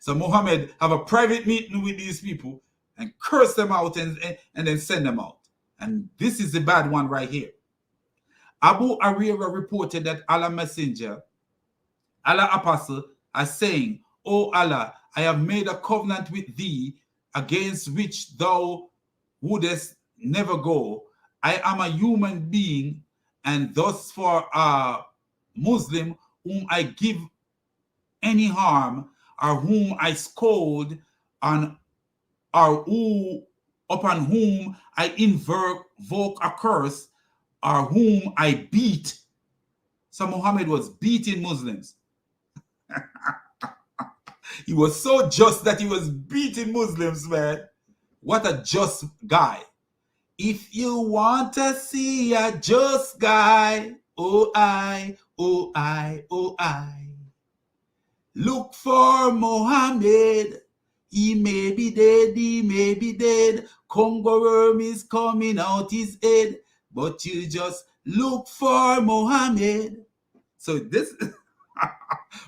S1: So Muhammad have a private meeting with these people and curse them out and then send them out. And this is the bad one right here. Abu Hurairah reported that Allah Messenger, Allah Apostle, are saying, O Allah, I have made a covenant with thee against which thou wouldest never go. I am a human being, and thus for a Muslim whom I give any harm, or whom I scold, on, or upon whom I invoke a curse, or whom I beat. So Muhammad was beating Muslims. He was so just that he was beating Muslims, man. What a just guy. If you want to see a just guy, oh I, oh I, oh I, look for Muhammad. He may be dead, he may be dead. Congo worm is coming out his head. But you just look for Muhammad. So this,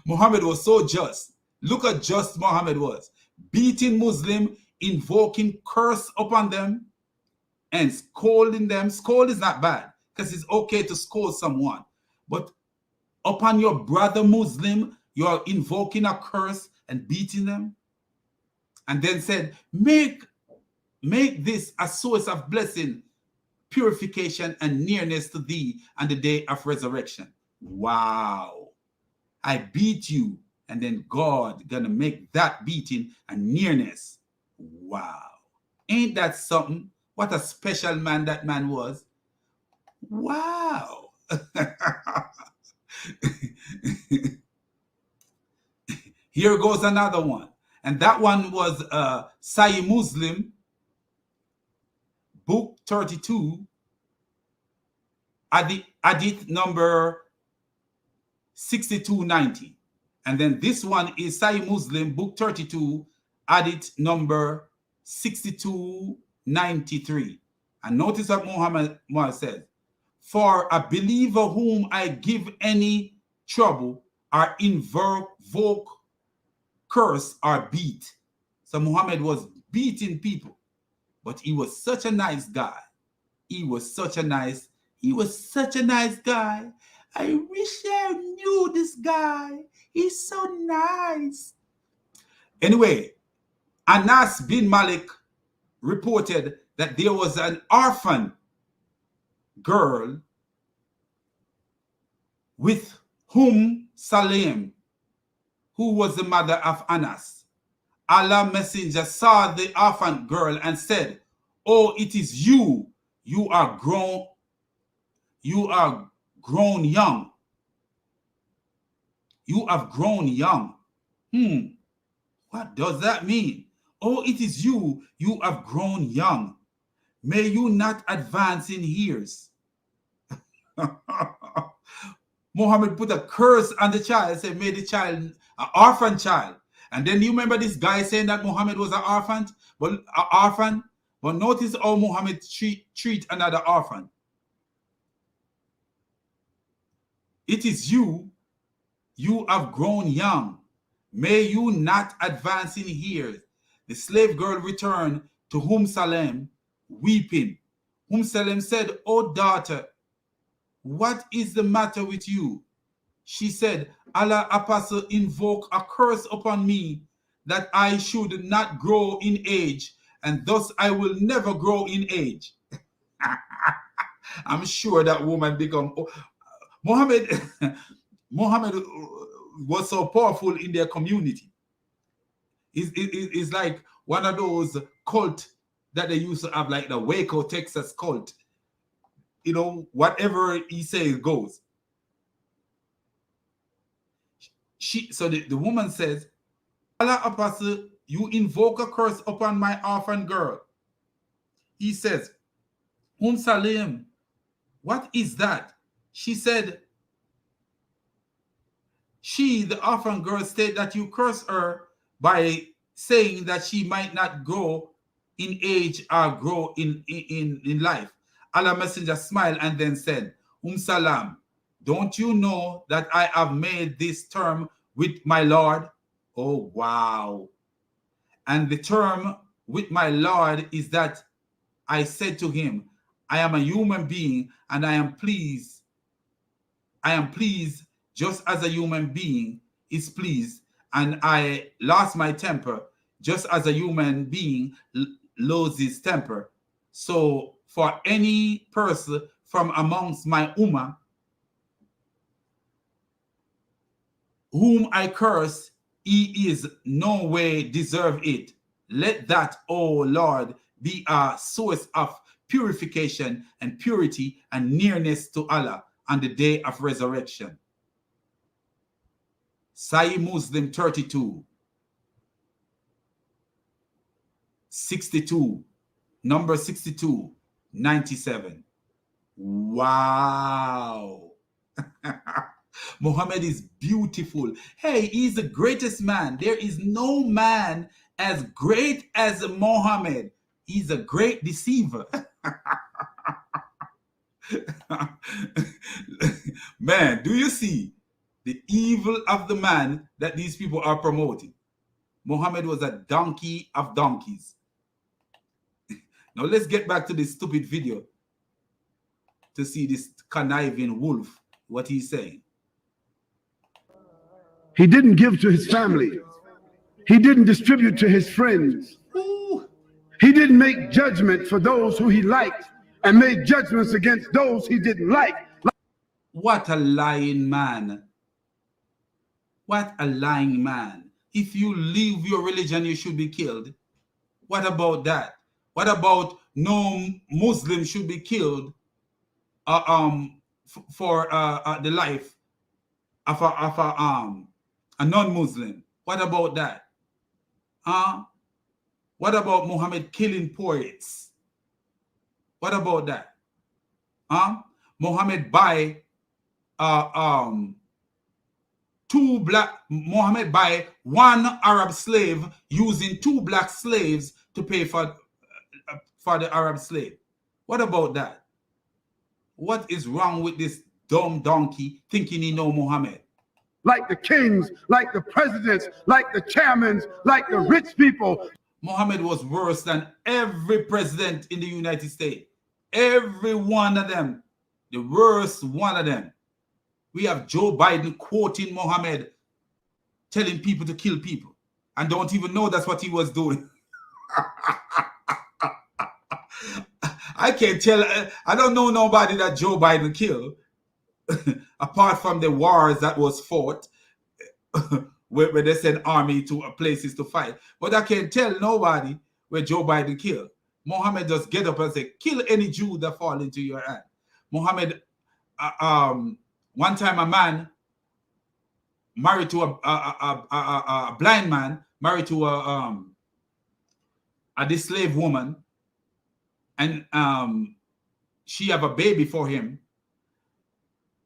S1: Muhammad was so just. Look how just Muhammad was. Beating Muslim, invoking curse upon them, and scolding them. Scold is not bad, because it's okay to scold someone. But upon your brother Muslim, you are invoking a curse and beating them. And then said, make this a source of blessing, purification, and nearness to thee on the day of resurrection. Wow. I beat you, and then God gonna make that beating a nearness. Wow. Ain't that something? What a special man that man was. Wow. Here goes another one. And that one was Sahih Muslim, book 32, hadith number 6290. And then this one is Sahih Muslim, book 32, hadith number 6293. And notice what Muhammad said, for a believer whom I give any trouble or invoke curse or beat. So Muhammad was beating people, but he was such a nice guy. He was such a nice guy. I wish I knew this guy. He's so nice. Anyway, Anas bin Malik reported that there was an orphan girl with Salim, who was the mother of Anas. Allah messenger saw the orphan girl and said, oh, it is you. You are grown young. You have grown young. What does that mean? Oh, it is you. You have grown young. May you not advance in years. Muhammad put a curse on the child, said, made the child an orphan child. And then you remember this guy saying that Muhammad was an orphan? But notice how Muhammad treat another orphan. It is you. You have grown young. May you not advance in years. The slave girl returned to Salam, weeping. Salam said, oh daughter, what is the matter with you? She said, Allah apostle invoke a curse upon me that I should not grow in age, and thus I will never grow in age. I'm sure that woman become Muhammad was so powerful in their community. It's like one of those cult that they used to have, like the Waco, Texas cult. You know, whatever he says goes. So the woman says, Allah apostle, you invoke a curse upon my orphan girl. He says, Salim, what is that? She said, the orphan girl, said that you curse her by saying that she might not grow in age or grow in life. Allah messenger smiled and then said, Salam, don't you know that I have made this term with my Lord? Oh, wow. And the term with my Lord is that I said to him, I am a human being and I am pleased just as a human being is pleased, and I lost my temper just as a human being loses temper. So for any person from amongst my ummah whom I curse, he is no way deserve it. Let that, O Lord, be a source of purification and purity and nearness to Allah on the day of resurrection. Sahih Muslim 32, 62, number 62, 97. Wow. Muhammad is beautiful. Hey, he's the greatest man. There is no man as great as Muhammad. He's a great deceiver. Man, do you see the evil of the man that these people are promoting? Muhammad was a donkey of donkeys. Now let's get back to this stupid video to see this conniving wolf, what he's saying.
S4: He didn't give to his family. He didn't distribute to his friends.
S1: Ooh.
S4: He didn't make judgment for those who he liked and made judgments against those he didn't like.
S1: What a lying man. What a lying man. If you leave your religion, you should be killed. What about that? What about no Muslim should be killed for the life of a non-Muslim? What about that? What about Muhammad killing poets? What about that? Muhammad buy one Arab slave using 2 black slaves to pay for the Arab slave. What about that? What is wrong with this dumb donkey thinking he know Muhammad?
S4: Like the kings, like the presidents, like the chairmen, like the rich people.
S1: Muhammad was worse than every president in the United States. Every one of them. The worst one of them. We have Joe Biden quoting Muhammad, telling people to kill people, and don't even know that's what he was doing. I can't tell. I don't know nobody that Joe Biden killed, apart from the wars that was fought, where they send army to places to fight. But I can't tell nobody where Joe Biden killed. Muhammad just get up and say, kill any Jew that fall into your hand. Muhammad, one time a man married to a blind man, married to a slave woman, and she have a baby for him.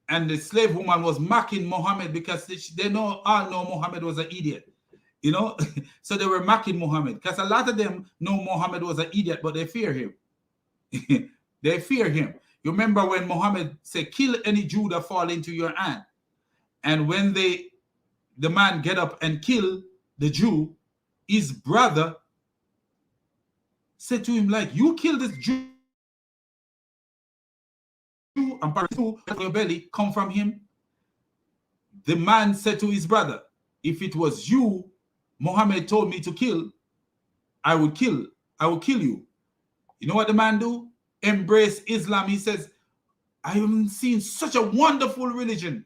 S1: And the slave woman was mocking Muhammad because they all know Muhammad was an idiot. You know, so they were mocking Muhammad because a lot of them know Muhammad was an idiot, but they fear him. They fear him. You remember when Muhammad said, kill any Jew that fall into your hand. And when the man get up and kill the Jew, his brother said to him, like, you kill this Jew and part of your belly come from him. The man said to his brother, if it was you Muhammad told me to kill, I will kill you. You know what the man do? Embrace Islam. He says, I haven't seen such a wonderful religion.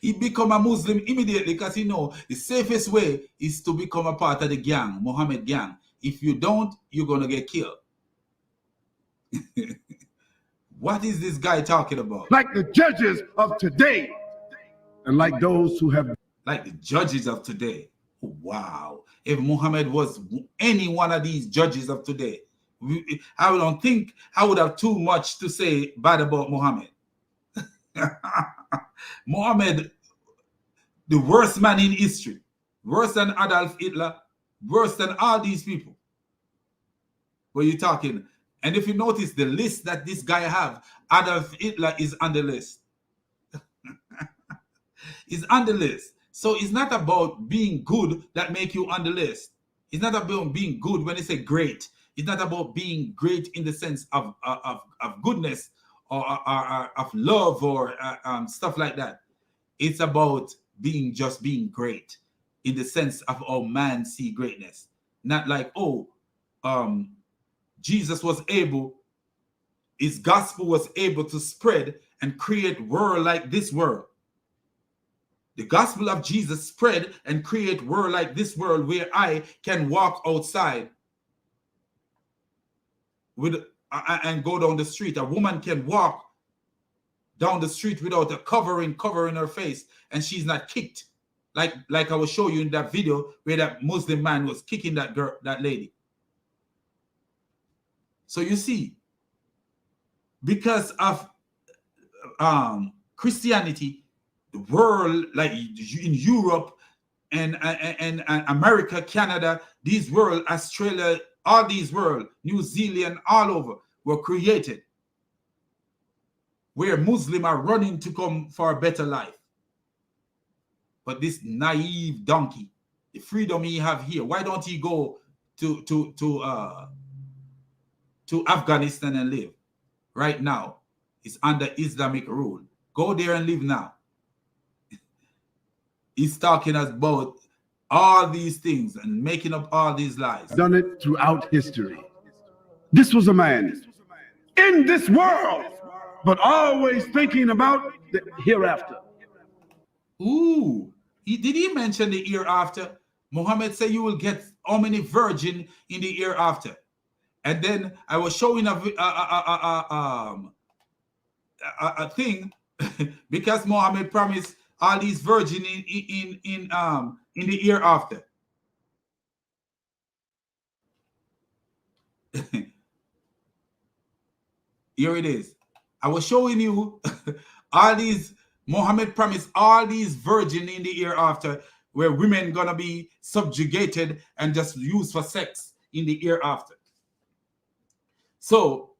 S1: He become a Muslim immediately because he know the safest way is to become a part of the gang, Muhammad gang. If you don't, you're going to get killed. What is this guy talking about?
S4: Like the judges of today, and like those who have...
S1: Like the judges of today. Wow. If Muhammad was any one of these judges of today, I don't think I would have too much to say bad about Muhammad. Muhammad, the worst man in history, worse than Adolf Hitler, worse than all these people. What you're talking. And if you notice the list that this guy have, Adolf Hitler is on the list. He's on the list. So it's not about being good that make you on the list. It's not about being good when they say great. It's not about being great in the sense of goodness or of love or stuff like that. It's about being great in the sense of how man see greatness. Not like, Jesus was able, his gospel was able to spread and create world like this world. The gospel of Jesus spread and create world like this world where I can walk outside and go down the street. A woman can walk down the street without a covering her face, and she's not kicked, like I will show you in that video where that Muslim man was kicking that girl, that lady. So you see, because of Christianity, the world, like in Europe and America, Canada, these world, Australia, all these world, New Zealand, all over, were created where Muslims are running to come for a better life. But this naive donkey, the freedom he have here, why don't he go to Afghanistan and live? Right now, it's under Islamic rule. Go there and live now. He's talking about all these things and making up all these lies.
S4: Done it throughout history. This was a man in this world, but always thinking about the hereafter.
S1: Ooh, did he mention the hereafter? Muhammad said you will get how many virgin in the hereafter? And then I was showing a thing because Muhammad promised all these virgin in the hereafter. Here it is. I was showing you all these. Muhammad promised all these virgin in the hereafter, where women gonna be subjugated and just used for sex in the hereafter. So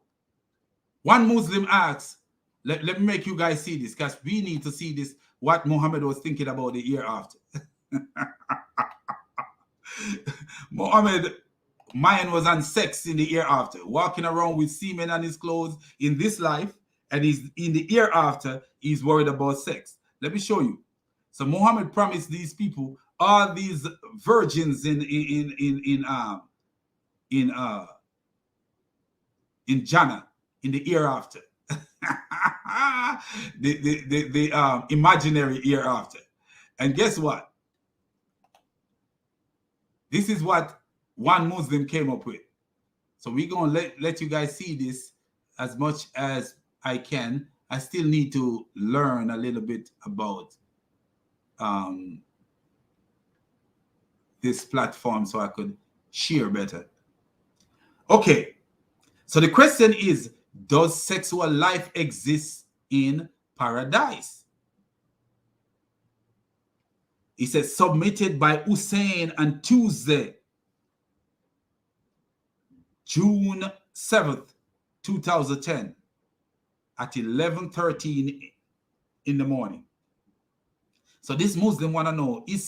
S1: one Muslim asks, let me make you guys see this, because we need to see this, what Muhammad was thinking about the hereafter. Muhammad mind was on sex in the hereafter, walking around with semen on his clothes in this life, and he's in the hereafter, he's worried about sex. Let me show you. So Muhammad promised these people all these virgins in Jannah, in the hereafter. the imaginary hereafter. And guess what? This is what one Muslim came up with. So we're going to let you guys see this as much as I can. I still need to learn a little bit about this platform so I could share better. Okay. So the question is, does sexual life exist in paradise? It says submitted by Hussein on Tuesday, June 7th, 2010 at 11:13 in the morning. So this Muslim want to know, does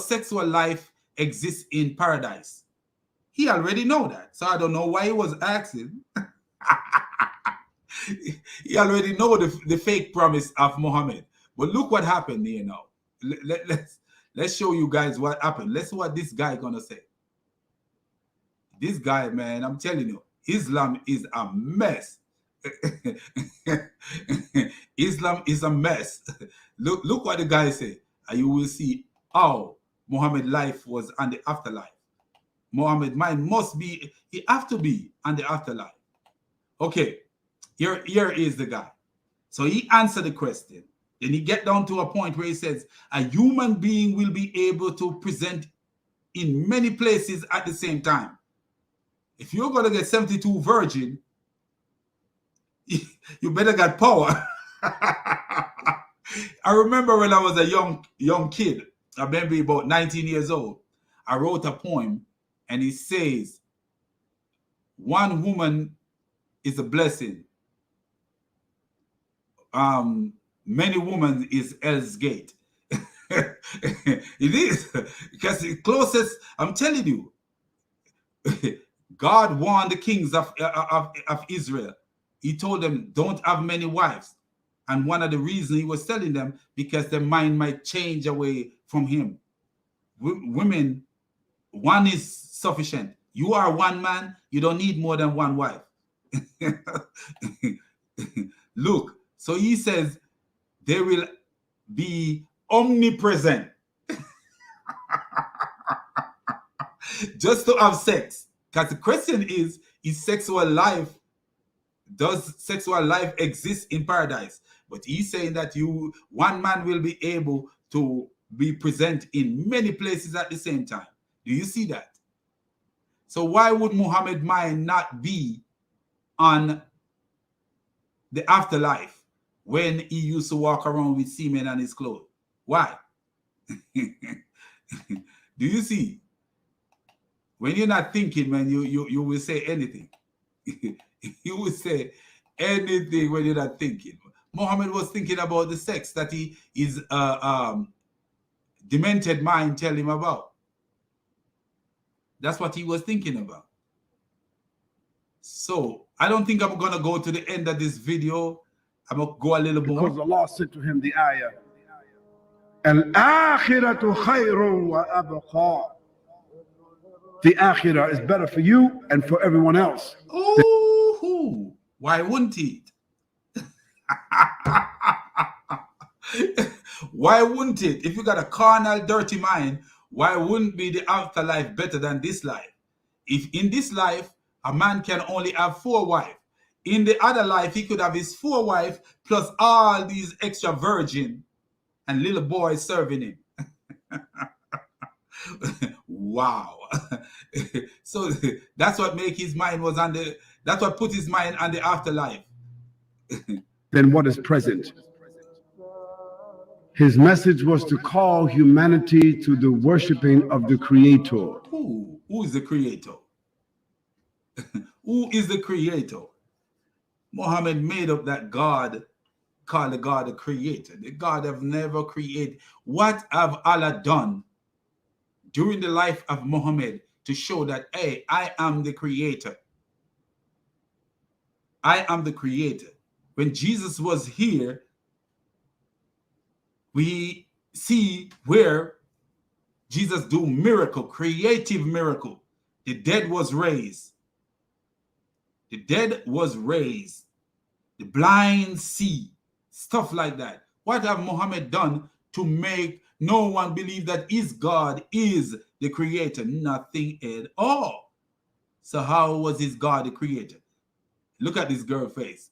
S1: sexual life exist in paradise? He already know that. So I don't know why he was asking. He already know the fake promise of Muhammad. But look what happened here now. Let's show you guys what happened. Let's see what this guy gonna say. This guy, man, I'm telling you, Islam is a mess. Islam is a mess. Look what the guy said. And you will see how Muhammad's life was on the afterlife. Muhammad's mind must be, he have to be on the afterlife. Okay, here is the guy. So he answered the question. Then he get down to a point where he says, a human being will be able to present in many places at the same time. If you're going to get 72 virgin, you better get power. I remember when I was a young kid, I maybe about 19 years old, I wrote a poem and it says, one woman is a blessing. Many women is Hell's Gate. It is, because the closest, I'm telling you, God warned the kings of Israel. He told them, don't have many wives. And one of the reasons he was telling them, because their mind might change away from him. Women, one is sufficient. You are one man, you don't need more than one wife. Look, so he says, they will be omnipresent. Just to have sex. Because the question is sexual life does sexual life exist in paradise? But he's saying that one man will be able to be present in many places at the same time. Do you see that? So why would Muhammad's mind not be on the afterlife when he used to walk around with semen on his clothes? Why? Do you see? When you're not thinking, man, you will say anything. You will say anything when you're not thinking. Muhammad was thinking about the sex that his demented mind tell him about. That's what he was thinking about. So I don't think I'm gonna go to the end of this video. I'm gonna go a little more.
S4: Because Allah said to him the ayah, Al-akhiratu khayrun wa abqa. The akhirah is better for you and for everyone else.
S1: Oh, why wouldn't it? Why wouldn't it? If you got a carnal, dirty mind, why wouldn't be the afterlife better than this life? If in this life, a man can only have 4 wives, in the other life, he could have his 4 wives plus all these extra virgin and little boys serving him. Wow. So that's what make his mind was on the, that's what put his mind on the afterlife.
S4: Than what is present. His message was to call humanity to the worshiping of the Creator.
S1: Who is the Creator? Who is the Creator? Muhammad made up that God called the God the Creator. The God have never created. What have Allah done during the life of Muhammad to show that, hey, I am the Creator? I am the Creator. When Jesus was here, we see where Jesus do miracle, creative miracle. The dead was raised. The dead was raised. The blind see. Stuff like that. What have Muhammad done to make no one believe that his God is the Creator? Nothing at all. So how was his God the Creator? Look at this girl face.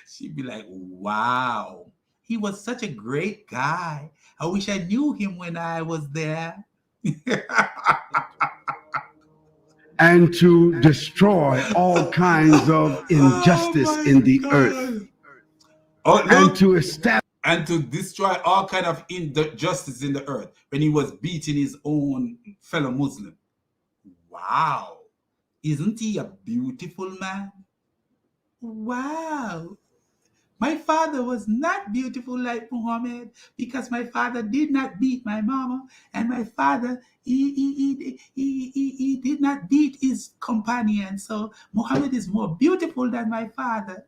S1: She'd be like, wow, he was such a great guy. I wish I knew him when I was there.
S4: And to destroy all kinds of injustice in the earth. And to establish
S1: and to destroy all kind of injustice in the earth when he was beating his own fellow Muslim. Wow. Isn't he a beautiful man? Wow. My father was not beautiful like Muhammad because my father did not beat my mama, and my father he did not beat his companion. So Muhammad is more beautiful than my father.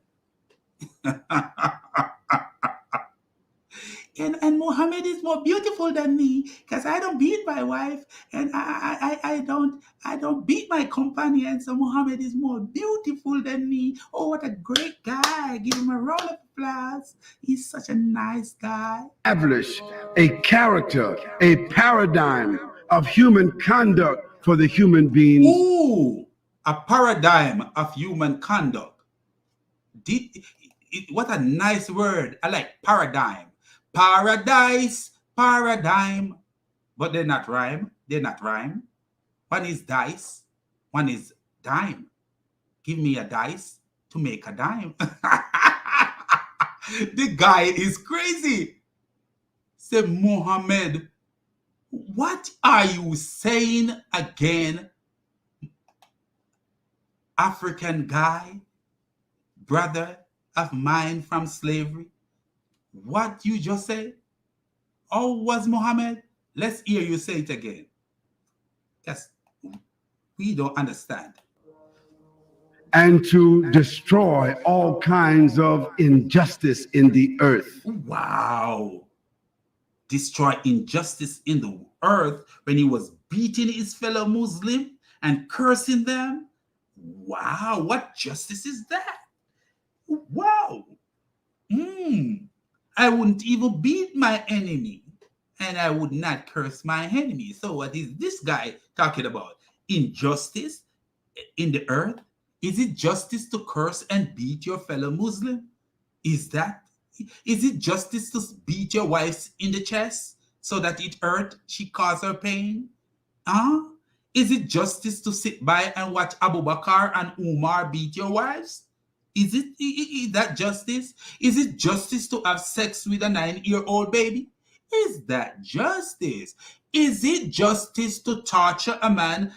S1: And Muhammad is more beautiful than me because I don't beat my wife and I don't beat my companion. So Muhammad is more beautiful than me. Oh, what a great guy. Give him a round of applause. He's such a nice guy.
S4: Establish a character, a paradigm of human conduct for the human beings.
S1: Ooh, a paradigm of human conduct. What a nice word. I like paradigm. Paradise, paradigm. But they're not rhyme. They're not rhyme. One is dice. One is dime. Give me a dice to make a dime. The guy is crazy. Say, Muhammad, what are you saying again? African guy, brother of mine from slavery. What you just said? Oh, was Muhammad? Let's hear you say it again. Yes, we don't understand.
S4: And to destroy all kinds of injustice in the earth.
S1: Wow. Destroy injustice in the earth when he was beating his fellow Muslim and cursing them. Wow, what justice is that? Wow. I wouldn't even beat my enemy, and I would not curse my enemy. So what is this guy talking about? Injustice in the earth? Is it justice to curse and beat your fellow Muslim? Is it justice to beat your wife in the chest so that it hurt, she caused her pain? Huh? Is it justice to sit by and watch Abu Bakr and Umar beat your wives? Is that justice? Is it justice to have sex with a 9-year-old baby? Is that justice? Is it justice to torture a man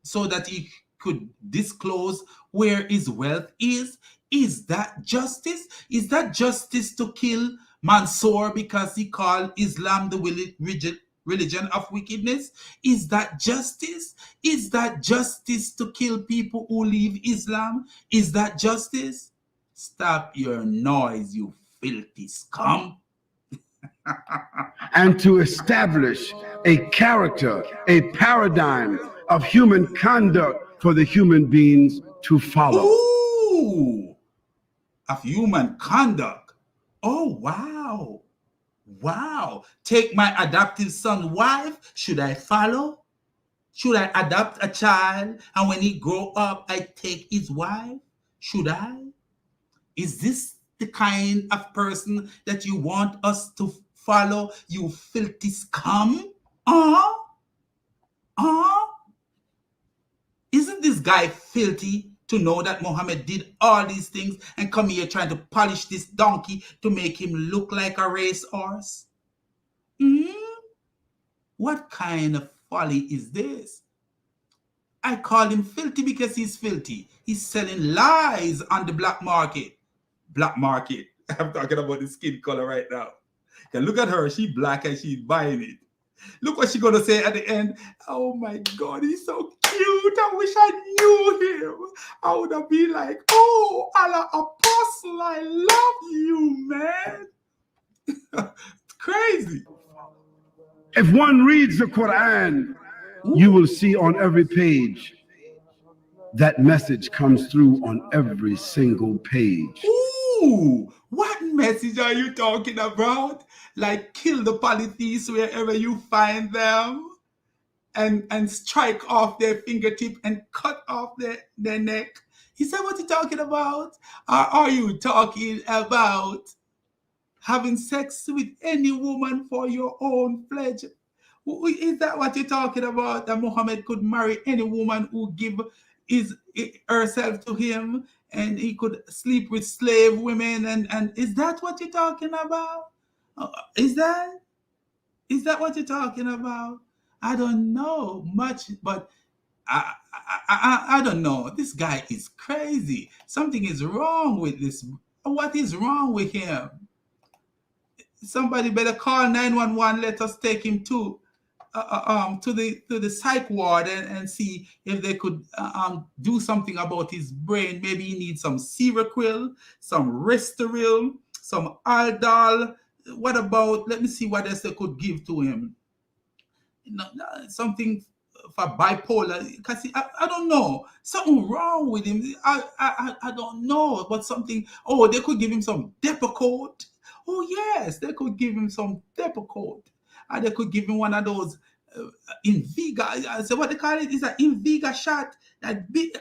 S1: so that he could disclose where his wealth is? Is that justice? Is that justice to kill Mansour because he called Islam the religion of wickedness? Is that justice? Is that justice to kill people who leave Islam? Is that justice? Stop your noise, you filthy scum.
S4: And to establish a character, a paradigm of human conduct for the human beings to follow.
S1: Ooh, of human conduct. Oh, wow. Wow. Take my adoptive son's wife. Should I follow? Should I adopt a child and when he grow up, I take his wife? Should I? Is this the kind of person that you want us to follow, you filthy scum? Isn't this guy filthy to know that Muhammad did all these things and come here trying to polish this donkey to make him look like a racehorse? What kind of folly is this? I call him filthy because he's filthy. He's selling lies on the black market. Black market. I'm talking about the skin color right now. And look at her. She black and she's buying it. Look what she's going to say at the end. Oh my God, he's so cute. I wish I knew him. I would have been like, oh, Allah Apostle, I love you, man. It's crazy.
S4: If one reads the Quran, you will see on every page that message comes through on every single page.
S1: Ooh, what message are you talking about? Like kill the polytheists wherever you find them and strike off their fingertip and cut off their neck? Is that what you're talking about? Or are you talking about having sex with any woman for your own pleasure? Is that what you're talking about? That Muhammad could marry any woman who give herself to him and he could sleep with slave women and is that what you're talking about? Is that what you're talking about? I don't know much, but I don't know. This guy is crazy. Something is wrong with this. What is wrong with him? Somebody better call 911. Let us take him to the psych ward and see if they could do something about his brain. Maybe he needs some Seroquel, some Restoril, some Aldol. What about, let me see what else they could give to him. Something for bipolar, because I don't know, something wrong with him. I don't know, but something. Oh, they could give him some Depakote. Oh yes, they could give him some Depakote. And they could give him one of those Inviga. So what they call it is an Inviga shot.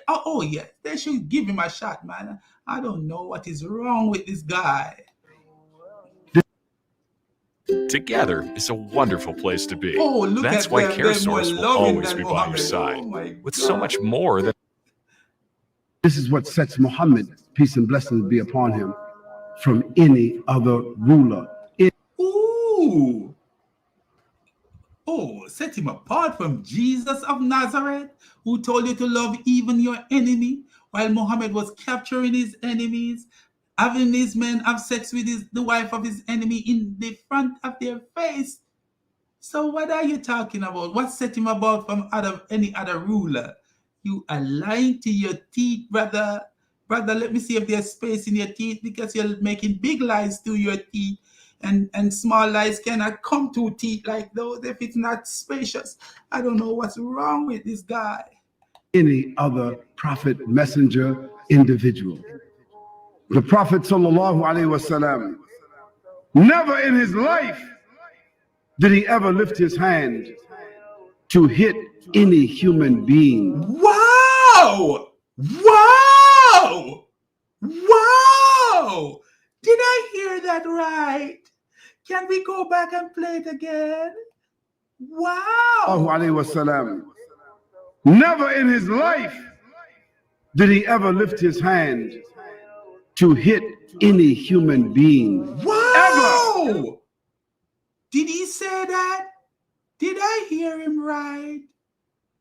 S1: Oh yeah, they should give him a shot, man. I don't know what is wrong with this guy.
S6: Together is a wonderful place to be.
S1: Oh, look
S6: That's
S1: at
S6: why
S1: them.
S6: CareSource will always be by your
S1: Muhammad.
S6: side,
S1: Oh
S6: with so much more than.
S4: This is what sets Muhammad, peace and blessings be upon him, from any other ruler.
S1: Ooh. Oh, set him apart from Jesus of Nazareth, who told you to love even your enemy, while Muhammad was capturing his enemies, having these men have sex with the wife of his enemy in the front of their face. So what are you talking about? What set him apart from any other ruler? You are lying to your teeth, brother. Brother, let me see if there's space in your teeth, because you're making big lies through your teeth. And small lies cannot come to teeth like those if it's not spacious. I don't know what's wrong with this guy.
S4: Any other prophet, messenger, individual. The Prophet sallallahu alaihi wasallam, never in his life did he ever lift his hand to hit any human being.
S1: Wow! Wow! Wow! Did I hear that right? Can we go back and play it again? Wow!
S4: Alayhi wasallam. Never in his life did he ever lift his hand to hit any human being.
S1: Wow!
S4: Ever.
S1: Did he say that? Did I hear him right?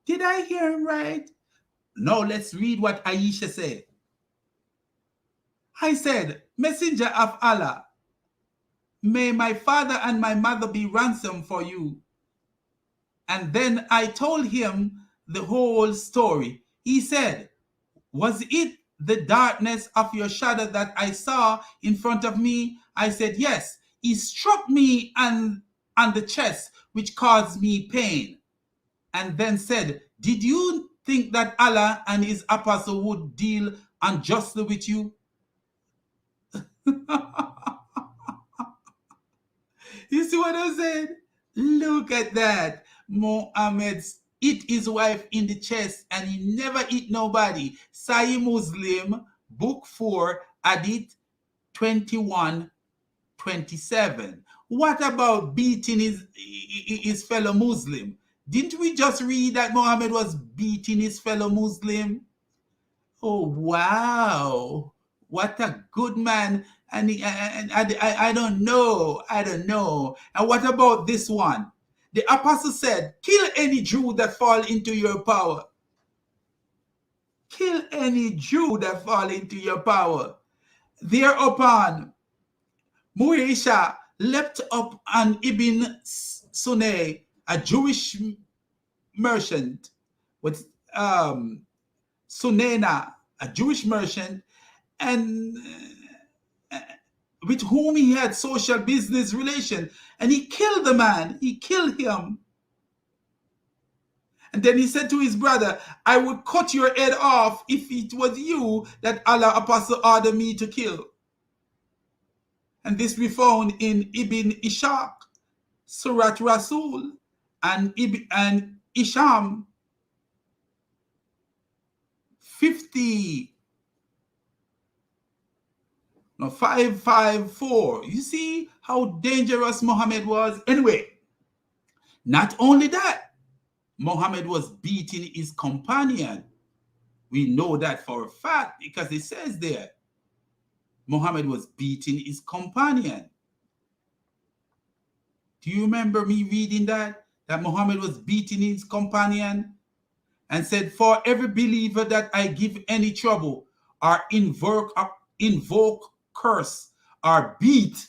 S1: Did I hear him right? Now let's read what Aisha said. I said, Messenger of Allah, may my father and my mother be ransom for you. And then I told him the whole story. He said, was it the darkness of your shadow that I saw in front of me? I said, yes. He struck me on the chest, which caused me pain. And then said, did you think that Allah and his apostle would deal unjustly with you? You see what I said? Look at that. Muhammad hit his wife in the chest and he never hit nobody. Sahih Muslim, book 4, Hadith 21:27. What about beating his fellow Muslim? Didn't we just read that Muhammad was beating his fellow Muslim? Oh, wow. What a good man. And I don't know. I don't know. And what about this one? The apostle said, kill any Jew that fall into your power. Kill any Jew that fall into your power. Thereupon, Muisha leapt up on Ibn Sunay, a Jewish merchant, with Sunena, a Jewish merchant, and with whom he had social business relation, and he killed the man. He killed him. And then he said to his brother, I would cut your head off if it was you that Allah apostle ordered me to kill. And this we found in Ibn Ishaq, Surat Rasul, and Isham 554. You see how dangerous Muhammad was? Anyway, not only that, Muhammad was beating his companion. We know that for a fact because it says there, Muhammad was beating his companion. Do you remember me reading that Muhammad was beating his companion? And said, for every believer that I give any trouble or invoke curse or beat.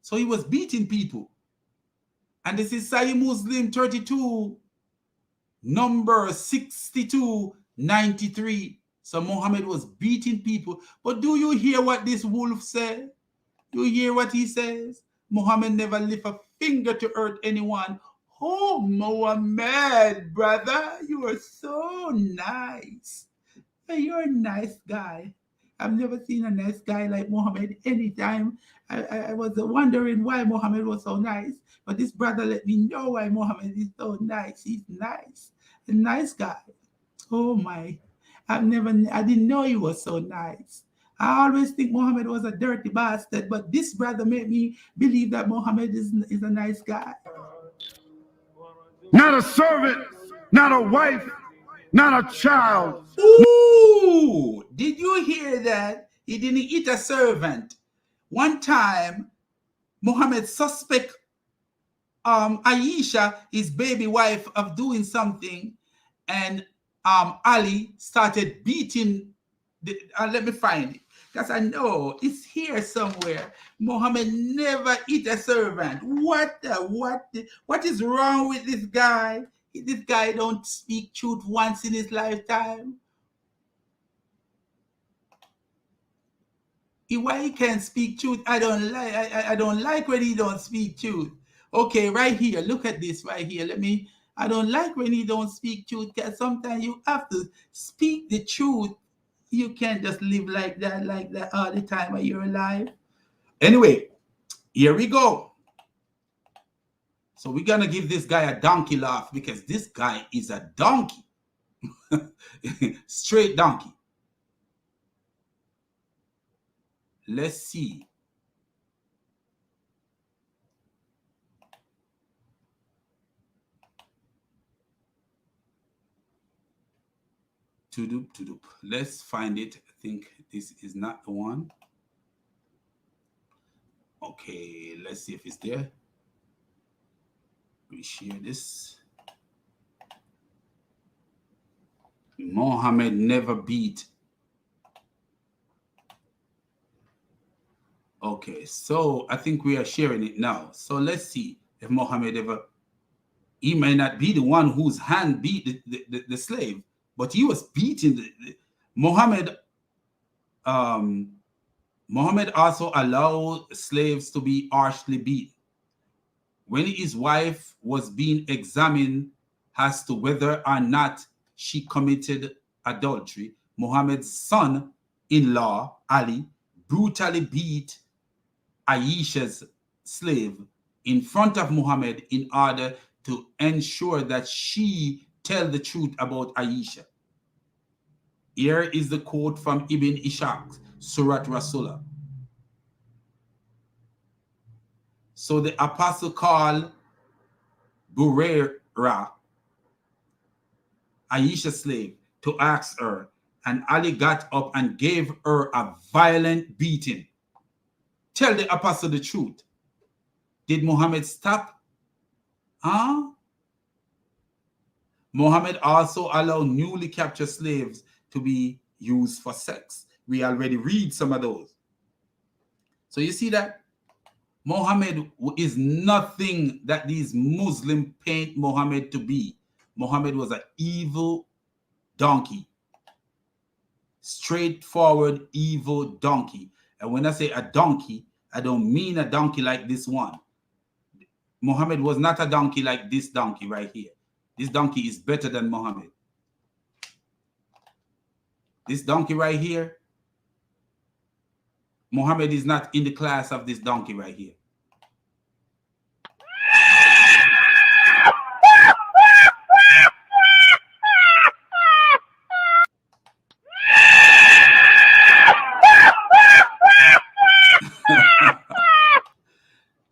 S1: So he was beating people. And this is Sahih Muslim 32, number 6293. So Muhammad was beating people. But do you hear what this wolf said? Do you hear what he says? Muhammad never lift a finger to hurt anyone. Oh, Muhammad, brother, you are so nice. You're a nice guy. I've never seen a nice guy like Muhammad anytime. I was wondering why Muhammad was so nice. But this brother let me know why Muhammad is so nice. He's nice. A nice guy. Oh, my. I didn't know he was so nice. I always think Muhammad was a dirty bastard, but this brother made me believe that Muhammad is a nice guy.
S4: Not a servant, not a wife, not a child.
S1: Ooh, did you hear that? He didn't eat a servant. One time, Muhammad suspect Aisha, his baby wife, of doing something, and Ali started beating. Let me find it, because I know it's here somewhere. Muhammad never eat a servant. What is wrong with this guy? This guy don't speak truth once in his lifetime. Why he can't speak truth? I don't like when he don't speak truth. Okay, right here. Look at this right here. I don't like when he don't speak truth, because sometimes you have to speak the truth. You can't just live like that all the time of your life. Anyway, here we go. So we're gonna give this guy a donkey laugh, because this guy is a donkey. Straight donkey. Let's see. To let's find it. I think this is not the one. Okay, let's see if it's there. We share this. Muhammad never beat. Okay, so I think we are sharing it now. So let's see if Muhammad ever. He may not be the one whose hand beat the slave, but he was beating Muhammad. Muhammad also allowed slaves to be harshly beaten. When his wife was being examined as to whether or not she committed adultery, Muhammad's son-in-law, Ali, brutally beat Aisha's slave in front of Muhammad in order to ensure that she tell the truth about Aisha. Here is the quote from Ibn Ishaq, Surat Rasulah. So the apostle called Burera, Aisha's slave, to ask her, and Ali got up and gave her a violent beating. Tell the apostle the truth. Did Muhammad stop? Huh? Muhammad also allowed newly captured slaves to be used for sex. We already read some of those. So you see that? Muhammad is nothing that these Muslims paint Muhammad to be. Muhammad was an evil donkey. Straightforward, evil donkey. And when I say a donkey, I don't mean a donkey like this one. Muhammad was not a donkey like this donkey right here. This donkey is better than Muhammad. This donkey right here, Muhammad is not in the class of this donkey right here.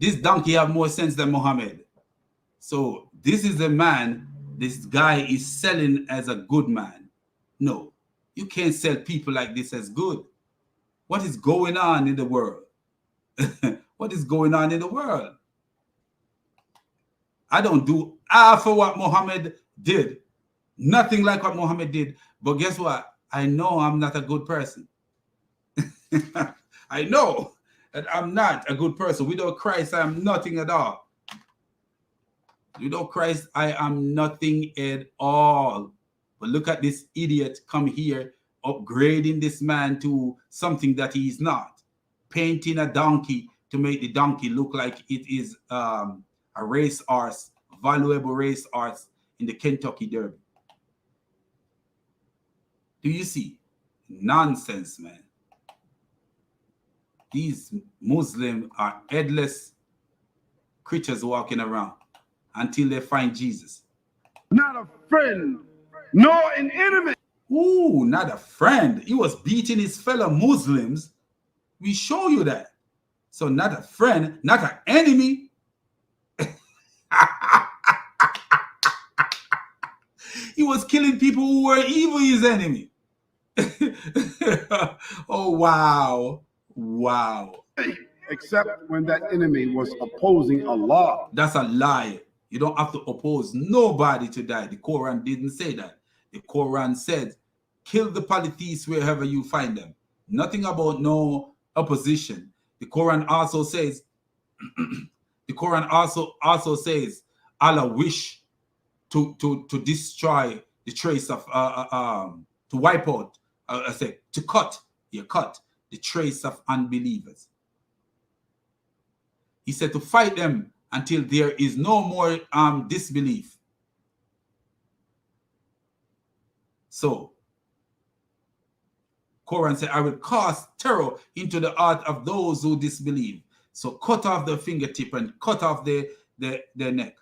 S1: This donkey have more sense than Muhammad. So this is a man this guy is selling as a good man. No, you can't sell people like this as good. What is going on in the world? What is going on in the world? I don't do half of what Muhammad did. Nothing like what Muhammad did. But guess what? I know I'm not a good person. I know that I'm not a good person. Without Christ, I am nothing at all. Without Christ, I am nothing at all. But look at this idiot come here, upgrading this man to something that he is not. Painting a donkey to make the donkey look like it is a race horse, valuable race horse in the Kentucky Derby. Do you see? Nonsense, man. These Muslims are headless creatures walking around until they find Jesus.
S4: Not a friend, nor an enemy.
S1: Ooh, not a friend. He was beating his fellow Muslims. We show you that. So not a friend, not an enemy. He was killing people who were evil, his enemy. Oh, wow. Wow.
S4: Except when that enemy was opposing Allah.
S1: That's a lie. You don't have to oppose nobody to die. The Quran didn't say that. The Quran said, kill the polytheists wherever you find them. Nothing about no opposition. The Quran also says, the Quran also says, Allah wish to destroy the trace of to wipe out, to cut the trace of unbelievers. He said to fight them until there is no more disbelief. So, Quran said, I will cast terror into the heart of those who disbelieve. So cut off their fingertip and cut off their neck.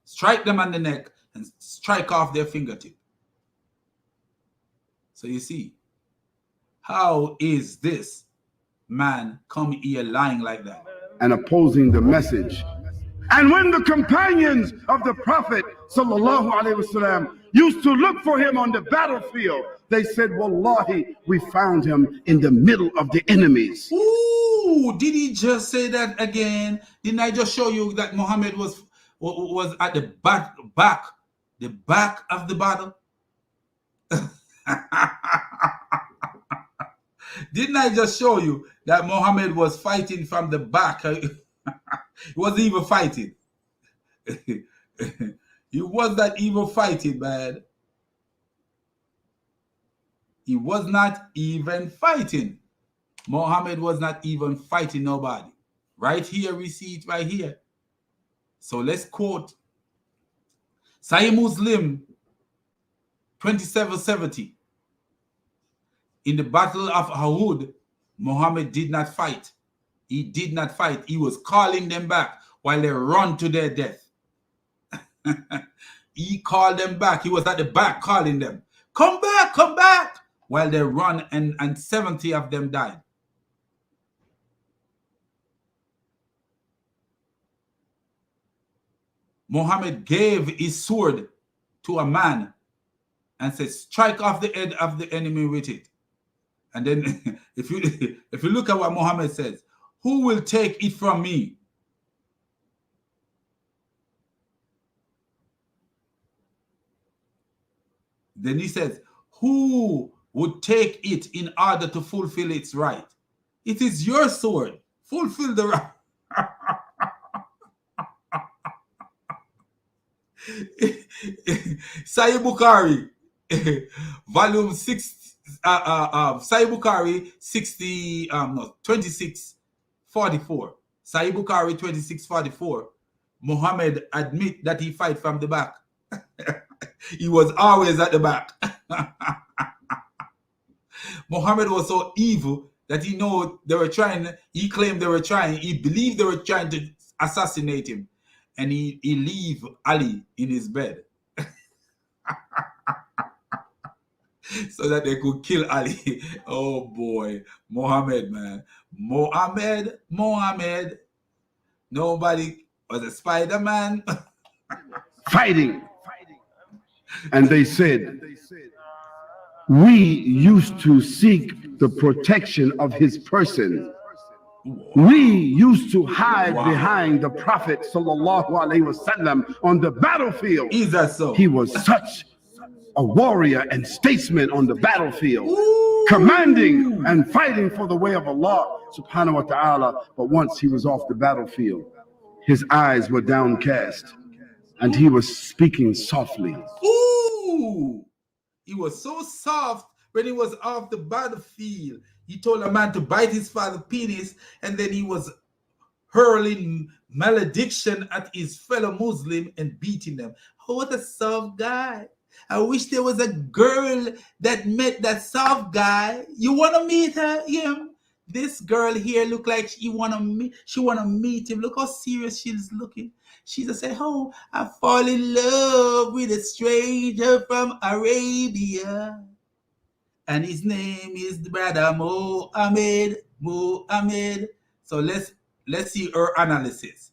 S1: Strike them on the neck and strike off their fingertip. So you see, how is this man come here lying like that?
S4: And opposing the message. And when the companions of the Prophet sallallahu alaihi wasallam used to look for him on the battlefield, they said, Wallahi, we found him in the middle of the enemies.
S1: Ooh, did he just say that again? Didn't I just show you that Muhammad was at the back of the battle? Didn't I just show you that Muhammad was fighting from the back? He wasn't even fighting. He was not even fighting, man. He was not even fighting. Muhammad was not even fighting nobody. Right here, we see it right here. So let's quote Sahih Muslim 2770. In the battle of Uhud, Muhammad did not fight. He did not fight. He was calling them back while they run to their death. He called them back. He was at the back calling them, come back, while they run, and 70 of them died. Muhammad gave his sword to a man and said, strike off the head of the enemy with it. And then if you look at what Muhammad says, who will take it from me? Then he says, who would take it in order to fulfill its right? It is your sword. Fulfill the right. Sahih Bukhari, volume 6, Sahih Bukhari 2644. Sahih Bukhari 2644. Muhammad admit that he fight from the back. He was always at the back. Muhammad was so evil that he know they were trying. He claimed they were trying. He believed they were trying to assassinate him. And he leave Ali in his bed so that they could kill Ali. Oh boy, Muhammad, man. Muhammad. Nobody was a Spider-Man.
S4: Fighting. And they said, we used to seek the protection of his person. We used to hide behind the Prophet sallallahu alaihi wasallam on the battlefield.
S1: Is that so?
S4: He was such a warrior and statesman on the battlefield, commanding and fighting for the way of Allah subhanahu wa ta'ala. But once he was off the battlefield, his eyes were downcast and he was speaking softly.
S1: Ooh, he was so soft when he was off the battlefield. He told a man to bite his father's penis, and then he was hurling malediction at his fellow Muslim and beating them. Oh, what a soft guy. I wish there was a girl that met that soft guy. You want to meet him? This girl here look like she want to meet him. Look how serious she's looking. She just said, oh, I fall in love with a stranger from Arabia. And his name is the brother Muhammad. So let's see her analysis.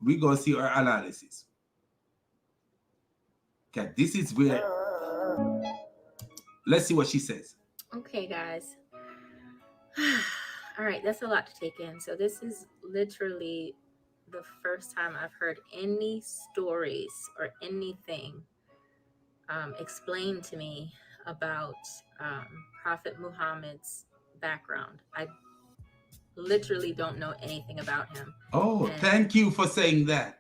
S1: We go see her analysis. Okay, this is where. Let's see what she says.
S2: Okay, guys. All right, that's a lot to take in. So this is literally the first time I've heard any stories or anything explained to me about Prophet Muhammad's background. I literally don't know anything about him.
S1: Oh, thank you for saying that.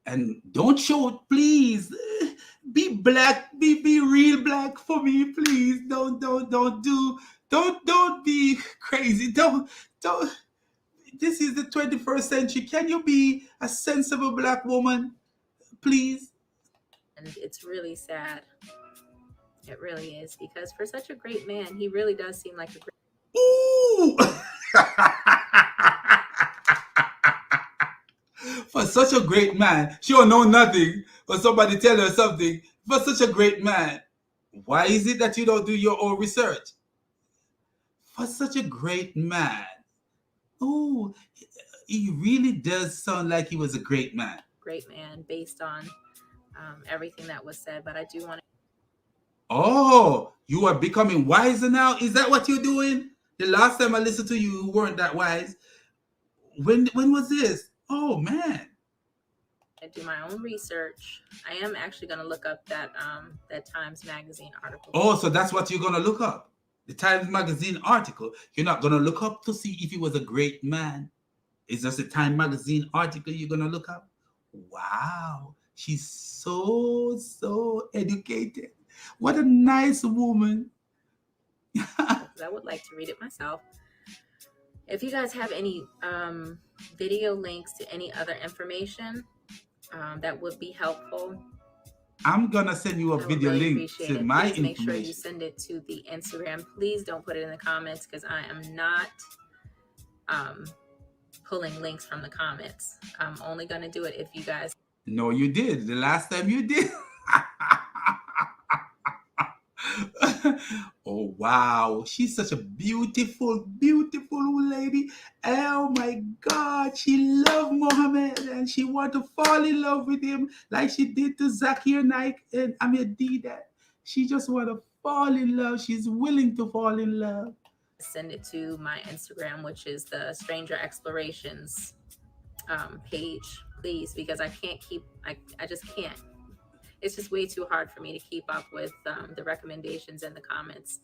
S1: And don't show it, please. Be black, be real black for me, please. Don't be crazy. Don't. This is the 21st century. Can you be a sensible black woman, please?
S2: And it's really sad. It really is, because for such a great man, he really does seem like a great.
S1: Ooh! For such a great man, she don't know nothing, but somebody tell her something. For such a great man, why is it that you don't do your own research? For such a great man. Oh, he really does sound like he was a great man.
S2: Great man based on everything that was said, but I do want to.
S1: Oh, you are becoming wiser now? Is that what you're doing? The last time I listened to you, you weren't that wise. When was this? Oh, man.
S2: I do my own research. I am actually going to look up that Times Magazine article.
S1: Oh, so that's what you're going to look up. The Times Magazine article. You're not going to look up to see if he was a great man. It's just a Time Magazine article you're going to look up. Wow. She's so educated. What a nice woman.
S2: I would like to read it myself. If you guys have any video links to any other information that would be helpful,
S1: I'm going to send you a video
S2: really
S1: link to my
S2: Please make
S1: information.
S2: sure you send it to the Instagram. Please don't put it in the comments because I am not pulling links from the comments. I'm only going to do it if you guys.
S1: No, you did. The last time you did. Oh, wow. She's such a beautiful lady. Oh, my God. She loved Muhammad and she wanted to fall in love with him like she did to Zakir Naik and Amir Dida. She just wanted to fall in love. She's willing to fall in love.
S2: Send it to my Instagram, which is the Stranger Explorations page, please, because I can't keep, I just can't. It's just way too hard for me to keep up with the recommendations and the comments.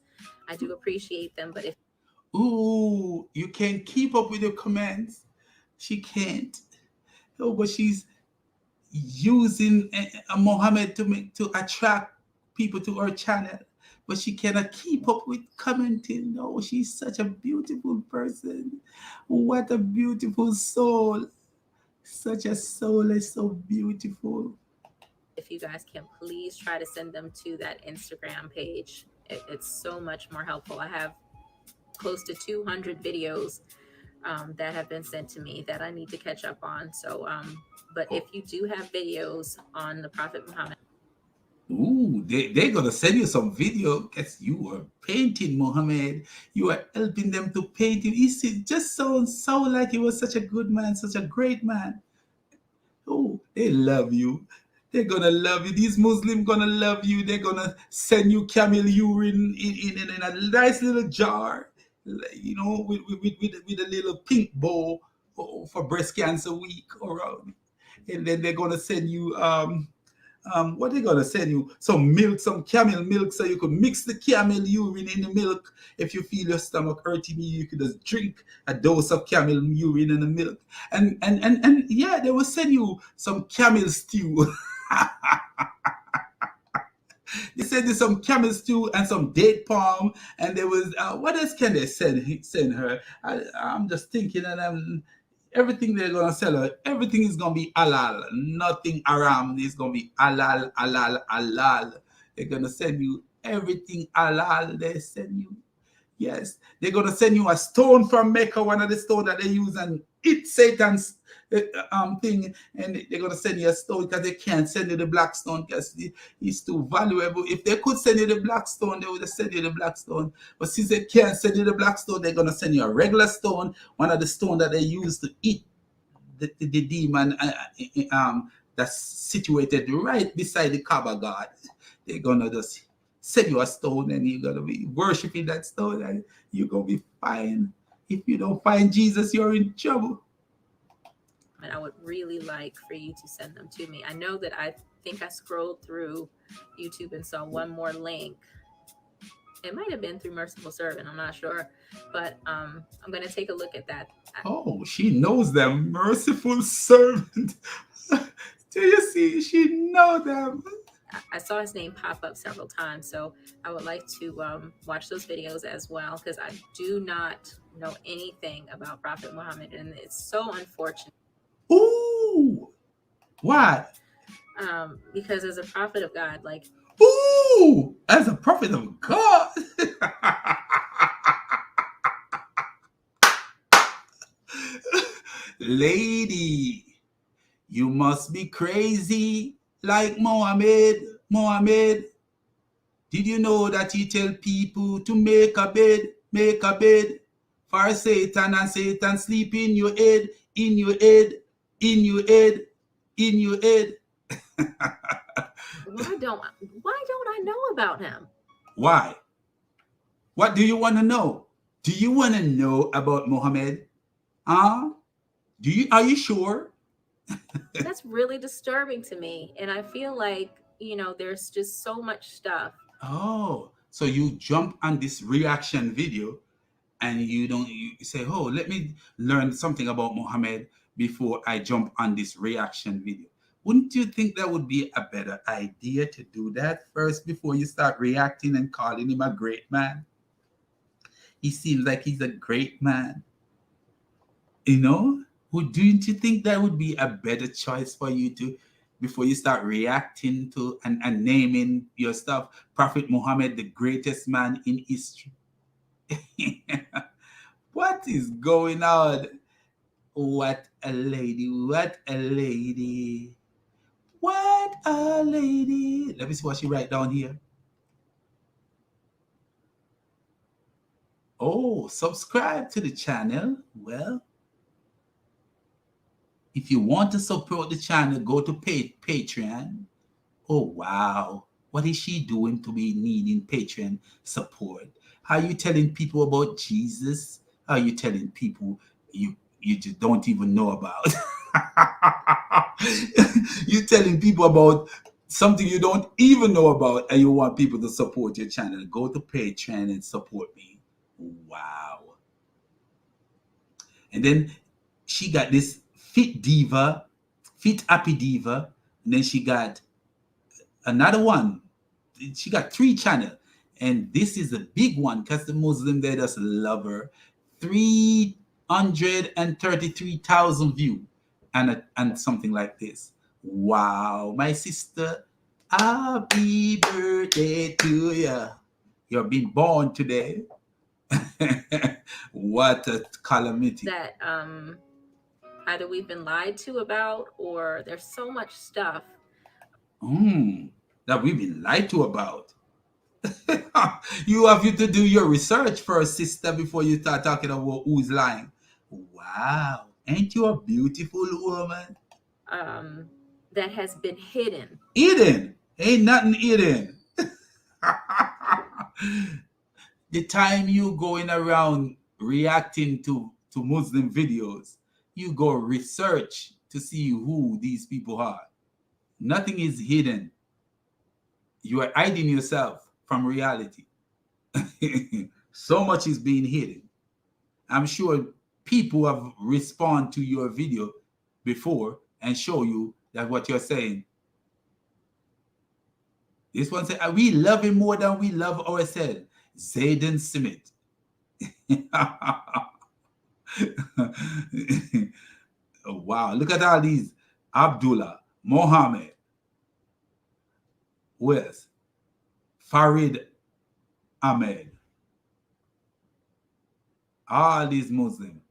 S2: I do appreciate them, but if
S1: ooh, you can't keep up with your comments. She can't. Oh, but she's using Muhammad to attract people to her channel. But she cannot keep up with commenting. No, she's such a beautiful person. What a beautiful soul. Such a soul is so beautiful.
S2: if you guys can please try to send them to that Instagram page. It's so much more helpful. I have close to 200 videos that have been sent to me that I need to catch up on. So, but if you do have videos on the Prophet Muhammad.
S1: Ooh, they're going to send you some video because you are painting Muhammad. You are helping them to paint him. He just sounds so like he was such a good man, such a great man. Oh, they love you. They're going to love you. These Muslims going to love you. They're going to send you camel urine in a nice little jar, you know, with a little pink bow for breast cancer week around. And then they're going to send you, what they're going to send you? Some milk, some camel milk, so you could mix the camel urine in the milk. If you feel your stomach hurting you could just drink a dose of camel urine in the milk. And yeah, they will send you some camel stew. They send you some camel stew and some date palm, and there was what else can they send her? I'm just thinking, and everything they're gonna sell her, everything is gonna be halal. Nothing haram. It's gonna be halal, halal, halal. They're gonna send you everything halal. They send you. Yes, they're gonna send you a stone from Mecca, one of the stones that they use and eat Satan's thing, and they're gonna send you a stone because they can't send you the black stone because it's too valuable. If they could send you the black stone, they would have sent you the black stone. But since they can't send you the black stone, they're gonna send you a regular stone, one of the stones that they use to eat the demon that's situated right beside the Kaaba God. They're gonna just send you a stone and you're gonna be worshiping that stone and you're gonna be fine. If you don't find Jesus, you're in trouble.
S2: And I would really like for you to send them to me. I know that I think I scrolled through YouTube and saw one more link. It might have been through Merciful Servant, I'm not sure, but I'm going to take a look at that.
S1: Oh, she knows them. Merciful Servant. Do you see? She knows them.
S2: I saw his name pop up several times, so I would like to watch those videos as well, because I do not know anything about Prophet Muhammad, and it's so unfortunate.
S1: Ooh, why?
S2: Because as a prophet of God, like,
S1: ooh, as a prophet of God. Lady, You must be crazy like Mohammed. Did you know that he tell people to make a bed for Satan, and Satan sleep in your head, in your head, in your head, in your head.
S2: Why don't I know about him?
S1: Why? What do you want to know? Do you want to know about Muhammad? Are you sure?
S2: That's really disturbing to me, and I feel like, there's just so much stuff.
S1: Oh, so you jump on this reaction video and you say, oh, let me learn something about Muhammad before I jump on this reaction video. Wouldn't you think that would be a better idea to do that first before you start reacting and calling him a great man? He seems like he's a great man. Don't you think that would be a better choice for you to, before you start reacting to and naming your stuff, Prophet Muhammad, the greatest man in history? What is going on? What a lady, what a lady, what a lady. Let me see what she write down here. Oh, subscribe to the channel. Well, if you want to support the channel, go to Patreon. Oh, wow. What is she doing to be needing Patreon support? Are you telling people about Jesus? Are you telling people you just don't even know about? You're telling people about something you don't even know about, and you want people to support your channel. Go to Patreon and support me. Wow. And then she got this fit happy diva, and then she got another one. She got 3 channels, and this is a big one because the Muslim, they just love her. 333,000 views and something like this. Wow, my sister, happy birthday to you. You're being born today. What a calamity.
S2: That either we've been lied to about, or there's so much stuff
S1: That we've been lied to about. You have to do your research first, sister, before you start talking about who's lying. Wow, ain't you a beautiful woman?
S2: that has been hidden.
S1: Hidden? Ain't nothing hidden. The time you going around reacting to Muslim videos, you go research to see who these people are. Nothing is hidden. You are hiding yourself from reality. So much is being hidden. I'm sure people have responded to your video before and show you that what you're saying. This one said, we love him more than we love ourselves. Zayden Smith. Wow, look at all these. Abdullah, Mohammed, Wes, Farid Ahmed. All these Muslims.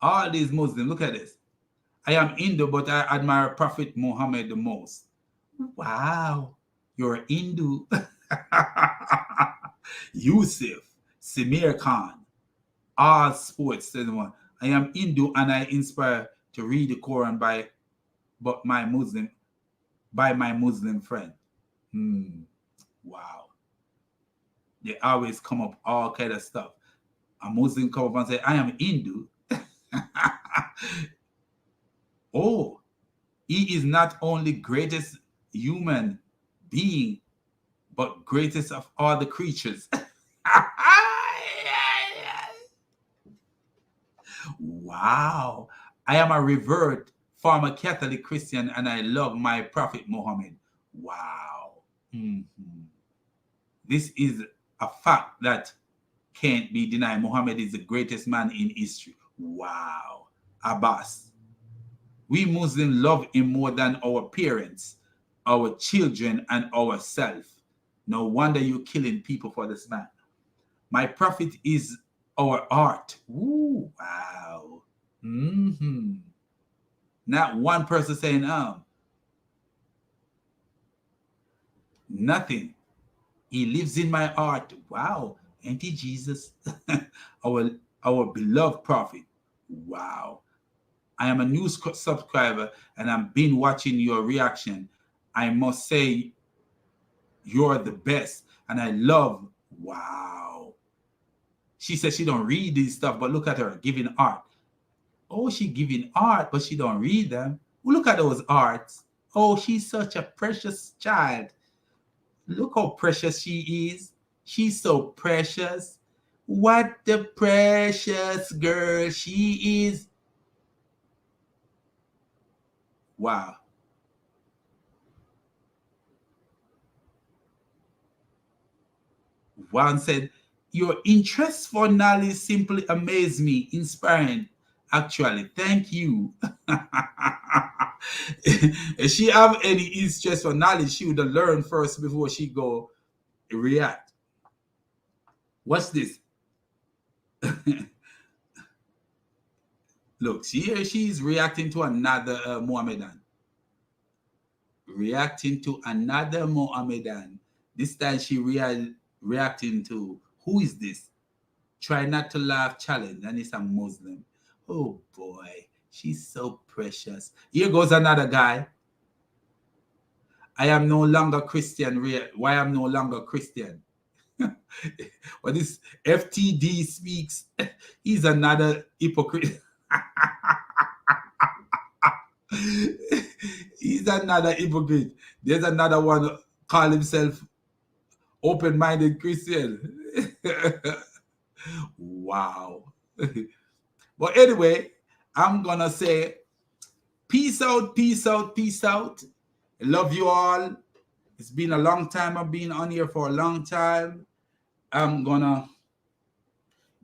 S1: All these Muslims. Look at this. I am Hindu, but I admire Prophet Muhammad the most. Wow. You're Hindu. Yusuf, Samir Khan, all sports. I am Hindu and I inspire to read the Quran by my Muslim friend. Wow. They always come up all kind of stuff. A Muslim come up and say, I am Hindu. Oh, he is not only greatest human being, but greatest of all the creatures. Wow. I am a revert former Catholic Christian and I love my Prophet Muhammad. Wow. This is a fact that can't be denied. Muhammad is the greatest man in history. Wow. Abbas. We Muslims love him more than our parents, our children, and ourselves. No wonder you're killing people for this man. My prophet is our art. Ooh, wow. Not one person saying nothing. He lives in my heart. Wow. Ain't he Jesus? our our beloved prophet. Wow. I am a new subscriber and I've been watching your reaction. I must say you're the best. And I love, wow. She says she don't read this stuff, but look at her giving art. Oh, she giving art, but she don't read them. Look at those arts. Oh, she's such a precious child. Look how precious she is. She's so precious. What the precious girl she is. Wow. One said, your interest for knowledge simply amazed me, inspiring. Actually, thank you. If she have any interest for knowledge, she would have learned first before she go react. What's this? Look, she's reacting to another Mohammedan. Reacting to another Mohammedan. This time she reacting to, who is this? Try not to laugh challenge, and it's a Muslim. Oh boy, she's so precious. Here goes another guy. I am no longer Christian. Why I'm no longer Christian? Well, this FTD speaks. He's another hypocrite. He's another hypocrite. There's another one call himself open-minded Christian. Wow. But anyway, I'm gonna say peace out, peace out, peace out. I love you all. It's been a long time. I've been on here for a long time. I'm gonna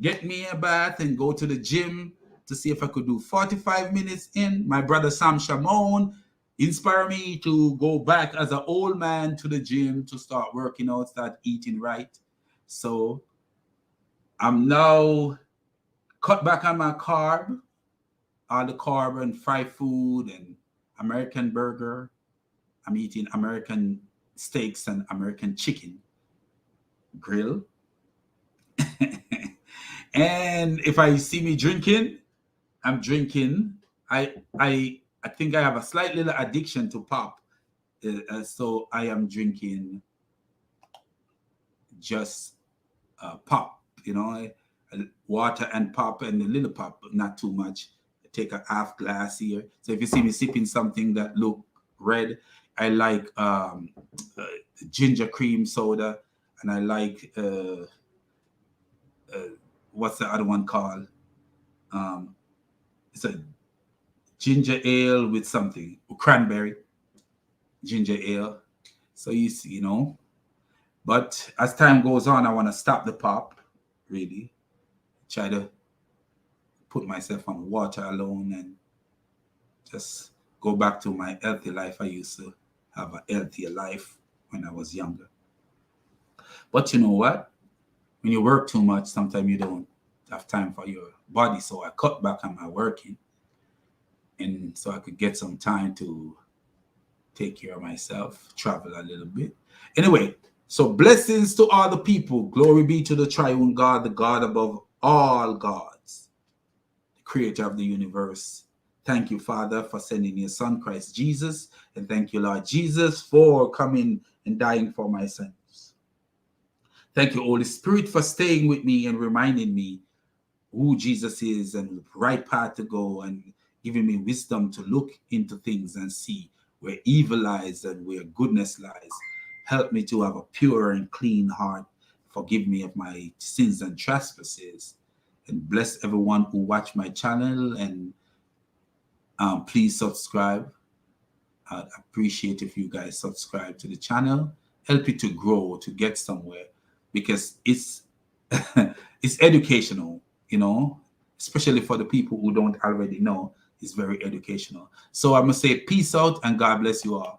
S1: get me a bath and go to the gym to see if I could do 45 minutes in. My brother Sam Shamon inspired me to go back as an old man to the gym to start working out, start eating right. So I'm now cut back on my carb, all the carb and fried food and American burger. I'm eating American steaks and American chicken grill. And if I see me drinking, I'm drinking. I think I have a slight little addiction to pop. So I am drinking just pop, water and pop and a little pop, but not too much. I take a half glass here. So if you see me sipping something that look red, I like ginger cream soda, and I like what's the other one called? It's a ginger ale with something, cranberry ginger ale. So you see, but as time goes on, I want to stop the pop, really. Try to put myself on water alone and just go back to my healthy life. I used to have a healthier life when I was younger. But you know what? When you work too much, sometimes you don't have time for your body. So I cut back on my working. And so I could get some time to take care of myself, travel a little bit. Anyway, so blessings to all the people. Glory be to the triune God, the God above all gods, the creator of the universe. Thank you, Father, for sending your son, Christ Jesus. And thank you, Lord Jesus, for coming and dying for my sins. Thank you, Holy Spirit, for staying with me and reminding me who Jesus is and the right path to go, and giving me wisdom to look into things and see where evil lies and where goodness lies. Help me to have a pure and clean heart. Forgive me of my sins and trespasses. And bless everyone who watch my channel. And please subscribe. I'd appreciate if you guys subscribe to the channel. Help it to grow, to get somewhere. Because it's it's educational, especially for the people who don't already know. It's very educational. So I'm going to say peace out and God bless you all.